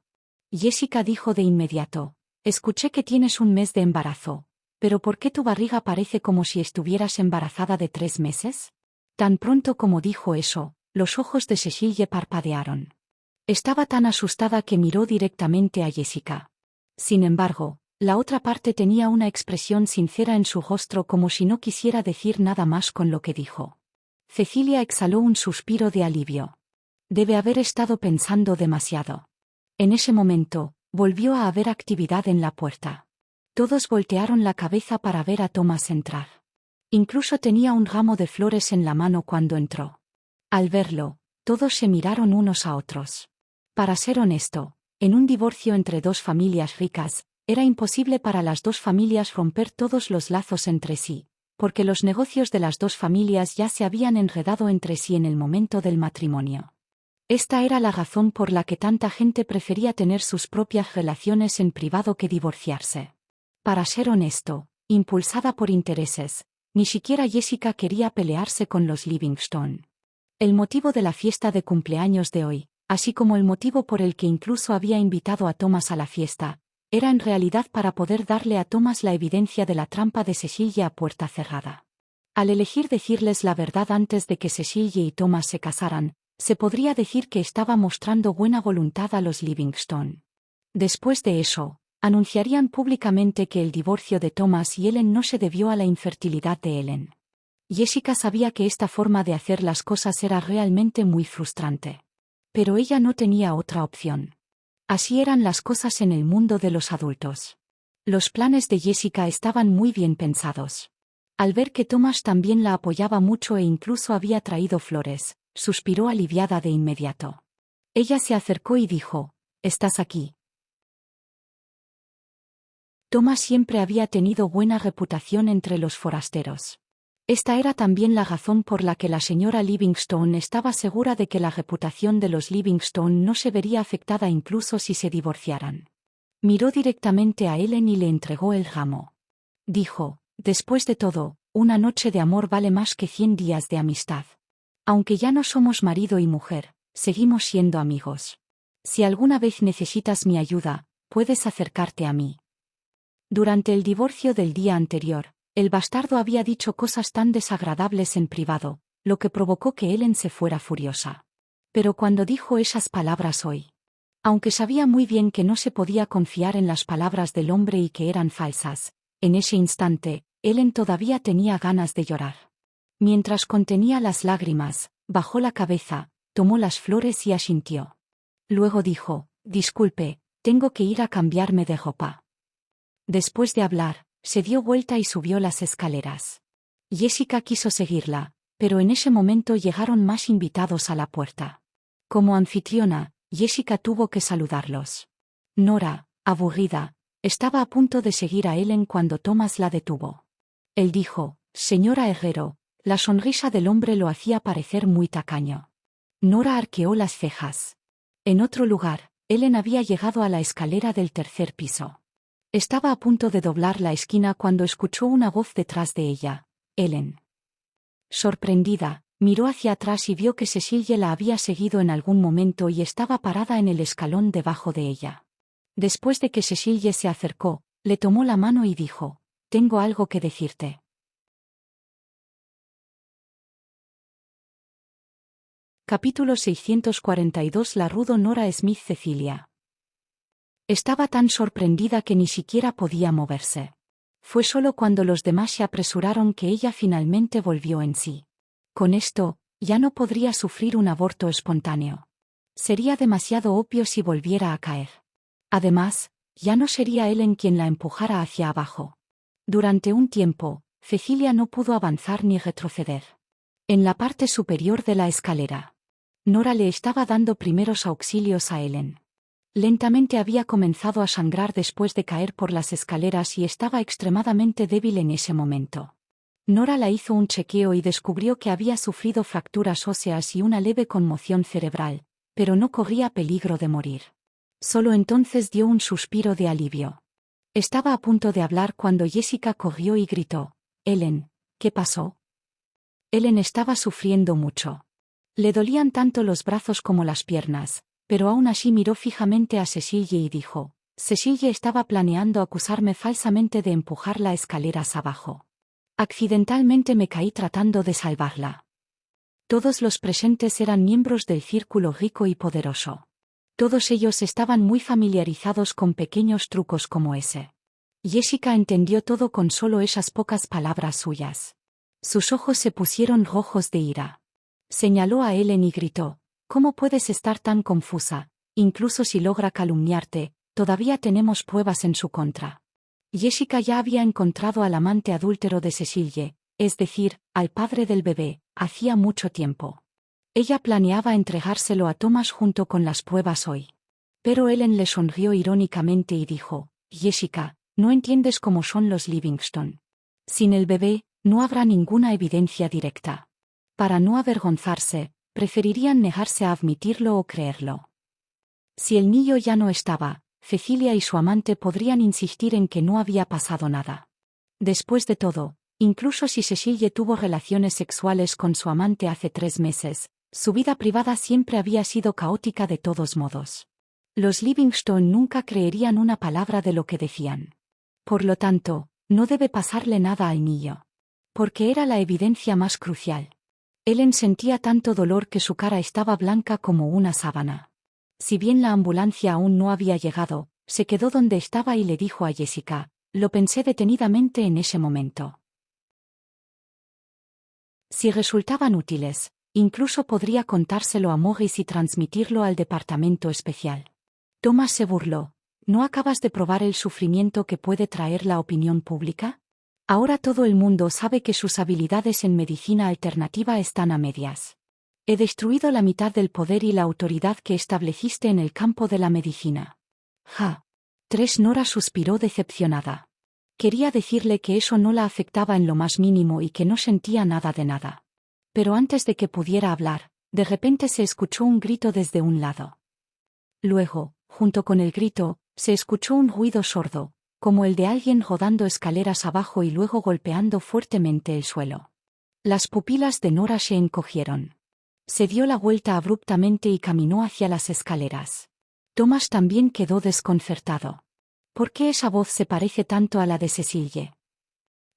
Jessica dijo de inmediato, escuché que tienes un mes de embarazo, pero ¿por qué tu barriga parece como si estuvieras embarazada de 3 meses? Tan pronto como dijo eso, los ojos de Cecilie parpadearon. Estaba tan asustada que miró directamente a Jessica. Sin embargo, la otra parte tenía una expresión sincera en su rostro como si no quisiera decir nada más con lo que dijo. Cecilia exhaló un suspiro de alivio. Debe haber estado pensando demasiado. En ese momento, volvió a haber actividad en la puerta. Todos voltearon la cabeza para ver a Thomas entrar. Incluso tenía un ramo de flores en la mano cuando entró. Al verlo, todos se miraron unos a otros. Para ser honesto, en un divorcio entre 2 familias ricas, era imposible para las 2 familias romper todos los lazos entre sí, porque los negocios de las 2 familias ya se habían enredado entre sí en el momento del matrimonio. Esta era la razón por la que tanta gente prefería tener sus propias relaciones en privado que divorciarse. Para ser honesto, impulsada por intereses, ni siquiera Jessica quería pelearse con los Livingstone. El motivo de la fiesta de cumpleaños de hoy, así como el motivo por el que incluso había invitado a Thomas a la fiesta, era en realidad para poder darle a Thomas la evidencia de la trampa de Cecilie a puerta cerrada. Al elegir decirles la verdad antes de que Cecilie y Thomas se casaran, se podría decir que estaba mostrando buena voluntad a los Livingstone. Después de eso, anunciarían públicamente que el divorcio de Thomas y Ellen no se debió a la infertilidad de Ellen. Jessica sabía que esta forma de hacer las cosas era realmente muy frustrante. Pero ella no tenía otra opción. Así eran las cosas en el mundo de los adultos. Los planes de Jessica estaban muy bien pensados. Al ver que Thomas también la apoyaba mucho e incluso había traído flores, suspiró aliviada de inmediato. Ella se acercó y dijo, ¿estás aquí? Thomas siempre había tenido buena reputación entre los forasteros. Esta era también la razón por la que la señora Livingstone estaba segura de que la reputación de los Livingstone no se vería afectada incluso si se divorciaran. Miró directamente a Ellen y le entregó el ramo. Dijo, después de todo, una noche de amor vale más que 100 días de amistad. Aunque ya no somos marido y mujer, seguimos siendo amigos. Si alguna vez necesitas mi ayuda, puedes acercarte a mí. Durante el divorcio del día anterior, el bastardo había dicho cosas tan desagradables en privado, lo que provocó que Ellen se fuera furiosa. Pero cuando dijo esas palabras hoy, aunque sabía muy bien que no se podía confiar en las palabras del hombre y que eran falsas, en ese instante, Ellen todavía tenía ganas de llorar. Mientras contenía las lágrimas, bajó la cabeza, tomó las flores y asintió. Luego dijo, disculpe, tengo que ir a cambiarme de ropa. Después de hablar, se dio vuelta y subió las escaleras. Jessica quiso seguirla, pero en ese momento llegaron más invitados a la puerta. Como anfitriona, Jessica tuvo que saludarlos. Nora, aburrida, estaba a punto de seguir a Ellen cuando Thomas la detuvo. Él dijo, señora Herrero, la sonrisa del hombre lo hacía parecer muy tacaño. Nora arqueó las cejas. En otro lugar, Ellen había llegado a la escalera del 3er piso. Estaba a punto de doblar la esquina cuando escuchó una voz detrás de ella. Ellen. Sorprendida, miró hacia atrás y vio que Cecilie la había seguido en algún momento y estaba parada en el escalón debajo de ella. Después de que Cecilie se acercó, le tomó la mano y dijo, tengo algo que decirte. Capítulo 642. La rudo Nora Smith Cecilia. Estaba tan sorprendida que ni siquiera podía moverse. Fue solo cuando los demás se apresuraron que ella finalmente volvió en sí. Con esto, ya no podría sufrir un aborto espontáneo. Sería demasiado obvio si volviera a caer. Además, ya no sería Ellen quien la empujara hacia abajo. Durante un tiempo, Cecilia no pudo avanzar ni retroceder. En la parte superior de la escalera, Nora le estaba dando primeros auxilios a Ellen. Lentamente había comenzado a sangrar después de caer por las escaleras y estaba extremadamente débil en ese momento. Nora la hizo un chequeo y descubrió que había sufrido fracturas óseas y una leve conmoción cerebral, pero no corría peligro de morir. Solo entonces dio un suspiro de alivio. Estaba a punto de hablar cuando Jessica corrió y gritó: «Ellen, ¿qué pasó?» Ellen estaba sufriendo mucho. Le dolían tanto los brazos como las piernas, pero aún así miró fijamente a Cecilie y dijo: «Cecilie estaba planeando acusarme falsamente de empujarla escaleras abajo. Accidentalmente me caí tratando de salvarla». Todos los presentes eran miembros del círculo rico y poderoso. Todos ellos estaban muy familiarizados con pequeños trucos como ese. Jessica entendió todo con solo esas pocas palabras suyas. Sus ojos se pusieron rojos de ira. Señaló a Ellen y gritó: «¿Cómo puedes estar tan confusa? Incluso si logra calumniarte, todavía tenemos pruebas en su contra». Jessica ya había encontrado al amante adúltero de Cecilie, es decir, al padre del bebé, hacía mucho tiempo. Ella planeaba entregárselo a Thomas junto con las pruebas hoy. Pero Ellen le sonrió irónicamente y dijo: «Jessica, no entiendes cómo son los Livingston. Sin el bebé, no habrá ninguna evidencia directa. Para no avergonzarse, preferirían negarse a admitirlo o creerlo. Si el niño ya no estaba, Cecilia y su amante podrían insistir en que no había pasado nada. Después de todo, incluso si Cecilie tuvo relaciones sexuales con su amante hace 3 meses, su vida privada siempre había sido caótica de todos modos. Los Livingston nunca creerían una palabra de lo que decían. Por lo tanto, no debe pasarle nada al niño. Porque era la evidencia más crucial. Ellen sentía tanto dolor que su cara estaba blanca como una sábana. Si bien la ambulancia aún no había llegado, se quedó donde estaba y le dijo a Jessica: «Lo pensé detenidamente en ese momento. Si resultaban útiles, incluso podría contárselo a Morris y transmitirlo al departamento especial». Thomas se burló: «¿No acabas de probar el sufrimiento que puede traer la opinión pública? Ahora todo el mundo sabe que sus habilidades en medicina alternativa están a medias. He destruido la mitad del poder y la autoridad que estableciste en el campo de la medicina». «Ja». Nora suspiró decepcionada. Quería decirle que eso no la afectaba en lo más mínimo y que no sentía nada de nada. Pero antes de que pudiera hablar, de repente se escuchó un grito desde un lado. Luego, junto con el grito, se escuchó un ruido sordo, como el de alguien rodando escaleras abajo y luego golpeando fuertemente el suelo. Las pupilas de Nora se encogieron. Se dio la vuelta abruptamente y caminó hacia las escaleras. Thomas también quedó desconcertado. ¿Por qué esa voz se parece tanto a la de Cecilie?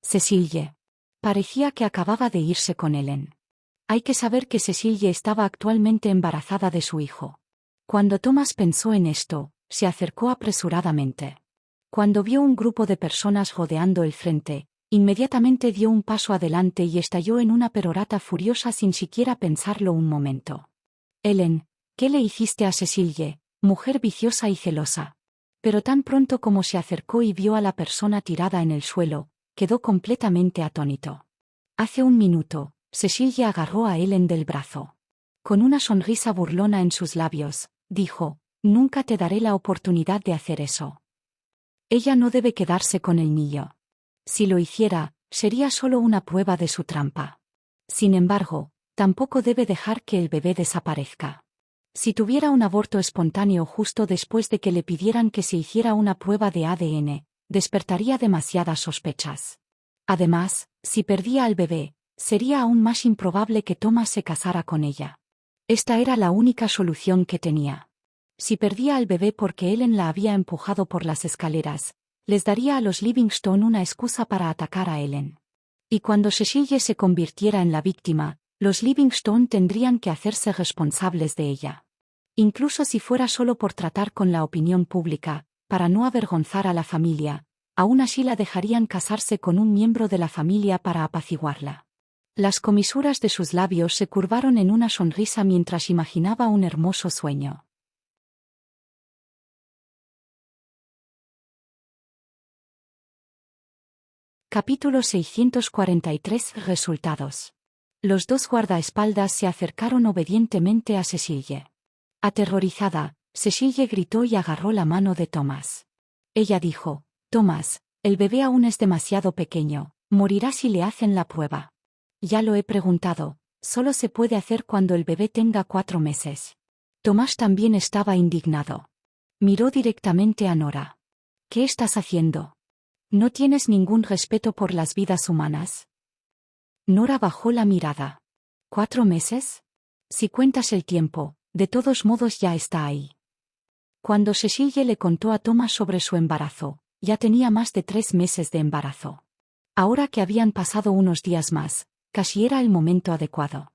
Cecilie. Parecía que acababa de irse con Ellen. Hay que saber que Cecilie estaba actualmente embarazada de su hijo. Cuando Thomas pensó en esto, se acercó apresuradamente. Cuando vio un grupo de personas rodeando el frente, inmediatamente dio un paso adelante y estalló en una perorata furiosa sin siquiera pensarlo un momento. «Ellen, ¿qué le hiciste a Cecilie, mujer viciosa y celosa?» Pero tan pronto como se acercó y vio a la persona tirada en el suelo, quedó completamente atónito. Hace un minuto, Cecilie agarró a Ellen del brazo. Con una sonrisa burlona en sus labios, dijo: «Nunca te daré la oportunidad de hacer eso. Ella no debe quedarse con el niño. Si lo hiciera, sería solo una prueba de su trampa. Sin embargo, tampoco debe dejar que el bebé desaparezca. Si tuviera un aborto espontáneo justo después de que le pidieran que se hiciera una prueba de ADN, despertaría demasiadas sospechas. Además, si perdía al bebé, sería aún más improbable que Thomas se casara con ella. Esta era la única solución que tenía. Si perdía al bebé porque Ellen la había empujado por las escaleras, les daría a los Livingston una excusa para atacar a Ellen. Y cuando Cecilie se convirtiera en la víctima, Los Livingstone tendrían que hacerse responsables de ella. Incluso si fuera solo por tratar con la opinión pública, para no avergonzar a la familia, aún así la dejarían casarse con un miembro de la familia para apaciguarla. Las comisuras de sus labios se curvaron en una sonrisa mientras imaginaba un hermoso sueño. Capítulo 643. Resultados. Los dos guardaespaldas se acercaron obedientemente a Cecile. Aterrorizada, Cecile gritó y agarró la mano de Thomas. Ella dijo: «Thomas, el bebé aún es demasiado pequeño, morirá si le hacen la prueba». «Ya lo he preguntado, solo se puede hacer cuando el bebé tenga 4 meses». Thomas también estaba indignado. Miró directamente a Nora. «¿Qué estás haciendo? ¿No tienes ningún respeto por las vidas humanas?» Nora bajó la mirada. ¿4 meses? Si cuentas el tiempo, de todos modos ya está ahí. Cuando Cecile le contó a Thomas sobre su embarazo, ya tenía más de 3 meses de embarazo. Ahora que habían pasado unos días más, casi era el momento adecuado.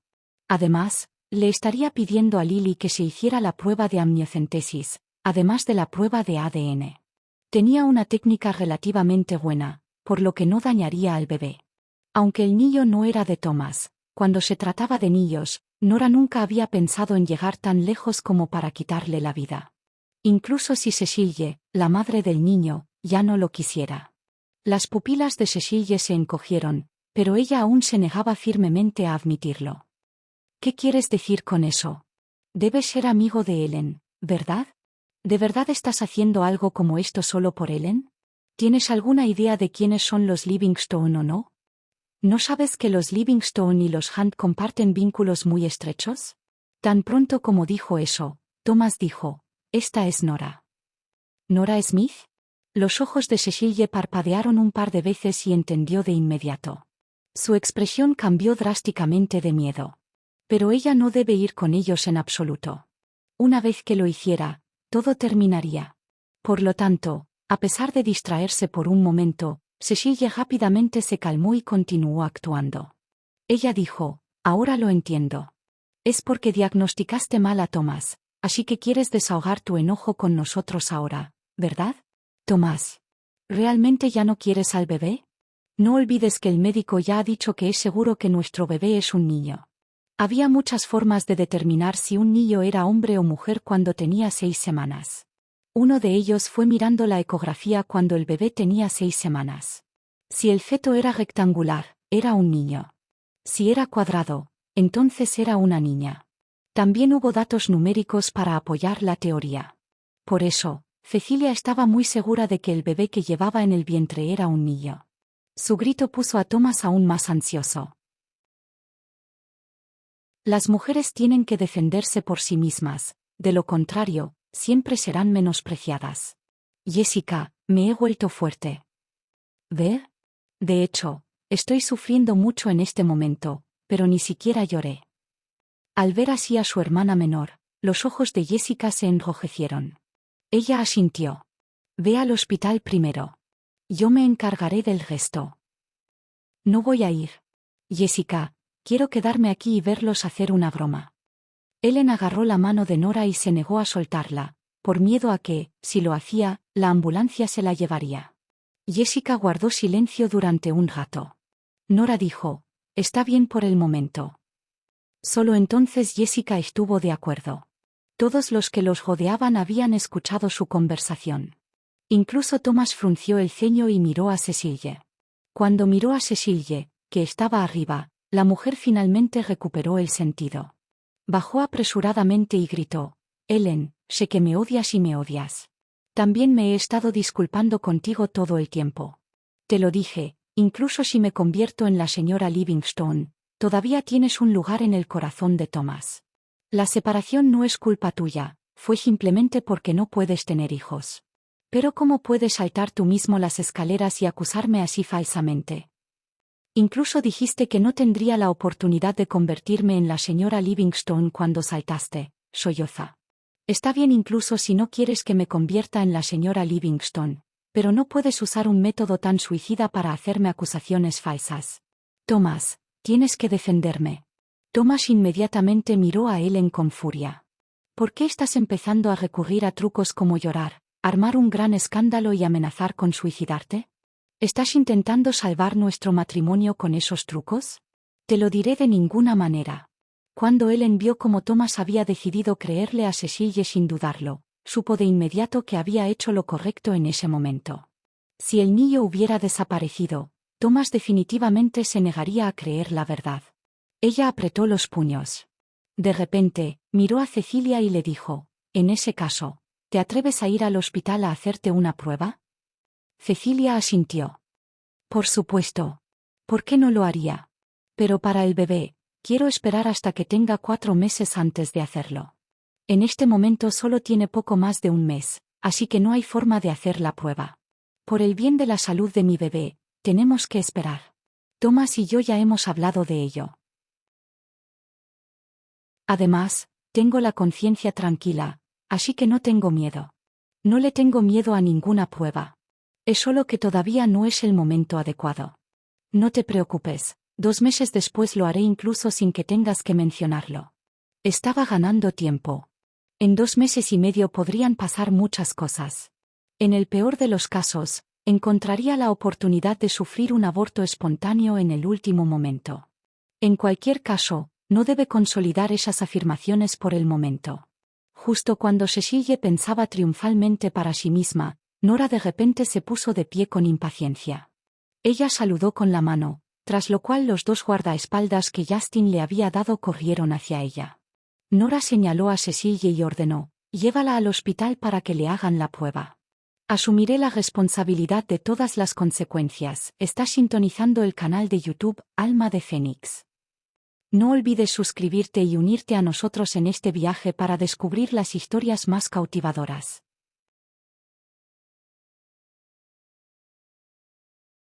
Además, le estaría pidiendo a Lily que se hiciera la prueba de amniocentesis, además de la prueba de ADN. Tenía una técnica relativamente buena, por lo que no dañaría al bebé. Aunque el niño no era de Thomas, cuando se trataba de niños, Nora nunca había pensado en llegar tan lejos como para quitarle la vida. Incluso si Cecile, la madre del niño, ya no lo quisiera. Las pupilas de Cecile se encogieron, pero ella aún se negaba firmemente a admitirlo. «¿Qué quieres decir con eso? Debes ser amigo de Ellen, ¿verdad? ¿De verdad estás haciendo algo como esto solo por Ellen? ¿Tienes alguna idea de quiénes son los Livingstone o no? ¿No sabes que los Livingstone y los Hunt comparten vínculos muy estrechos?» Tan pronto como dijo eso, Thomas dijo: «Esta es Nora». «¿Nora Smith?» Los ojos de Cecile parpadearon un par de veces y entendió de inmediato. Su expresión cambió drásticamente de miedo. Pero ella no debe ir con ellos en absoluto. Una vez que lo hiciera, todo terminaría. Por lo tanto, a pesar de distraerse por un momento, Cecile rápidamente se calmó y continuó actuando. Ella dijo: «Ahora lo entiendo. Es porque diagnosticaste mal a Thomas, así que quieres desahogar tu enojo con nosotros ahora, ¿verdad? Thomas, ¿realmente ya no quieres al bebé? No olvides que el médico ya ha dicho que es seguro que nuestro bebé es un niño». Había muchas formas de determinar si un niño era hombre o mujer cuando tenía 6 semanas. Uno de ellos fue mirando la ecografía cuando el bebé tenía 6 semanas. Si el feto era rectangular, era un niño. Si era cuadrado, entonces era una niña. También hubo datos numéricos para apoyar la teoría. Por eso, Cecilia estaba muy segura de que el bebé que llevaba en el vientre era un niño. Su grito puso a Thomas aún más ansioso. Las mujeres tienen que defenderse por sí mismas, de lo contrario, siempre serán menospreciadas. Jessica, me he vuelto fuerte. ¿Ve? De hecho, estoy sufriendo mucho en este momento, pero ni siquiera lloré. Al ver así a su hermana menor, los ojos de Jessica se enrojecieron. Ella asintió. «Ve al hospital primero. Yo me encargaré del resto». «No voy a ir. Jessica, quiero quedarme aquí y verlos hacer una broma». Ellen agarró la mano de Nora y se negó a soltarla, por miedo a que, si lo hacía, la ambulancia se la llevaría. Jessica guardó silencio durante un rato. Nora dijo: «Está bien por el momento». Solo entonces Jessica estuvo de acuerdo. Todos los que los rodeaban habían escuchado su conversación. Incluso Thomas frunció el ceño y miró a Cecile. Cuando miró a Cecile, que estaba arriba, la mujer finalmente recuperó el sentido. Bajó apresuradamente y gritó: «Ellen, sé que me odias y me odias. También me he estado disculpando contigo todo el tiempo. Te lo dije, incluso si me convierto en la señora Livingstone, todavía tienes un lugar en el corazón de Thomas. La separación no es culpa tuya, fue simplemente porque no puedes tener hijos. Pero ¿cómo puedes saltar tú mismo las escaleras y acusarme así falsamente? Incluso dijiste que no tendría la oportunidad de convertirme en la señora Livingstone cuando saltaste», solloza. «Está bien incluso si no quieres que me convierta en la señora Livingstone, pero no puedes usar un método tan suicida para hacerme acusaciones falsas. Thomas, tienes que defenderme». Thomas inmediatamente miró a Ellen con furia. ¿Por qué estás empezando a recurrir a trucos como llorar, armar un gran escándalo y amenazar con suicidarte? ¿Estás intentando salvar nuestro matrimonio con esos trucos? Te lo diré de ninguna manera. Cuando Ellen vio cómo Thomas había decidido creerle a Cecile sin dudarlo, supo de inmediato que había hecho lo correcto en ese momento. Si el niño hubiera desaparecido, Thomas definitivamente se negaría a creer la verdad. Ella apretó los puños. De repente, miró a Cecilia y le dijo, en ese caso, ¿te atreves a ir al hospital a hacerte una prueba? Cecilia asintió. Por supuesto. ¿Por qué no lo haría? Pero para el bebé, quiero esperar hasta que tenga 4 meses antes de hacerlo. En este momento solo tiene poco más de un mes, así que no hay forma de hacer la prueba. Por el bien de la salud de mi bebé, tenemos que esperar. Thomas y yo ya hemos hablado de ello. Además, tengo la conciencia tranquila, así que no tengo miedo. No le tengo miedo a ninguna prueba. Es solo que todavía no es el momento adecuado. No te preocupes, 2 meses después lo haré incluso sin que tengas que mencionarlo. Estaba ganando tiempo. En 2 meses y medio podrían pasar muchas cosas. En el peor de los casos, encontraría la oportunidad de sufrir un aborto espontáneo en el último momento. En cualquier caso, no debe consolidar esas afirmaciones por el momento. Justo cuando Cecile pensaba triunfalmente para sí misma, Nora de repente se puso de pie con impaciencia. Ella saludó con la mano, tras lo cual los 2 guardaespaldas que Justin le había dado corrieron hacia ella. Nora señaló a Cecile y ordenó, llévala al hospital para que le hagan la prueba. Asumiré la responsabilidad de todas las consecuencias. Estás sintonizando el canal de YouTube Alma de Fénix. No olvides suscribirte y unirte a nosotros en este viaje para descubrir las historias más cautivadoras.